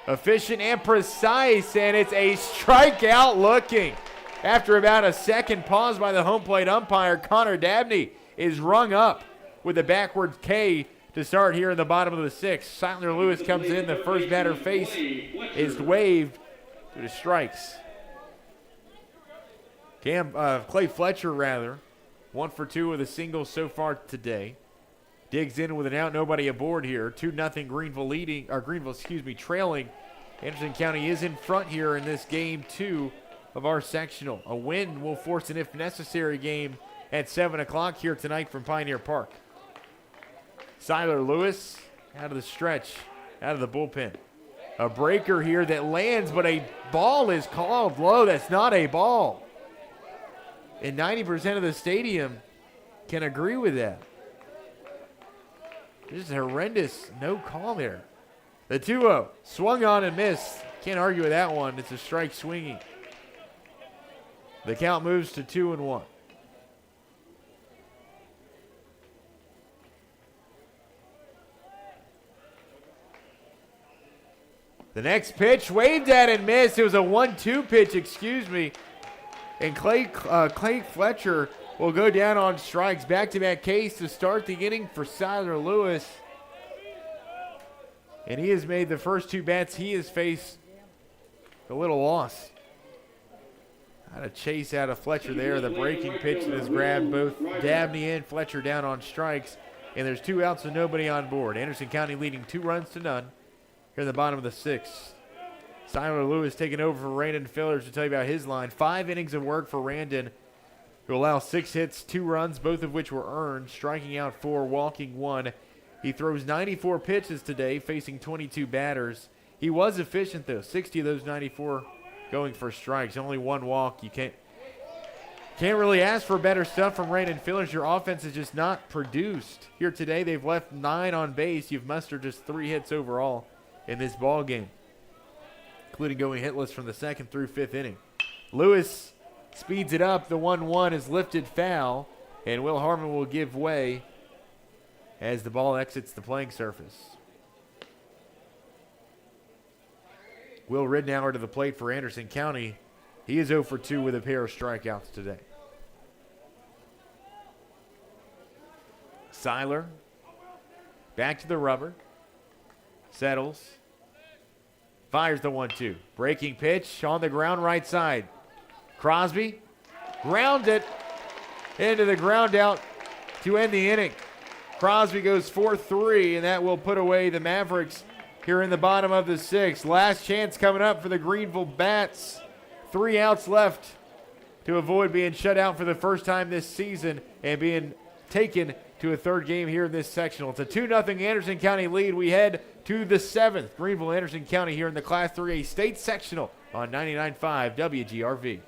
efficient and precise, and it's a strikeout looking. After about a second pause by the home plate umpire, Connor Dabney is rung up with a backward K to start here in the bottom of the 6th. Siler Lewis comes in. The first batter face is waved to the strikes. Clay Fletcher, 1 for 2 with a single so far today. Digs in with an out, nobody aboard here. 2-0 Greeneville trailing. Anderson County is in front here in this Game 2 of our sectional. A win will force an if necessary game at 7 o'clock here tonight from Pioneer Park. Siler Lewis out of the stretch, out of the bullpen. A breaker here that lands, but a ball is called low. That's not a ball. And 90% of the stadium can agree with that. Just a horrendous no call there. The 2-0 swung on and missed. Can't argue with that one. It's a strike swinging. The count moves to 2-1. The next pitch, waved at and missed. It was a 1-2 pitch, excuse me. And Clay Fletcher will go down on strikes. Back-to-back Ks to start the inning for Siler Lewis. And he has made the first two bats he has faced a little loss. Had a chase out of Fletcher there. The breaking pitch that has grabbed both Dabney and Fletcher down on strikes. And there's 2 outs and nobody on board. Anderson County leading 2-0 here in the bottom of the 6th. Siler Lewis taking over for Randon Fillers to tell you about his line. 5 innings of work for Randon, who allowed 6 hits, 2 runs, both of which were earned, striking out 4, walking 1. He throws 94 pitches today, facing 22 batters. He was efficient, though. 60 of those 94 going for strikes. Only 1 walk. You can't really ask for better stuff from Randon Fillers. Your offense is just not produced. Here today, they've left 9 on base. You've mustered just 3 hits overall in this ball game, including going hitless from the 2nd through 5th inning. Lewis speeds it up. The 1-1 is lifted foul, and Will Harmon will give way as the ball exits the playing surface. Will Ridnour to the plate for Anderson County. He is 0 for 2 with a pair of strikeouts today. Siler back to the rubber. Settles. Fires the 1-2. Breaking pitch on the ground right side. Crosby ground it into the ground out to end the inning. Crosby goes 4-3, and that will put away the Mavericks here in the bottom of the 6th. Last chance coming up for the Greeneville Bats. 3 outs left to avoid being shut out for the first time this season and being taken to a 3rd game here in this sectional. It's a 2-0 Anderson County lead. We head to the 7th. Greeneville Anderson County here in the Class 3A State Sectional on 99.5 WGRV.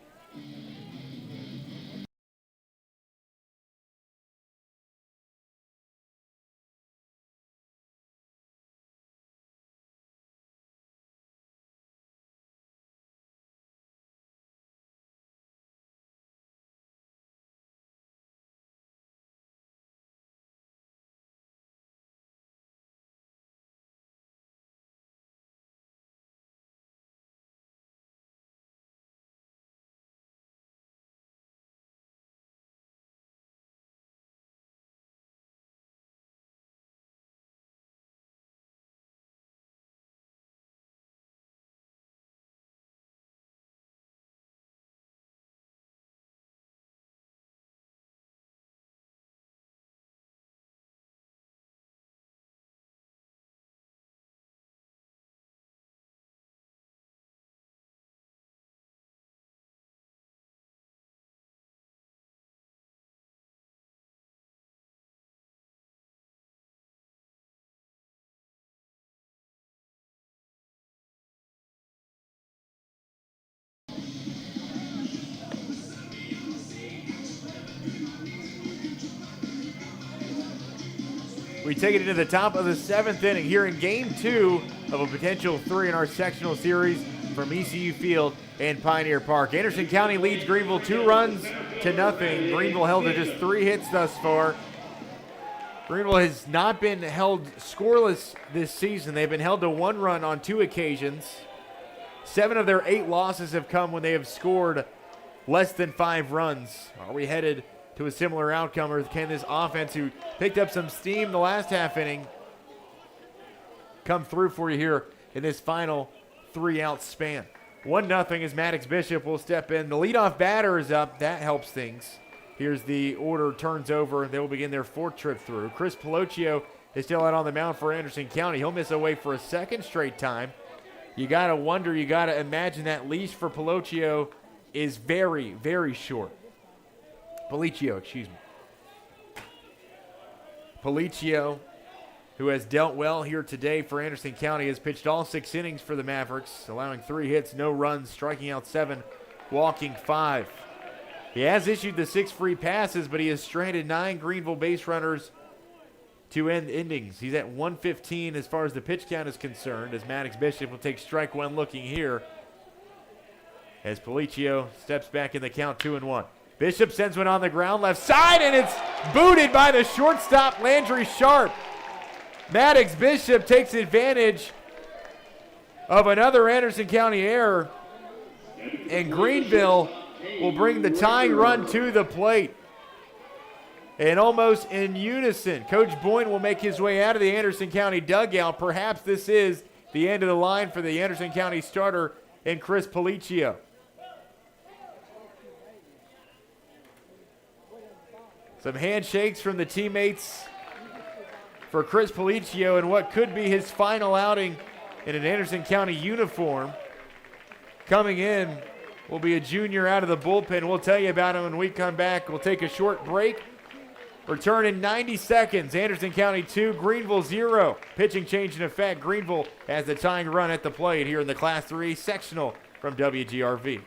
We take it into the top of the 7th inning here in Game 2 of a potential 3 in our sectional series from ECU Field and Pioneer Park. Anderson County leads Greeneville 2-0. Greeneville held to just 3 hits thus far. Greeneville has not been held scoreless this season. They've been held to 1 run on 2 occasions. 7 of their 8 losses have come when they have scored less than 5 runs. Are we headed to a similar outcome, or can this offense, who picked up some steam the last half inning, come through for you here in this final 3-out span? 1-0 as Maddox Bishop will step in. The leadoff batter is up. That helps things. Here's the order, turns over. They will begin their 4th trip through. Chris Pelocchio is still out on the mound for Anderson County. He'll miss away for a 2nd straight time. You got to wonder, you got to imagine that leash for Pelocchio is very, very short. Pelliccio. who has dealt well here today for Anderson County, has pitched all 6 innings for the Mavericks, allowing 3 hits, no runs, striking out 7, walking 5. He has issued the 6 free passes, but he has stranded 9 Greeneville base runners to end innings. He's at 115 as far as the pitch count is concerned, as Maddox Bishop will take strike one looking here as Policio steps back in the count 2-1. Bishop sends one on the ground left side, and it's booted by the shortstop Landry Sharp. Maddox Bishop takes advantage of another Anderson County error, and Greeneville will bring the tying run to the plate. And almost in unison, Coach Boyne will make his way out of the Anderson County dugout. Perhaps this is the end of the line for the Anderson County starter and Chris Policio. Some handshakes from the teammates for Chris Policio in what could be his final outing in an Anderson County uniform. Coming in will be a junior out of the bullpen. We'll tell you about him when we come back. We'll take a short break. Return in 90 seconds. Anderson County 2, Greeneville 0. Pitching change in effect. Greeneville has the tying run at the plate here in the Class 3 sectional from WGRV.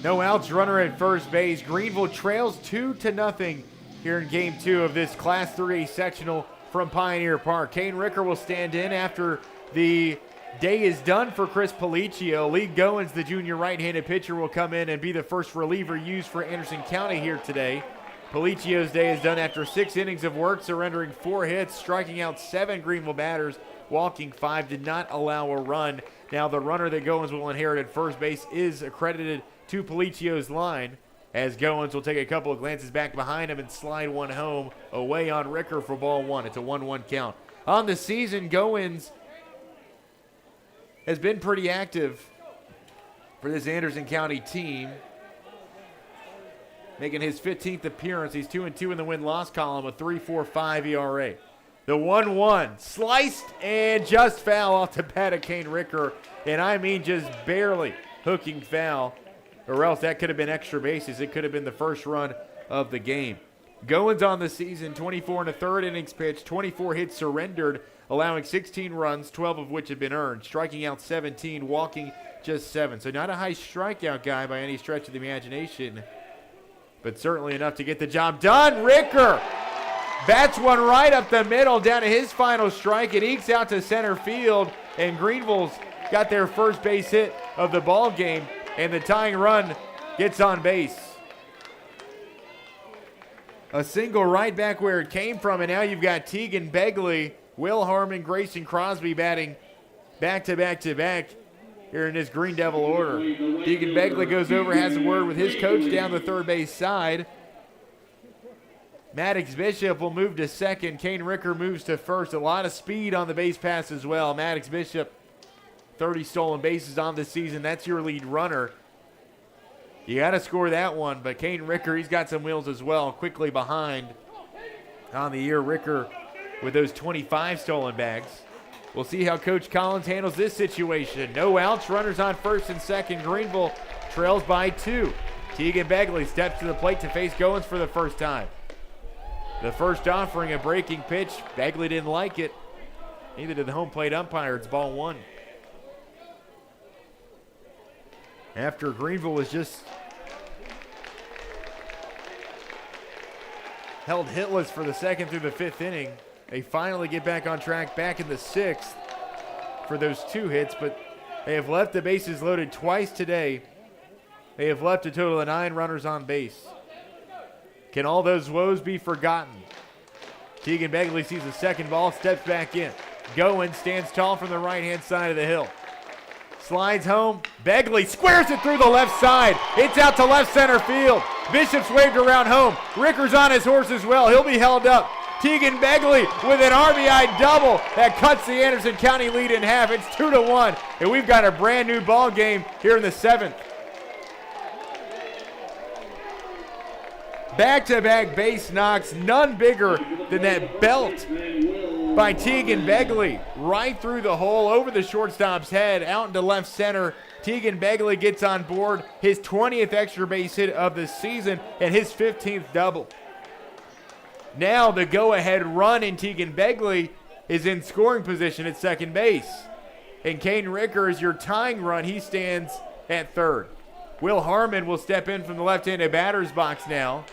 No outs, runner at first base. Greeneville trails 2-0 here in Game 2 of this Class 3A sectional from Pioneer Park. Kane Ricker will stand in after the day is done for Chris Policio. Lee Goins, the junior right-handed pitcher, will come in and be the first reliever used for Anderson County here today. Policio's day is done after 6 innings of work, surrendering 4 hits, striking out 7 Greeneville batters, walking 5, did not allow a run. Now the runner that Goins will inherit at first base is accredited to Policio's line, as Goins will take a couple of glances back behind him and slide one home away on Ricker for ball 1. It's a 1-1 count. On the season, Goins has been pretty active for this Anderson County team, making his 15th appearance. He's 2-2 in the win-loss column, a 3.45 ERA. The 1-1 sliced and just foul off the bat of Kane Ricker, and I mean just barely hooking foul, or else that could have been extra bases. It could have been the first run of the game. Goins on the season, 24 1/3 innings pitched, 24 hits surrendered, allowing 16 runs, 12 of which have been earned, striking out 17, walking just 7. So not a high strikeout guy by any stretch of the imagination, but certainly enough to get the job done. Ricker bats one right up the middle down to his final strike. It ekes out to center field, and Greeneville's got their first base hit of the ball game, and the tying run gets on base. A single right back where it came from, and now you've got Tegan Begley, Will Harmon, Grayson Crosby batting back-to-back-to-back here in this Green Devil order. Deacon Begley goes over, has a word with his coach down the third base side. Maddox Bishop will move to second. Kane Ricker moves to first. A lot of speed on the base pass as well. Maddox Bishop, 30 stolen bases on this season. That's your lead runner. You got to score that one, but Kane Ricker, he's got some wheels as well. Quickly behind on the year, Ricker with those 25 stolen bags. We'll see how Coach Collins handles this situation. No outs, runners on first and second. Greeneville trails by 2. Tegan Begley steps to the plate to face Goins for the first time. The first offering, a breaking pitch. Begley didn't like it. Neither did the home plate umpire. It's ball 1. After Greeneville was just held hitless for the second through the 5th inning, they finally get back on track back in the 6th for those 2 hits, but they have left the bases loaded twice today. They have left a total of 9 runners on base. Can all those woes be forgotten? Tegan Begley sees the second ball, steps back in. Goins stands tall from the right-hand side of the hill. Slides home. Begley squares it through the left side. It's out to left center field. Bishop's waved around home. Ricker's on his horse as well. He'll be held up. Tegan Begley with an RBI double that cuts the Anderson County lead in half. It's 2-1, and we've got a brand new ball game here in the 7th. Back-to-back base knocks, none bigger than that belt by Tegan Begley. Right through the hole, over the shortstop's head, out into left center. Tegan Begley gets on board, his 20th extra base hit of the season and his 15th double. Now the go-ahead run in Tegan Begley is in scoring position at second base. And Kane Ricker is your tying run. He stands at third. Will Harmon will step in from the left-handed batter's box now.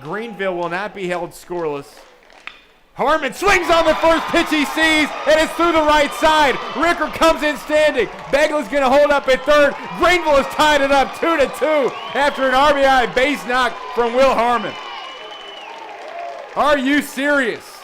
Greeneville will not be held scoreless. Harmon swings on the first pitch he sees, and it's through the right side. Ricker comes in standing. Begley's going to hold up at third. Greeneville has tied it up 2-2 after an RBI base knock from Will Harmon. Are you serious?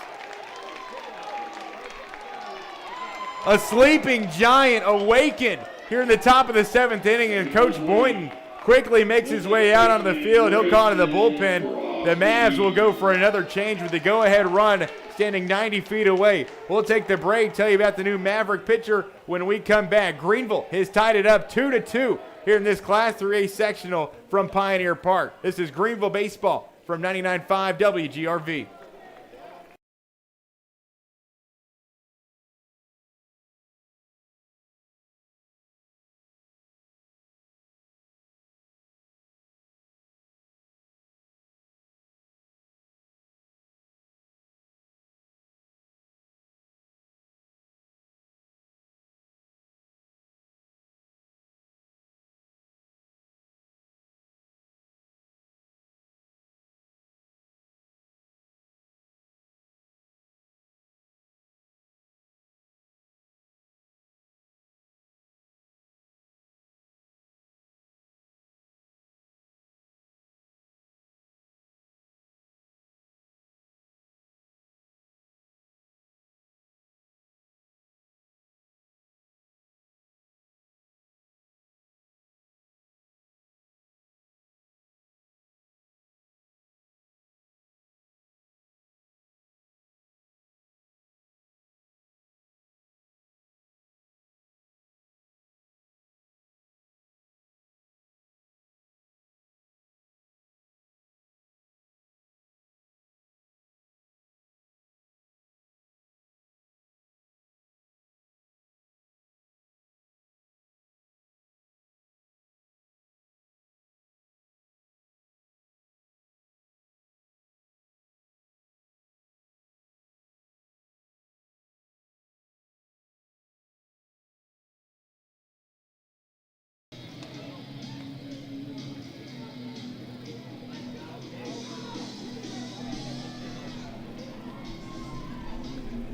A sleeping giant awakened here in the top of the 7th inning, and Coach Boynton quickly makes his way out onto the field. He'll call it to the bullpen. The Mavs will go for another change with the go-ahead run standing 90 feet away. We'll take the break, tell you about the new Maverick pitcher when we come back. Greeneville has tied it up 2-2 here in this Class 3A sectional from Pioneer Park. This is Greeneville Baseball from 99.5 WGRV.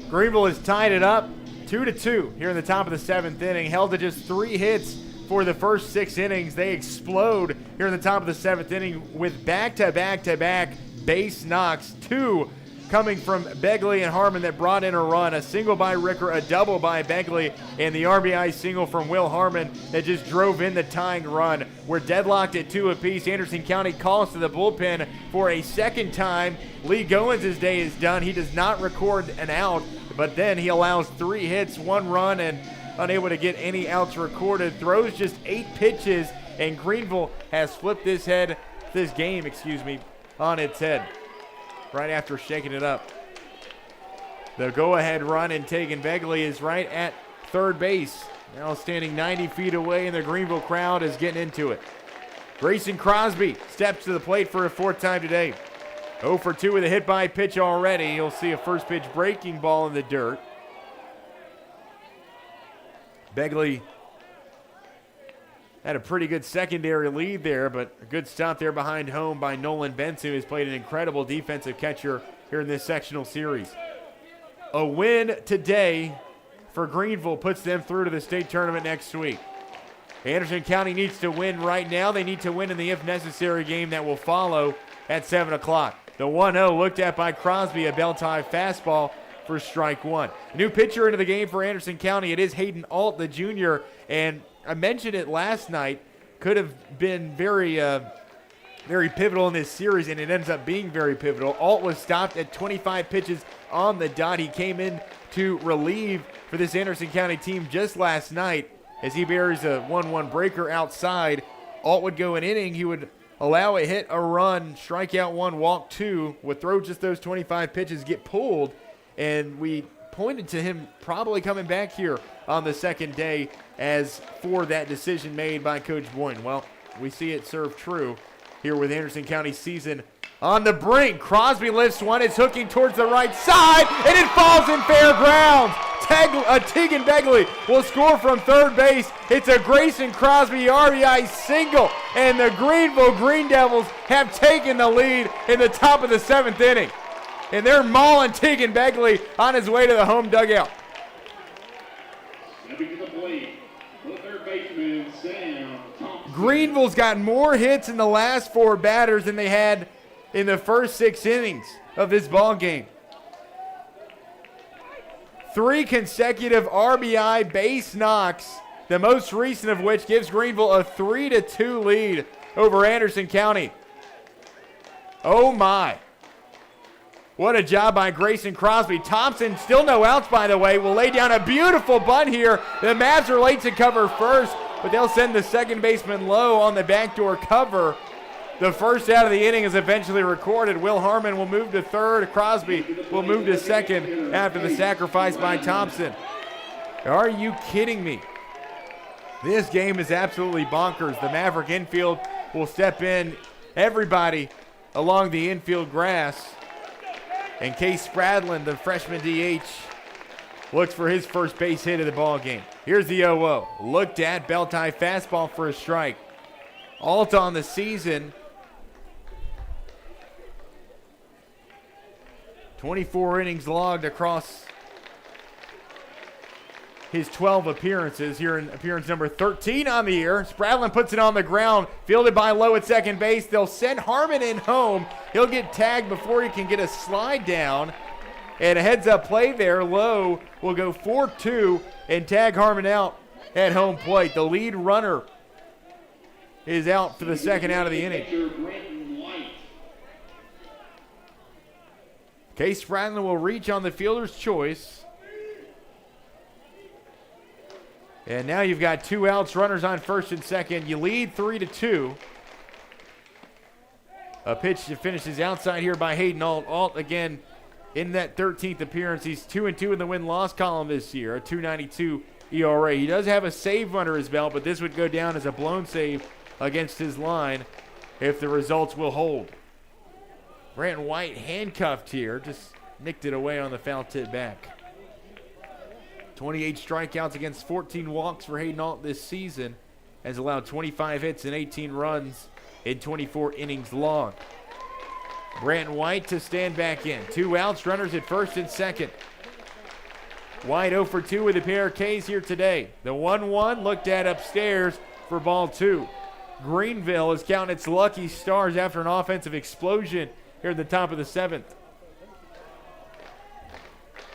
Greeneville has tied it up 2-2 here in the top of the 7th inning. Held to just 3 hits for the first 6 innings. They explode here in the top of the 7th inning with back-to-back-to-back base knocks. 2 coming from Begley and Harmon that brought in a run. A single by Ricker, a double by Begley, and the RBI single from Will Harmon that just drove in the tying run. We're deadlocked at 2 apiece. Anderson County calls to the bullpen for a second time. Lee Goins' day is done. He does not record an out, but then he allows 3 hits, 1 run, and unable to get any outs recorded. Throws just 8 pitches, and Greeneville has flipped this game on its head right after shaking it up. The go-ahead run and Tegan Begley is right at third base, now standing 90 feet away, and the Greeneville crowd is getting into it. Grayson Crosby steps to the plate for a 4th time today. 0 for 2 with a hit by pitch already. You'll see a first pitch breaking ball in the dirt. Begley had a pretty good secondary lead there, but a good stop there behind home by Nolan Benson, who's played an incredible defensive catcher here in this sectional series. A win today for Greeneville puts them through to the state tournament next week. Anderson County needs to win right now. They need to win in the if necessary game that will follow at 7 o'clock. The 1-0 looked at by Crosby, a bell-tie fastball for strike 1. A new pitcher into the game for Anderson County. It is Hayden Alt, the junior, and I mentioned it last night, could have been very pivotal in this series, and it ends up being very pivotal. Alt was stopped at 25 pitches on the dot. He came in to relieve for this Anderson County team just last night as he buries a 1-1 breaker outside. Alt would go an inning. He would allow a hit, a run, strike out 1, walk 2, would throw just those 25 pitches, get pulled, and we pointed to him probably coming back here on the second day as for that decision made by Coach Boyne. Well, we see it serve true here with Anderson County's season on the brink. Crosby lifts one. It's hooking towards the right side, and it falls in fair grounds. Tegan Begley will score from third base. It's a Grayson Crosby RBI single, and the Greeneville Greene Devils have taken the lead in the top of the 7th inning. And they're mauling Tegan Begley on his way to the home dugout. Stepping to the plate, the third baseman, Sam Thompson. Greeneville's got more hits in the last 4 batters than they had in the first 6 innings of this ball game. 3 consecutive RBI base knocks, the most recent of which gives Greeneville a 3-2 lead over Anderson County. Oh my. What a job by Grayson Crosby. Thompson, still no outs, by the way, will lay down a beautiful bunt here. The Mavs are late to cover first, but they'll send the second baseman low on the backdoor cover. The first out of the inning is eventually recorded. Will Harmon will move to third. Crosby will move to second after the sacrifice by Thompson. Are you kidding me? This game is absolutely bonkers. The Maverick infield will step in. Everybody along the infield grass. And Case Spradlin, the freshman DH, looks for his first base hit of the ball game. Here's the 0-0. Looked at, bell-tie fastball for a strike. Alt on the season. 24 innings logged across his 12 appearances. Here in appearance number 13 on the year. Spradlin puts it on the ground, fielded by Lowe at second base. They'll send Harmon in home. He'll get tagged before he can get a slide down. And a heads-up play there. Lowe will go 4-2 and tag Harmon out at home plate. The lead runner is out for the second out of the inning. Case Spradlin will reach on the fielder's choice. And now you've got 2 outs, runners on first and second. You lead 3-2. A pitch that finishes outside here by Hayden Alt. Alt, again, in that 13th appearance, he's 2-2 in the win-loss column this year, a 2.92 ERA. He does have a save under his belt, but this would go down as a blown save against his line if the results will hold. Grant White handcuffed here, just nicked it away on the foul tip back. 28 strikeouts against 14 walks for Hayden Alt this season. Has allowed 25 hits and 18 runs in 24 innings long. Grant White to stand back in. 2 outs, runners at first and second. White 0 for 2 with a pair of Ks here today. The 1-1 looked at upstairs for ball 2. Greeneville is counting its lucky stars after an offensive explosion here at the top of the 7th.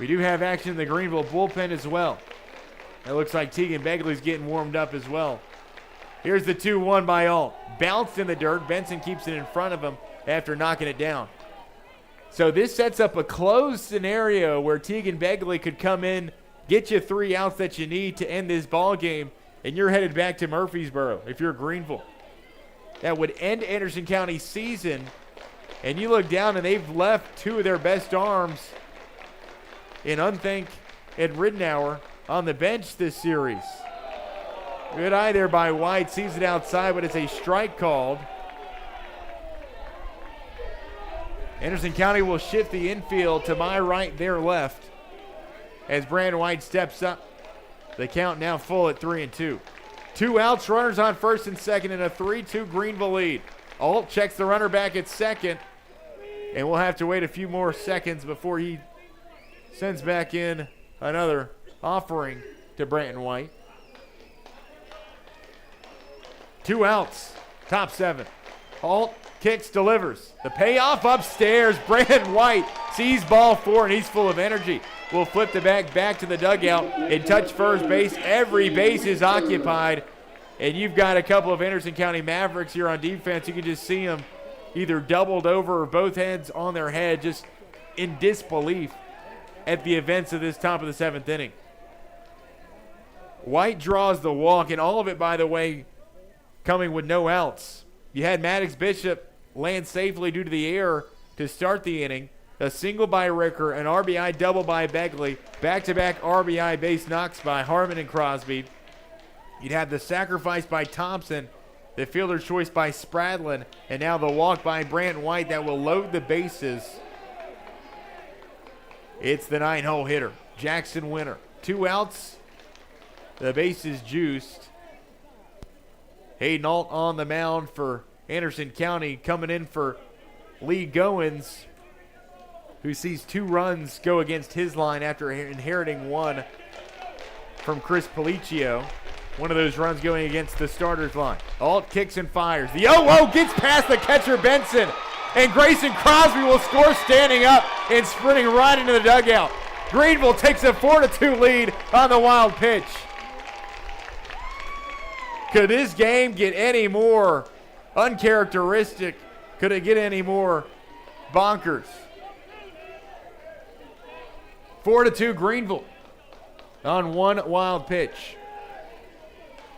We do have action in the Greeneville bullpen as well. It looks like Tegan Begley's getting warmed up as well. Here's the 2-1 by Alt. Bounced in the dirt. Benson keeps it in front of him after knocking it down. So this sets up a closed scenario where Tegan Begley could come in, get you 3 outs that you need to end this ball game, and you're headed back to Murfreesboro if you're Greeneville. That would end Anderson County's season, and you look down and they've left 2 of their best arms in Unthink and Riddenauer on the bench this series. Good eye there by White, sees it outside, but it's a strike called. Anderson County will shift the infield to my right, their left, as Brandon White steps up. The count now full at 3-2. 2 outs, runners on first and second, and a 3-2 Greeneville lead. Alt checks the runner back at second, and we'll have to wait a few more seconds before he sends back in another offering to Brandon White. 2 outs, top 7. Alt kicks, delivers. The payoff upstairs. Brandon White sees ball 4, and he's full of energy. Will flip the bag back to the dugout and touch first base. Every base is occupied, and you've got a couple of Anderson County Mavericks here on defense. You can just see them either doubled over or both heads on their head, just in disbelief at the events of this top of the 7th inning. White draws the walk, and all of it, by the way, coming with no outs. You had Maddox Bishop land safely due to the error to start the inning. A single by Ricker, an RBI double by Begley, back-to-back RBI base knocks by Harmon and Crosby. You'd have the sacrifice by Thompson, the fielder's choice by Spradlin, and now the walk by Brandon White that will load the bases. It's the 9-hole hitter, Jackson Winter. 2 outs, the base is juiced. Hayden Alt on the mound for Anderson County, coming in for Lee Goins, who sees 2 runs go against his line after inheriting 1 from Chris Policio. One of those runs going against the starter's line. Alt kicks and fires. The 0-0 gets past the catcher Benson, and Grayson Crosby will score standing up and sprinting right into the dugout. Greeneville takes a 4-2 lead on the wild pitch. Could this game get any more uncharacteristic? Could it get any more bonkers? 4-2 Greeneville on 1 wild pitch.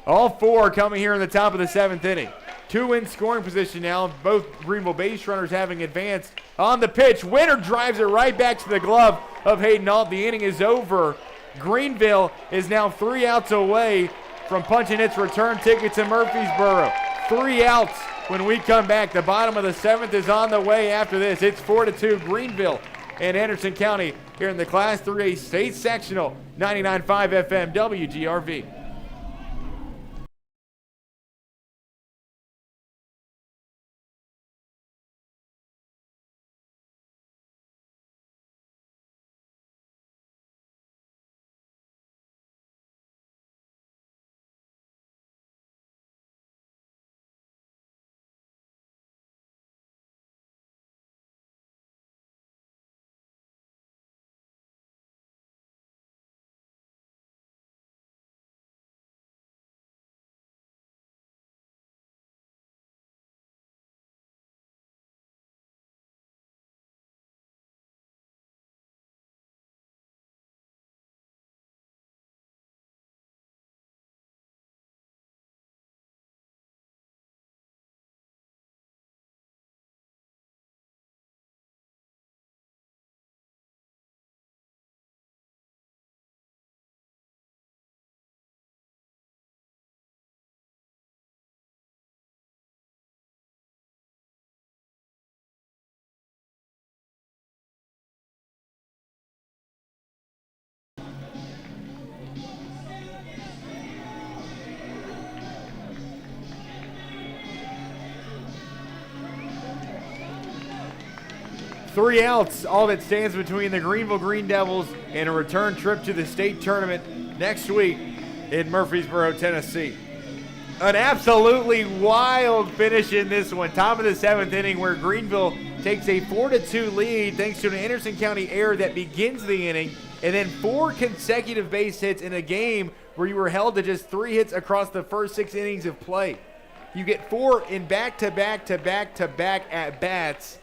All 4 coming here in the top of the 7th inning. 2 in scoring position now. Both Greeneville base runners having advanced. On the pitch, Winter drives it right back to the glove of Hayden Alt. The inning is over. Greeneville is now 3 outs away from punching its return ticket to Murfreesboro. 3 outs when we come back. The bottom of the 7th is on the way after this. It's 4-2 Greeneville and Anderson County here in the Class 3A State Sectional. 99.5 FM WGRV. Three outs, all that stands between the Greeneville Greene Devils and a return trip to the state tournament next week in Murfreesboro, Tennessee. An absolutely wild finish in this one. Top of the 7th inning where Greeneville takes a 4-2 lead thanks to an Anderson County error that begins the inning and then 4 consecutive base hits in a game where you were held to just 3 hits across the first 6 innings of play. You get 4 in back-to-back-to-back-to-back at-bats,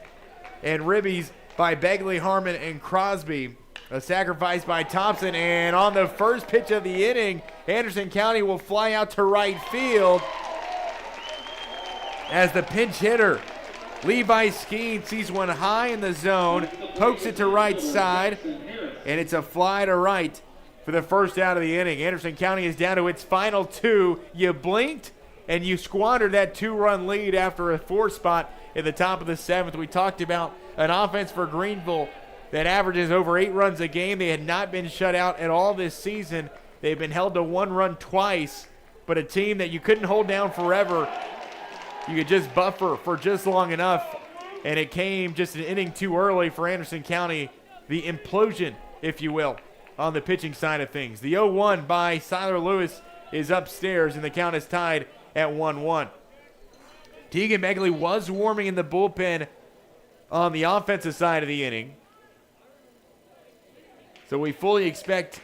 and ribbies by Begley, Harmon, and Crosby. A sacrifice by Thompson, and on the first pitch of the inning, Anderson County will fly out to right field as the pinch hitter, Levi Skeen, sees one high in the zone, pokes it to right side, and it's a fly to right for the first out of the inning. Anderson County is down to its final 2. You blinked, and you squandered that 2-run lead after a 4 spot in the top of the 7th. We talked about an offense for Greeneville that averages over 8 runs a game. They had not been shut out at all this season. They've been held to 1 run twice, but a team that you couldn't hold down forever. You could just buffer for just long enough, and it came just an inning too early for Anderson County. The implosion, if you will, on the pitching side of things. The 0-1 by Siler Lewis is upstairs, and the count is tied at 1-1. Tegan Begley was warming in the bullpen on the offensive side of the inning. So we fully expect,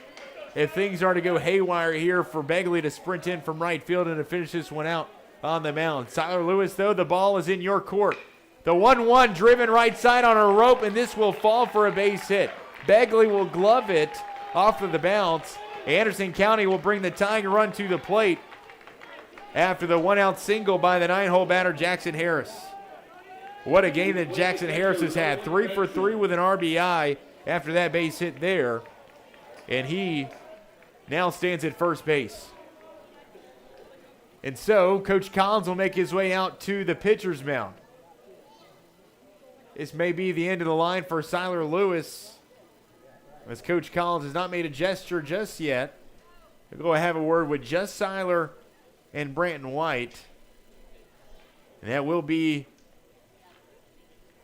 if things are to go haywire here, for Begley to sprint in from right field and to finish this one out on the mound. Siler Lewis, though, the ball is in your court. The 1-1 driven right side on a rope, and this will fall for a base hit. Begley will glove it off of the bounce. Anderson County will bring the tying run to the plate after the 1-out single by the 9-hole batter, Jackson Harris. What a game that Jackson Harris has had. 3 for 3 with an RBI after that base hit there. And he now stands at first base. And so, Coach Collins will make his way out to the pitcher's mound. This may be the end of the line for Siler Lewis, as Coach Collins has not made a gesture just yet. We'll go have a word with just Siler and Branton White. And that will be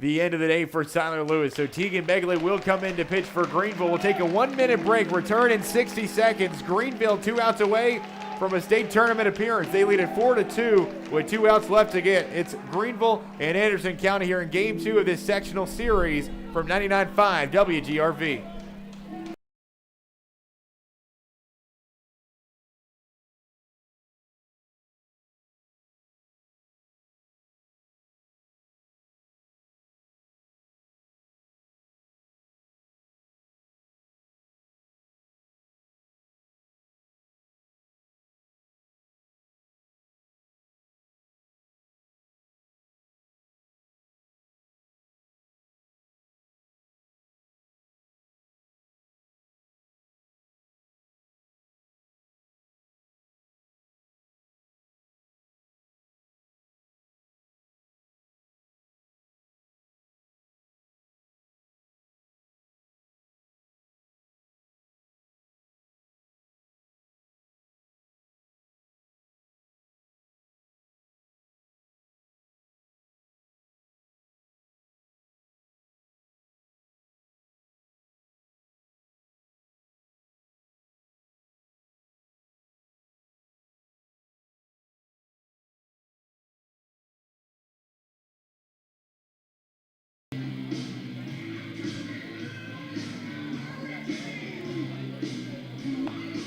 the end of the day for Siler Lewis. So Tegan Begley will come in to pitch for Greeneville. We'll take a 1-minute break, return in 60 seconds. Greeneville 2 outs away from a state tournament appearance. They lead it 4-2 with 2 outs left to get. It's Greeneville and Anderson County here in Game 2 of this sectional series from 99.5 WGRV.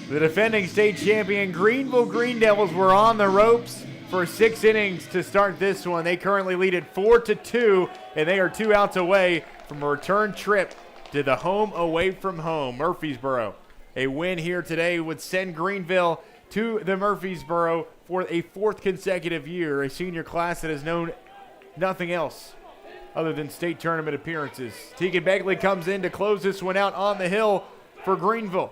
The defending state champion Greeneville Greene Devils were on the ropes for 6 innings to start this one. They currently lead it 4-2, and they are 2 outs away from a return trip to the home away from home, Murfreesboro. A win here today would send Greeneville to the Murfreesboro for a 4th consecutive year, a senior class that has known nothing else other than state tournament appearances. Tegan Begley comes in to close this one out on the hill for Greeneville.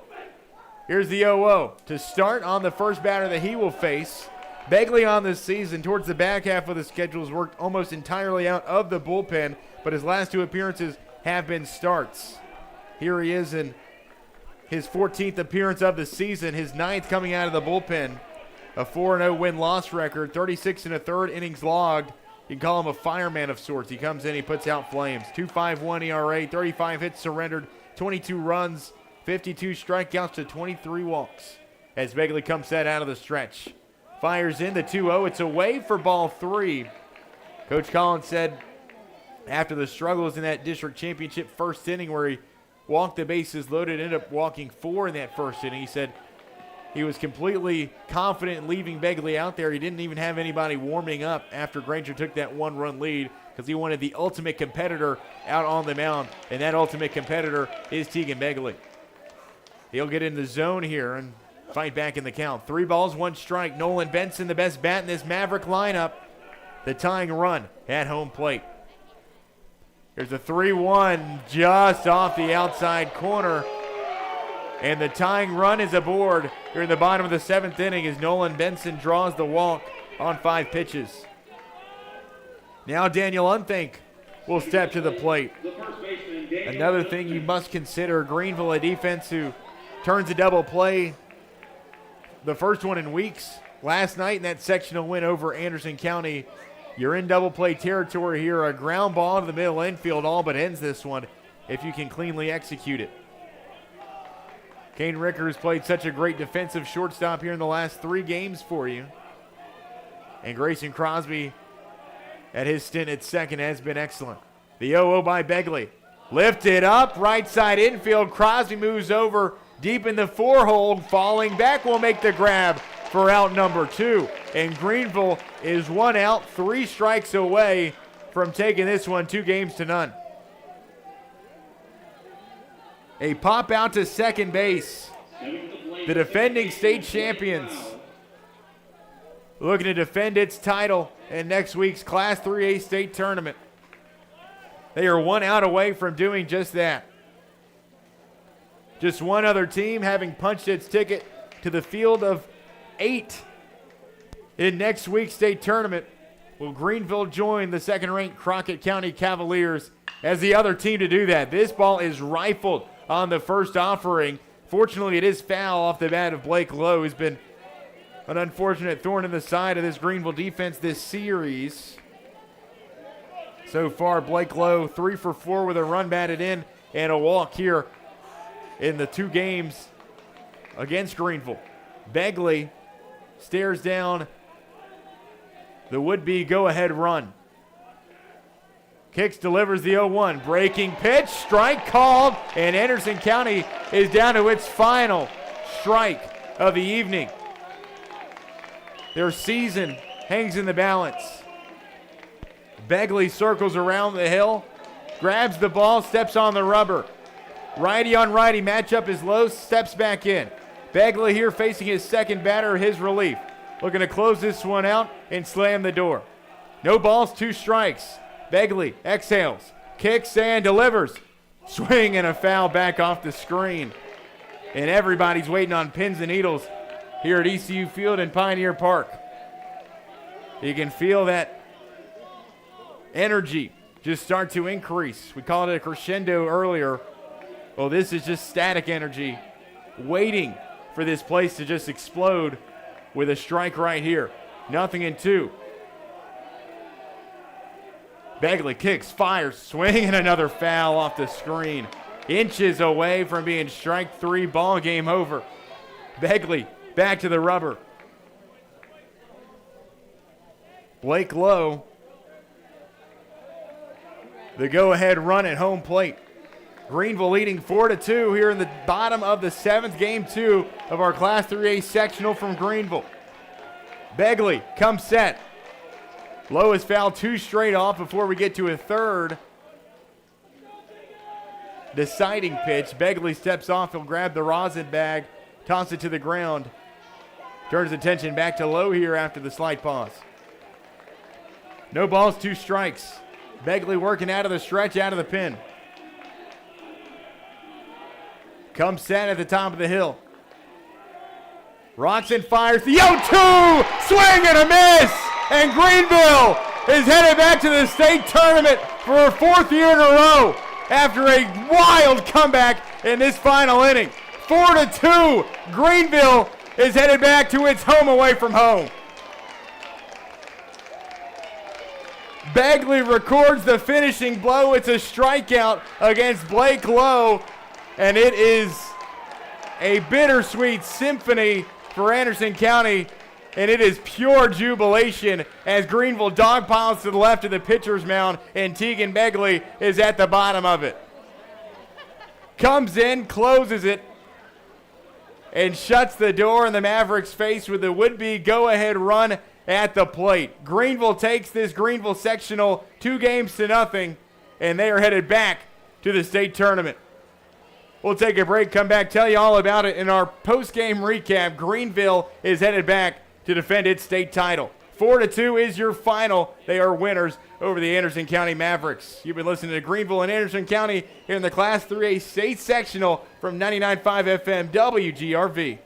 Here's the 0-0 to start on the first batter that he will face. Begley on this season, towards the back half of the schedule, has worked almost entirely out of the bullpen, but his last 2 appearances have been starts. Here he is in his 14th appearance of the season, his 9th coming out of the bullpen. A 4-0 win-loss record, 36 1/3 innings logged. You can call him a fireman of sorts. He comes in, he puts out flames. 2.51 ERA, 35 hits surrendered, 22 runs, 52 strikeouts to 23 walks as Begley comes set out of the stretch. Fires in the 2-0. It's away for ball 3. Coach Collins said after the struggles in that district championship first inning where he walked the bases loaded, ended up walking 4 in that first inning. He said he was completely confident in leaving Begley out there. He didn't even have anybody warming up after Granger took that 1-run lead because he wanted the ultimate competitor out on the mound, and that ultimate competitor is Tegan Begley. He'll get in the zone here and fight back in the count. 3 balls, 1 strike. Nolan Benson, the best bat in this Maverick lineup. The tying run at home plate. Here's a 3-1 just off the outside corner. And the tying run is aboard here in the bottom of the 7th inning as Nolan Benson draws the walk on 5 pitches. Now Daniel Unthink will step to the plate. Another thing you must consider, Greeneville, a defense who turns a double play. The first one in weeks. Last night in that sectional win over Anderson County, you're in double play territory here. A ground ball to the middle infield all but ends this one if you can cleanly execute it. Kane Rickers played such a great defensive shortstop here in the last 3 games for you. And Grayson Crosby at his stint at second has been excellent. The 0-0 by Begley. Lifted up, right side infield. Crosby moves over deep in the 4-hole. Falling back will make the grab for out number 2. And Greeneville is 1 out, 3 strikes away from taking this one 2-0. A pop out to second base. The defending state champions looking to defend its title in next week's Class 3A state tournament. They are 1 out away from doing just that. Just one other team having punched its ticket to the field of 8 in next week's state tournament. Will Greeneville join the second-ranked Crockett County Cavaliers as the other team to do that? This ball is rifled on the first offering. Fortunately, it is foul off the bat of Blake Lowe, who's been an unfortunate thorn in the side of this Greeneville defense this series. So far, Blake Lowe 3 for 4 with a run batted in and a walk here in the 2 games against Greeneville. Begley stares down the would-be go-ahead run. Kicks, delivers the 0-1. Breaking pitch, strike called, and Anderson County is down to its final strike of the evening. Their season hangs in the balance. Begley circles around the hill, grabs the ball, steps on the rubber. Righty on righty, matchup is low, steps back in. Begley here facing his second batter, his relief. Looking to close this one out and slam the door. No balls, 2 strikes. Begley exhales, kicks and delivers. Swing and a foul back off the screen. And everybody's waiting on pins and needles here at ECU Field in Pioneer Park. You can feel that energy just start to increase. We called it a crescendo earlier. Well, this is just static energy waiting for this place to just explode with a strike right here. 0-2. Begley kicks, fires, swing, and another foul off the screen. Inches away from being strike 3, ball game over. Begley back to the rubber. Blake Lowe, the go-ahead run at home plate. Greeneville leading 4-2 here in the bottom of the 7th, game 2 of our Class 3A sectional from Greeneville. Begley comes set. Lowe has fouled 2 straight off before we get to a third deciding pitch. Begley steps off. He'll grab the rosin bag, toss it to the ground. Turns attention back to Lowe here after the slight pause. No balls, 2 strikes. Begley working out of the stretch, out of the pin. Comes set at the top of the hill. Rocks and fires the 0-2! Swing and a miss! And Greeneville is headed back to the state tournament for her 4th year in a row after a wild comeback in this final inning. 4-2, Greeneville is headed back to its home away from home. Begley records the finishing blow. It's a strikeout against Blake Lowe, and it is a bittersweet symphony for Anderson County, and it is pure jubilation as Greeneville dogpiles to the left of the pitcher's mound, and Tegan Begley is at the bottom of it. comes in, closes it, and shuts the door in the Mavericks' face with the would-be go-ahead run at the plate. Greeneville takes this Greeneville sectional 2-0, and they are headed back to the state tournament. We'll take a break, come back, tell you all about it in our post-game recap. Greeneville is headed back to defend its state title. 4-2 is your final. They are winners over the Anderson County Mavericks. You've been listening to Greeneville and Anderson County here in the Class 3A State Sectional from 99.5 FM WGRV.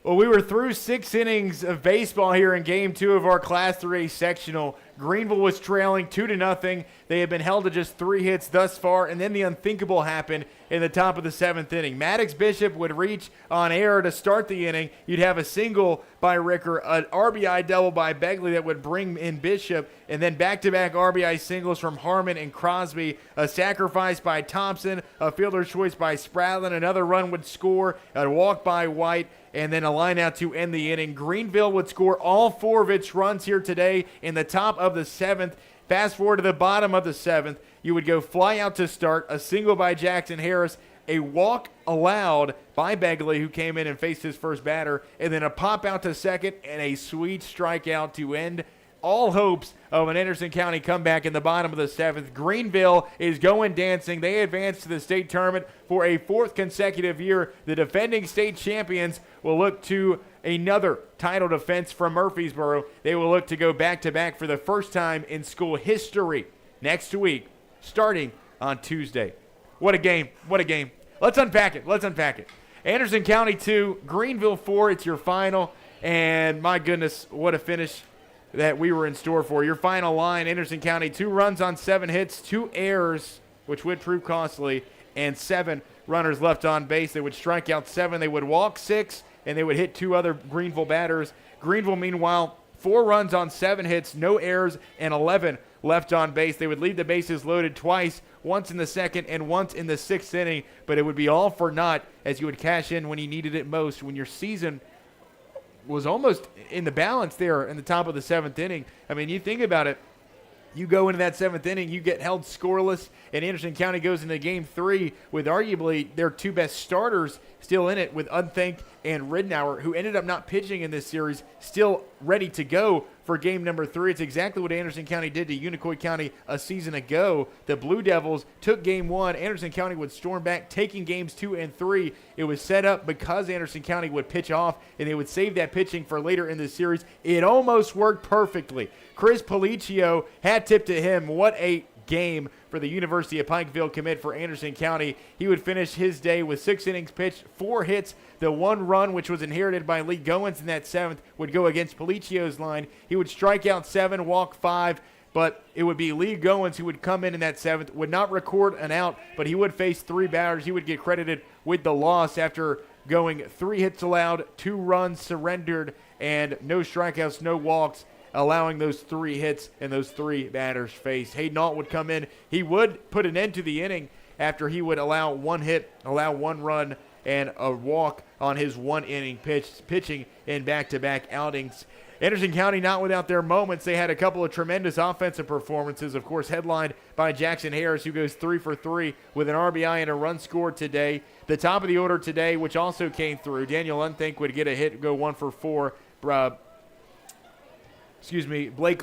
Well, we were through 6 innings of baseball here in Game 2 of our Class 3A sectional. Greeneville was trailing 2-0. They had been held to just 3 hits thus far, and then the unthinkable happened in the top of the 7th inning. Maddox Bishop would reach on air to start the inning. You'd have a single by Ricker, an RBI double by Begley that would bring in Bishop, and then back-to-back RBI singles from Harmon and Crosby, a sacrifice by Thompson, a fielder's choice by Spradlin, another run would score, a walk by White, and then a line out to end the inning. Greeneville would score all 4 of its runs here today in the top of the 7th. Fast forward to the bottom of the 7th, you would go fly out to start, a single by Jackson Harris, a walk allowed by Begley, who came in and faced his first batter, and then a pop out to second and a sweet strikeout to end all hopes of an Anderson County comeback in the bottom of the 7th. Greeneville is going dancing. They advance to the state tournament for a 4th consecutive year. The defending state champions will look to another title defense from Murfreesboro. They will look to go back-to-back for the first time in school history next week, starting on Tuesday. What a game. What a game. Let's unpack it. Anderson County 2, Greeneville 4. It's your final. And my goodness, what a finish that we were in store for. Your final line, Anderson County, 2 runs on 7 hits, 2 errors, which would prove costly, and 7 runners left on base. They would strike out 7. They would walk 6, and they would hit 2 other Greeneville batters. Greeneville, meanwhile, 4 runs on 7 hits, no errors, and 11 left on base. They would leave the bases loaded twice, once in the 2nd and once in the 6th inning, but it would be all for naught as you would cash in when you needed it most, when your season was almost in the balance there in the top of the 7th inning. I mean, you think about it. You go into that 7th inning, you get held scoreless, and Anderson County goes into Game 3 with arguably their 2 best starters still in it with Unthank and Ridnour, who ended up not pitching in this series, still ready to go for game number 3. It's exactly what Anderson County did to Unicoi County a season ago. The Blue Devils took game 1. Anderson County would storm back, taking games 2 and 3. It was set up because Anderson County would pitch off, and they would save that pitching for later in the series. It almost worked perfectly. Chris Policio, hat tip to him. What a game for the University of Pikeville commit for Anderson County. He would finish his day with 6 innings pitched, 4 hits. The 1 run, which was inherited by Lee Goins in that 7th, would go against Policio's line. He would strike out 7, walk 5, but it would be Lee Goins who would come in that 7th, would not record an out, but he would face 3 batters. He would get credited with the loss after going 3 hits allowed, 2 runs surrendered, and no strikeouts, no walks, allowing those 3 hits and those 3 batters faced. Hayden Alt would come in. He would put an end to the inning after he would allow 1 hit, allow 1 run, and a walk on his 1 inning pitching in back-to-back outings. Anderson County not without their moments. They had a couple of tremendous offensive performances, of course, headlined by Jackson Harris, who goes 3 for 3 with an RBI and a run scored today. The top of the order today, which also came through, Daniel Unthink would get a hit, go 1 for 4. Blake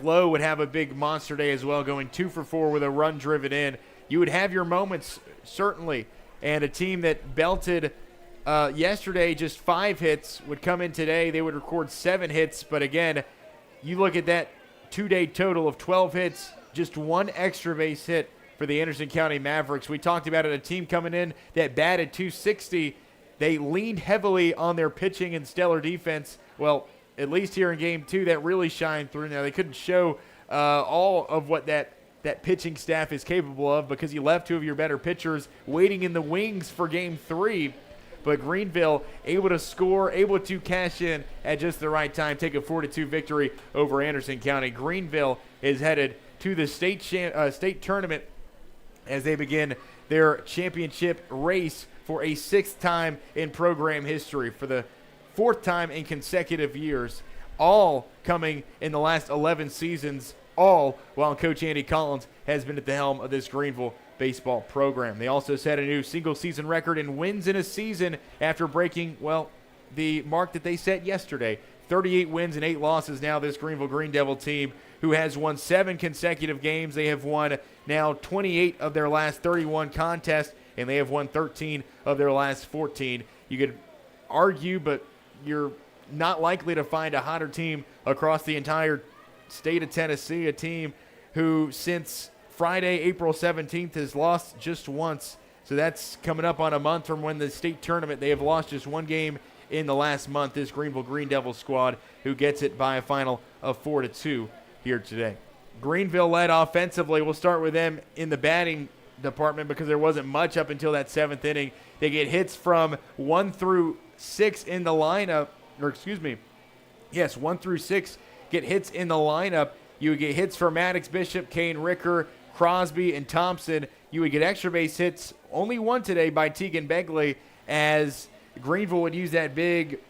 Lowe would have a big monster day as well, going 2 for 4 with a run driven in. You would have your moments, certainly, and a team that belted yesterday just 5 hits would come in today. They would record 7 hits, but again, you look at that 2-day total of 12 hits, just 1 extra base hit for the Anderson County Mavericks. We talked about it, a team coming in that batted .260. They leaned heavily on their pitching and stellar defense. Well, at least here in game 2, that really shined through. Now, they couldn't show all of what that pitching staff is capable of because you left 2 of your better pitchers waiting in the wings for game 3. But Greeneville able to score, able to cash in at just the right time, take a 4-2 victory over Anderson County. Greeneville is headed to the state tournament as they begin their championship race for a 6th time in program history, for the 4th time in consecutive years, all coming in the last 11 seasons, all while Coach Andy Collins has been at the helm of this Greeneville baseball program. They also set a new single-season record in wins in a season after breaking, well, the mark that they set yesterday. 38 wins and 8 losses now, this Greeneville Greene Devil team, who has won 7 consecutive games. They have won now 28 of their last 31 contests, and they have won 13 of their last 14. You could argue, but you're not likely to find a hotter team across the entire state of Tennessee, a team who since Friday, April 17th, has lost just once. So that's coming up on a month from when the state tournament. They have lost just 1 game in the last month, this Greeneville Greene Devils squad, who gets it by a final of 4-2 here today. Greeneville led offensively. We'll start with them in the batting department because there wasn't much up until that 7th inning. They get hits from 1 through 6 in the lineup, 1 through 6 get hits in the lineup. You would get hits for Maddox, Bishop, Kane, Ricker, Crosby, and Thompson. You would get extra base hits, only 1 today by Tegan Begley, as Greeneville would use that big,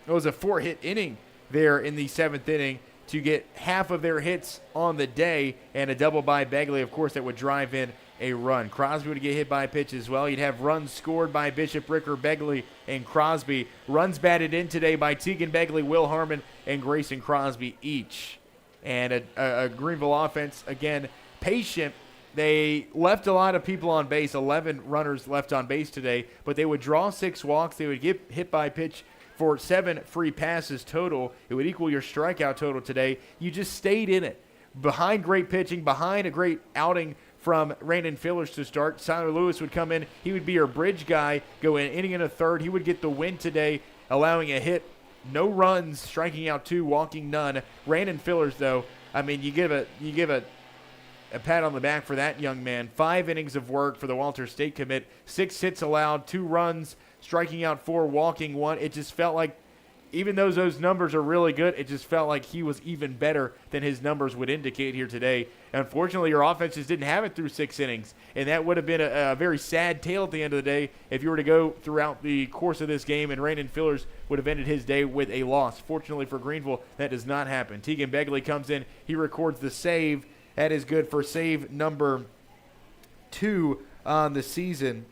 it was a 4-hit inning there in the 7th inning to get half of their hits on the day, and a double by Begley, of course, that would drive in a run. Crosby would get hit by a pitch as well. You'd have runs scored by Bishop, Ricker, Begley, and Crosby. Runs batted in today by Tegan Begley, Will Harmon, and Grayson Crosby each. And a Greeneville offense, again, patient. They left a lot of people on base, 11 runners left on base today, but they would draw 6 walks. They would get hit by pitch for 7 free passes total. It would equal your strikeout total today. You just stayed in it. Behind great pitching, behind a great outing from Randon Fillers to start. Tyler Lewis would come in. He would be your bridge guy, go in inning and a third. He would get the win today, allowing a hit, no runs, striking out 2, walking none. Randon Fillers, though, I mean, you give a pat on the back for that young man. 5 innings of work for the Walter State commit. 6 hits allowed, 2 runs, striking out 4, walking 1. It just felt like, even though those numbers are really good, it just felt like he was even better than his numbers would indicate here today. Unfortunately, your offense just didn't have it through 6 innings, and that would have been a very sad tale at the end of the day if you were to go throughout the course of this game, and Randon Fillers would have ended his day with a loss. Fortunately for Greeneville, that does not happen. Tegan Begley comes in. He records the save. That is good for save number 2 on the season.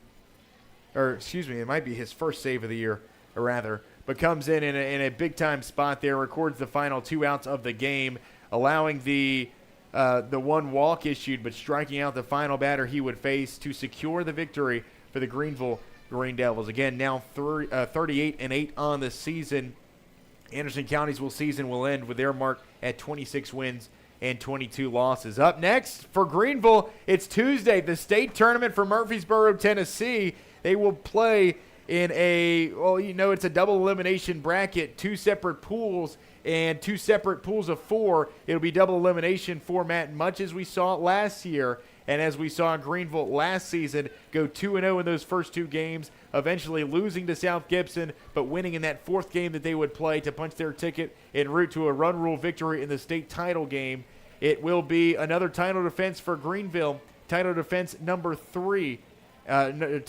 Or, excuse me, it might be his first save of the year, or rather. but comes in a big-time spot there, records the final 2 outs of the game, allowing the one walk issued, but striking out the final batter he would face to secure the victory for the Greeneville Greene Devils. Again, now 38-8 on the season. Anderson County's season will end with their mark at 26 wins and 22 losses. Up next for Greeneville, it's Tuesday, the state tournament for Murfreesboro, Tennessee. They will play in it's a double elimination bracket, 2 separate pools and 2 separate pools of 4. It'll be double elimination format, much as we saw it last year. And as we saw in Greeneville last season, go 2-0 in those first 2 games, eventually losing to South Gibson, but winning in that 4th game that they would play to punch their ticket en route to a run rule victory in the state title game. It will be another title defense for Greeneville, title defense number 3. Number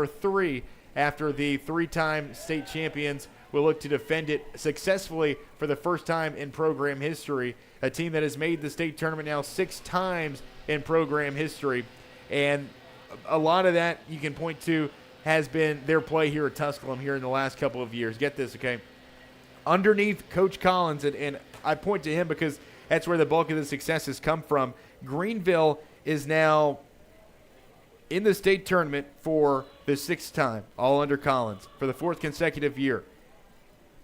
3 after the 3-time state champions will look to defend it successfully for the first time in program history. A team that has made the state tournament now 6 times in program history. And a lot of that you can point to has been their play here at Tusculum here in the last couple of years. Get this, okay? Underneath Coach Collins, and I point to him because that's where the bulk of the success has come from. Greeneville is now in the state tournament for the 6th time, all under Collins, for the 4th consecutive year.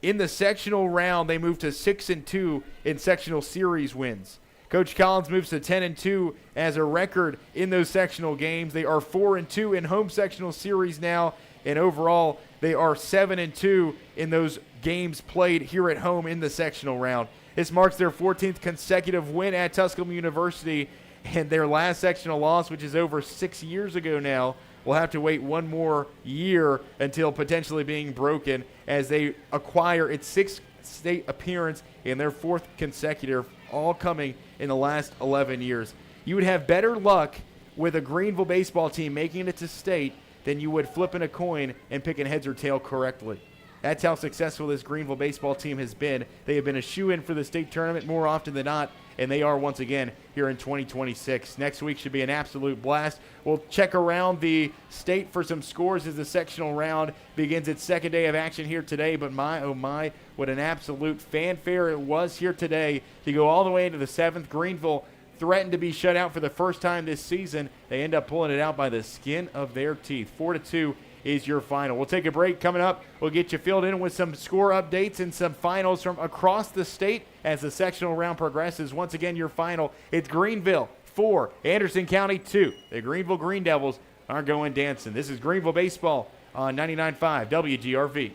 In the sectional round, they moved to 6-2 in sectional series wins. Coach Collins moves to 10-2 as a record in those sectional games. They are 4-2 in home sectional series now, and overall, they are 7-2 in those games played here at home in the sectional round. This marks their 14th consecutive win at Tusculum University, and their last sectional loss, which is over 6 years ago now, will have to wait 1 more year until potentially being broken as they acquire its 6th state appearance and their 4th consecutive, all coming in the last 11 years. You would have better luck with a Greeneville baseball team making it to state than you would flipping a coin and picking heads or tail correctly. That's how successful this Greeneville baseball team has been. They have been a shoo-in for the state tournament more often than not, and they are once again here in 2026. Next week should be an absolute blast. We'll check around the state for some scores as the sectional round begins its 2nd day of action here today. But my, oh my, what an absolute fanfare it was here today to go all the way into the 7th. Greeneville threatened to be shut out for the first time this season. They end up pulling it out by the skin of their teeth. 4-2 is your final. We'll take a break. Coming up, we'll get you filled in with some score updates and some finals from across the state as the sectional round progresses. Once again, your final, it's Greeneville 4, Anderson County 2. The Greeneville Greene Devils aren't going dancing. This is Greeneville Baseball on 99.5 WGRV.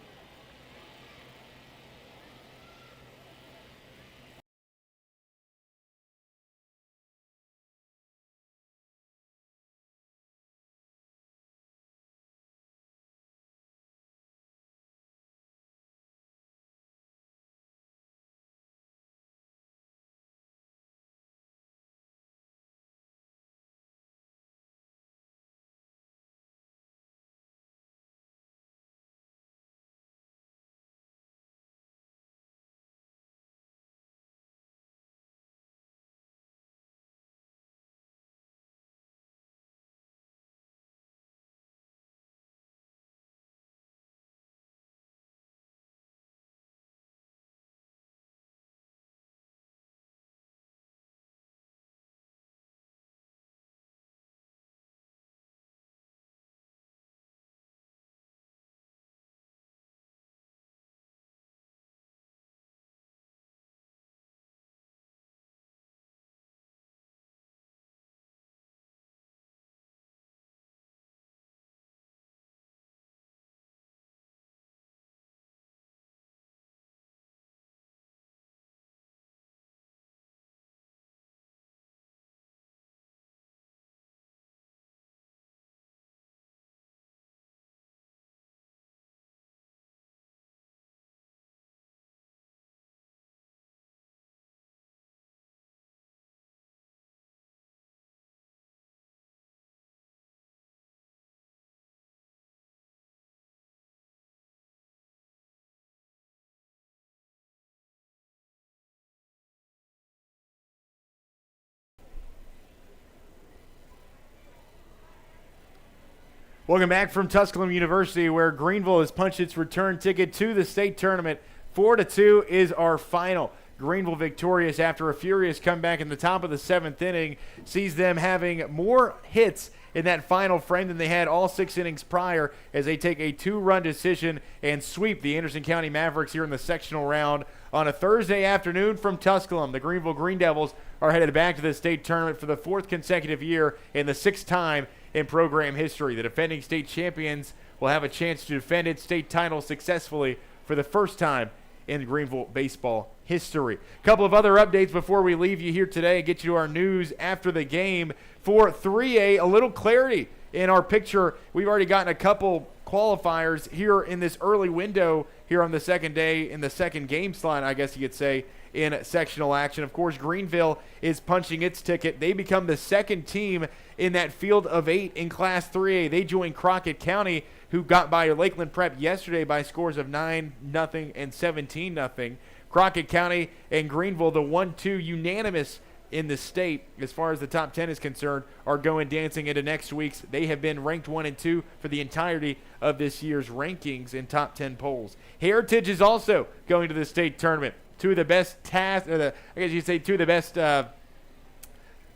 Welcome back from Tusculum University, where Greeneville has punched its return ticket to the state tournament. 4-2 is our final. Greeneville victorious after a furious comeback in the top of the 7th inning sees them having more hits in that final frame than they had all 6 innings prior, as they take a 2-run decision and sweep the Anderson County Mavericks here in the sectional round on a Thursday afternoon from Tusculum. The Greeneville Greene Devils are headed back to the state tournament for the 4th consecutive year and the 6th time in program history. The defending state champions will have a chance to defend its state title successfully for the first time in Greeneville baseball history. A couple of other updates before we leave you here today and get you to our news after the game. For 3A, a little clarity in our picture. We've already gotten a couple qualifiers here in this early window here on the second day, in the second game slot, I guess you could say, in sectional action. Of course, Greeneville is punching its ticket. They become the second team in that field of 8 in Class 3A. They join Crockett County, who got by Lakeland Prep yesterday by scores of 9-0 and 17-0. Crockett County and Greeneville, the 1-2 unanimous in the state as far as the top 10 is concerned, are going dancing into next week's. They have been ranked 1 and 2 for the entirety of this year's rankings in top 10 polls. Heritage is also going to the state tournament. Two of the best two of the best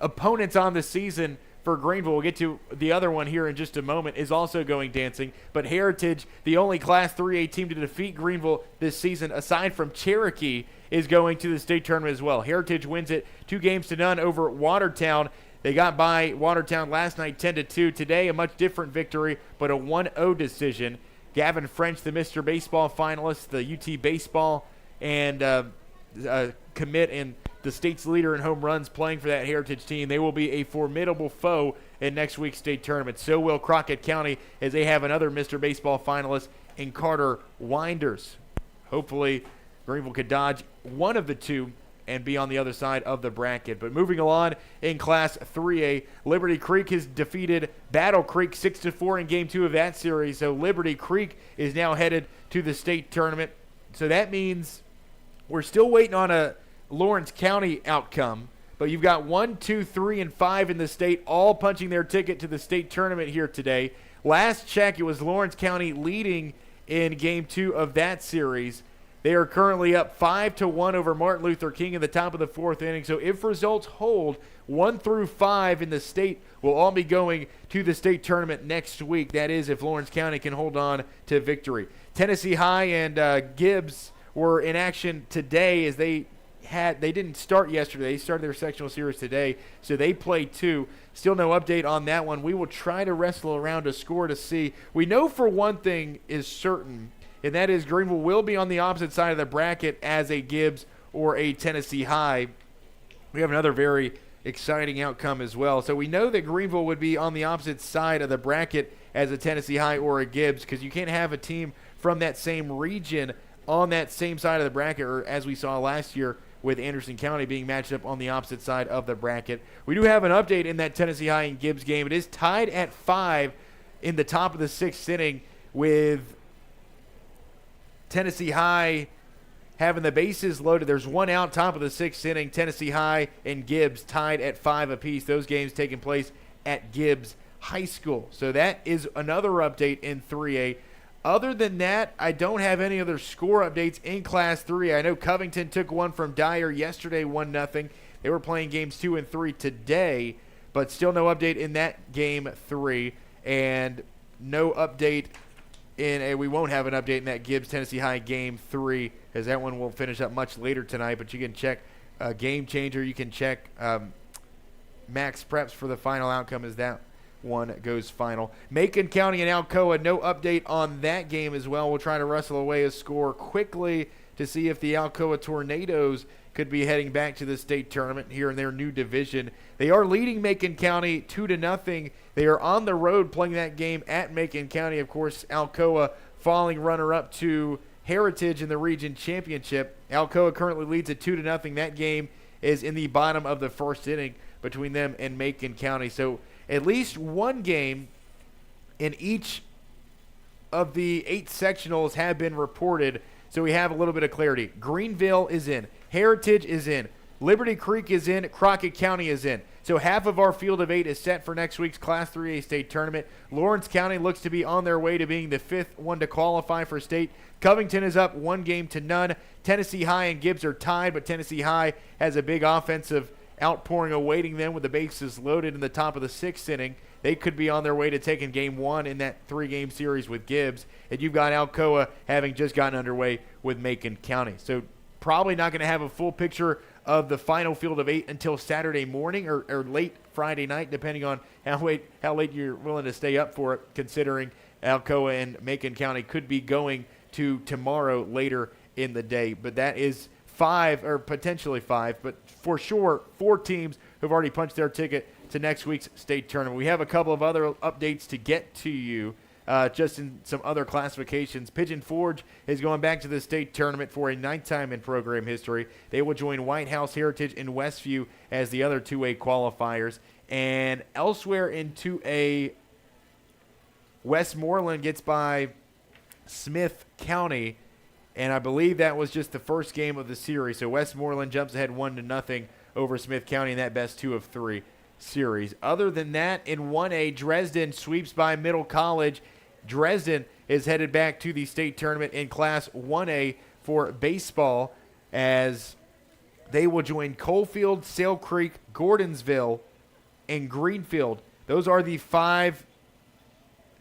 opponents on the season for Greeneville. We'll get to the other one here in just a moment, is also going dancing. But Heritage, the only Class 3A team to defeat Greeneville this season, aside from Cherokee, is going to the state tournament as well. Heritage wins it 2-0 over Watertown. They got by Watertown last night 10-2. Today, a much different victory, but a 1-0 decision. Gavin French, the Mr. Baseball finalist, the UT Baseball and commit and the state's leader in home runs, playing for that Heritage team. They will be a formidable foe in next week's state tournament. So will Crockett County, as they have another Mr. Baseball finalist in Carter Winders. Hopefully, Greeneville could dodge one of the two and be on the other side of the bracket. But moving along in Class 3A, Liberty Creek has defeated Battle Creek 6-4 in Game 2 of that series. So Liberty Creek is now headed to the state tournament. So that means we're still waiting on a Lawrence County outcome, but you've got 1, 2, 3, and 5 in the state all punching their ticket to the state tournament here today. Last check, it was Lawrence County leading in Game 2 of that series. They are currently up 5-1 over Martin Luther King in the top of the 4th inning. So if results hold, 1 through 5 in the state will all be going to the state tournament next week. That is, if Lawrence County can hold on to victory. Tennessee High and Gibbs were in action today, as they didn't start yesterday. They started their sectional series today, so they played 2. Still no update on that one. We will try to wrestle around a score to see. We know for one thing is certain, and that is Greeneville will be on the opposite side of the bracket as a Gibbs or a Tennessee High. We have another very exciting outcome as well. So we know that Greeneville would be on the opposite side of the bracket as a Tennessee High or a Gibbs, because you can't have a team from that same region on that same side of the bracket, or as we saw last year with Anderson County being matched up on the opposite side of the bracket. We do have an update in that Tennessee High and Gibbs game. It is tied at 5 in the top of the 6th inning, with Tennessee High having the bases loaded. There's 1 out, top of the 6th inning. Tennessee High and Gibbs tied at 5 apiece. Those games taking place at Gibbs High School. So that is another update in 3A. Other than that, I don't have any other score updates in Class 3. I know Covington took one from Dyer yesterday, 1-0. They were playing games 2 and 3 today, but still no update in that game 3. And no update we won't have an update in that Gibbs-Tennessee High game 3, as that one will finish up much later tonight. But you can check Game Changer. You can check Max Preps for the final outcome as that one goes final. Macon County and Alcoa, no update on that game as well. We'll try to wrestle away a score quickly to see if the Alcoa Tornadoes could be heading back to the state tournament here in their new division. They are leading Macon County 2-0. They are on the road playing that game at Macon County. Of course, Alcoa falling runner-up to Heritage in the region championship. Alcoa currently leads at 2-0. That game is in the bottom of the 1st inning between them and Macon County. So at least one game in each of the 8 sectionals have been reported, so we have a little bit of clarity. Greeneville is in. Heritage is in. Liberty Creek is in. Crockett County is in. So half of our field of 8 is set for next week's Class 3A state tournament. Lawrence County looks to be on their way to being the 5th one to qualify for state. Covington is up 1-0. Tennessee High and Gibbs are tied, but Tennessee High has a big offensive outpouring awaiting them with the bases loaded in the top of the 6th inning. They could be on their way to taking game 1 in that 3-game series with Gibbs. And you've got Alcoa having just gotten underway with Macon County. So probably not going to have a full picture of the final field of 8 until Saturday morning or late Friday night, depending on how late you're willing to stay up for it, considering Alcoa and Macon County could be going to tomorrow later in the day. But that is 5, or potentially 5, but for sure 4 teams who've already punched their ticket to next week's state tournament. We have a couple of other updates to get to you. Just in some other classifications, Pigeon Forge is going back to the state tournament for a 9th time in program history. They will join White House Heritage and Westview as the other 2A qualifiers. And elsewhere in 2A, Westmoreland gets by Smith County, and I believe that was just the first game of the series. So Westmoreland jumps ahead 1-0 over Smith County in that best 2 of 3 series. Other than that, in 1A, Dresden sweeps by Middle College. Dresden is headed back to the state tournament in Class 1A for baseball as they will join Coalfield, Sale Creek, Gordonsville, and Greenfield. Those are the 5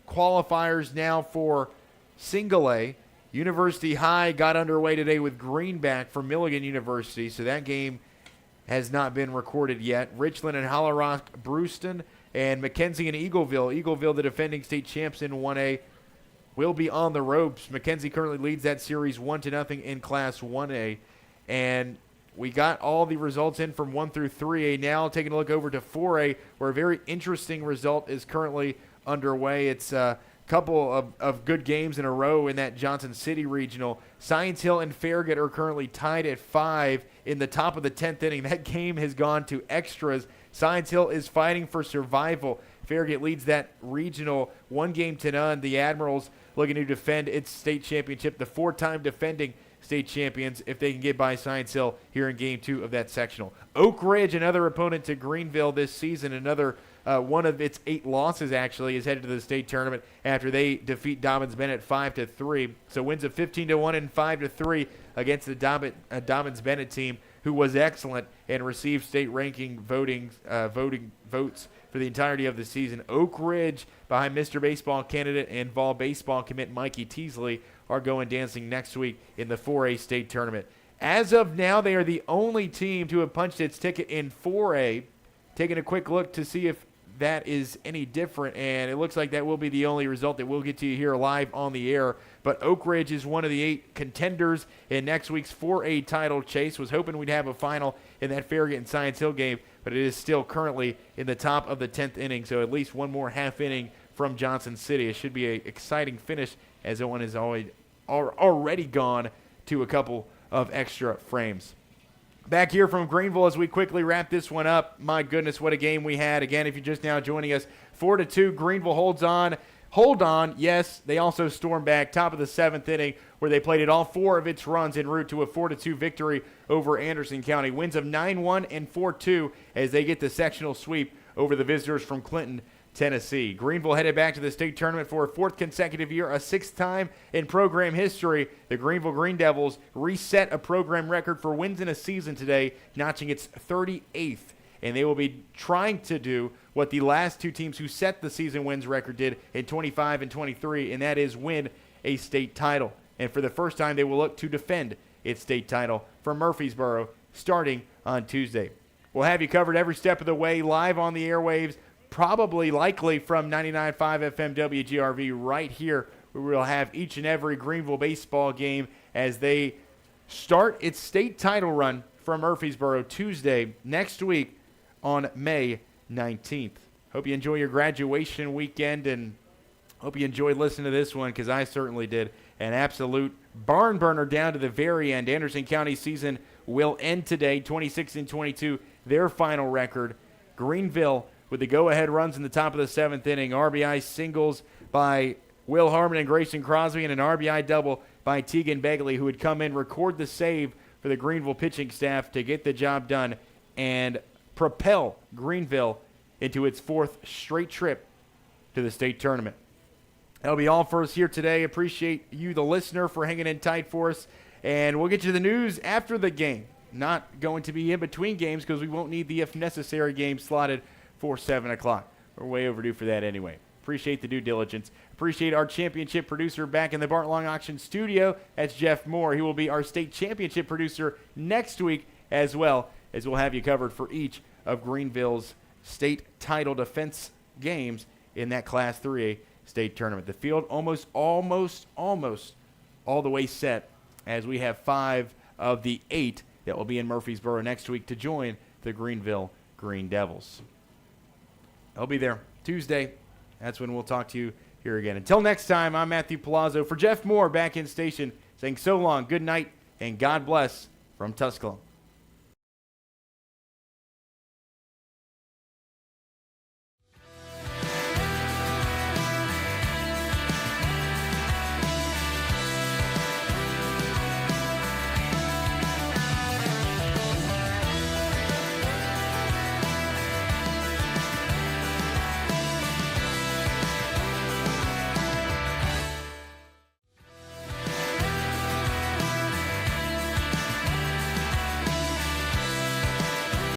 qualifiers now for Single A. University High got underway today with Greenback from Milligan University, so that game has not been recorded yet. Richland and Hollow Rock, Brewston, and Mackenzie and Eagleville. Eagleville, the defending state champs in 1A, will be on the ropes. Mackenzie currently leads that series 1-0 in Class 1A. And we got all the results in from 1 through 3A. Now taking a look over to 4A, where a very interesting result is currently underway. It's a couple of good games in a row in that Johnson City regional. Science Hill and Farragut are currently tied at 5 in the top of the 10th inning. That game has gone to extras. Science Hill is fighting for survival. Farragut leads that regional 1-0. The Admirals looking to defend its state championship, the 4-time defending state champions, if they can get by Science Hill here in Game 2 of that sectional. Oak Ridge, another opponent to Greeneville this season, another one of its 8 losses actually, is headed to the state tournament after they defeat Dobbins-Bennett 5-3. So wins of 15-1 and 5-3 against the Dobbins-Bennett team, who was excellent and received state ranking voting votes for the entirety of the season. Oak Ridge, behind Mr. Baseball candidate and Vol Baseball commit Mikey Teasley, are going dancing next week in the 4A state tournament. As of now, they are the only team to have punched its ticket in 4A. Taking a quick look to see if that is any different, and it looks like that will be the only result that we'll get to you here live on the air. But Oak Ridge is one of the 8 contenders in next week's 4A title chase. Was hoping we'd have a final in that Farragut and Science Hill game, but it is still currently in the top of the 10th inning, so at least one more half inning from Johnson City. It should be an exciting finish, as that one has already gone to a couple of extra frames. Back here from Greeneville as we quickly wrap this one up. My goodness, what a game we had. Again, if you're just now joining us, 4-2, Greeneville holds on. Hold on, yes, they also stormed back, top of the 7th inning, where they plated all 4 of its runs en route to a 4-2 victory over Anderson County. Wins of 9-1 and 4-2 as they get the sectional sweep over the visitors from Clinton, Tennessee. Greeneville headed back to the state tournament for a 4th consecutive year, a 6th time in program history. The Greeneville Greene Devils reset a program record for wins in a season today, notching its 38th. And they will be trying to do what the last 2 teams who set the season wins record did in 25 and 23, and that is win a state title. And for the first time, they will look to defend its state title from Murfreesboro starting on Tuesday. We'll have you covered every step of the way live on the airwaves, probably likely from 99.5 FM WGRV right here, where we'll have each and every Greeneville baseball game as they start its state title run from Murfreesboro Tuesday next week on May 19th. Hope you enjoy your graduation weekend, and hope you enjoyed listening to this one, because I certainly did. An absolute barn burner down to the very end. Anderson County season will end today, 26-22, their final record. Greeneville with the go-ahead runs in the top of the 7th inning. RBI singles by Will Harmon and Grayson Crosby, and an RBI double by Tegan Begley, who would come in, record the save for the Greeneville pitching staff to get the job done, and propel Greeneville into its 4th straight trip to the state tournament. That'll be all for us here today. Appreciate you, the listener, for hanging in tight for us. And we'll get you the news after the game. Not going to be in between games because we won't need the if necessary game slotted for 7 o'clock. We're way overdue for that anyway. Appreciate the due diligence. Appreciate our championship producer back in the Bart Long Auction studio. That's Jeff Moore. He will be our state championship producer next week as well, as we'll have you covered for each of Greeneville's state title defense games in that Class 3A state tournament. The field almost all the way set, as we have 5 of the 8 that will be in Murfreesboro next week to join the Greeneville Greene Devils. I'll be there Tuesday. That's when we'll talk to you here again. Until next time, I'm Matthew Palazzo. For Jeff Moore back in station, saying so long, good night, and God bless from Tusculum.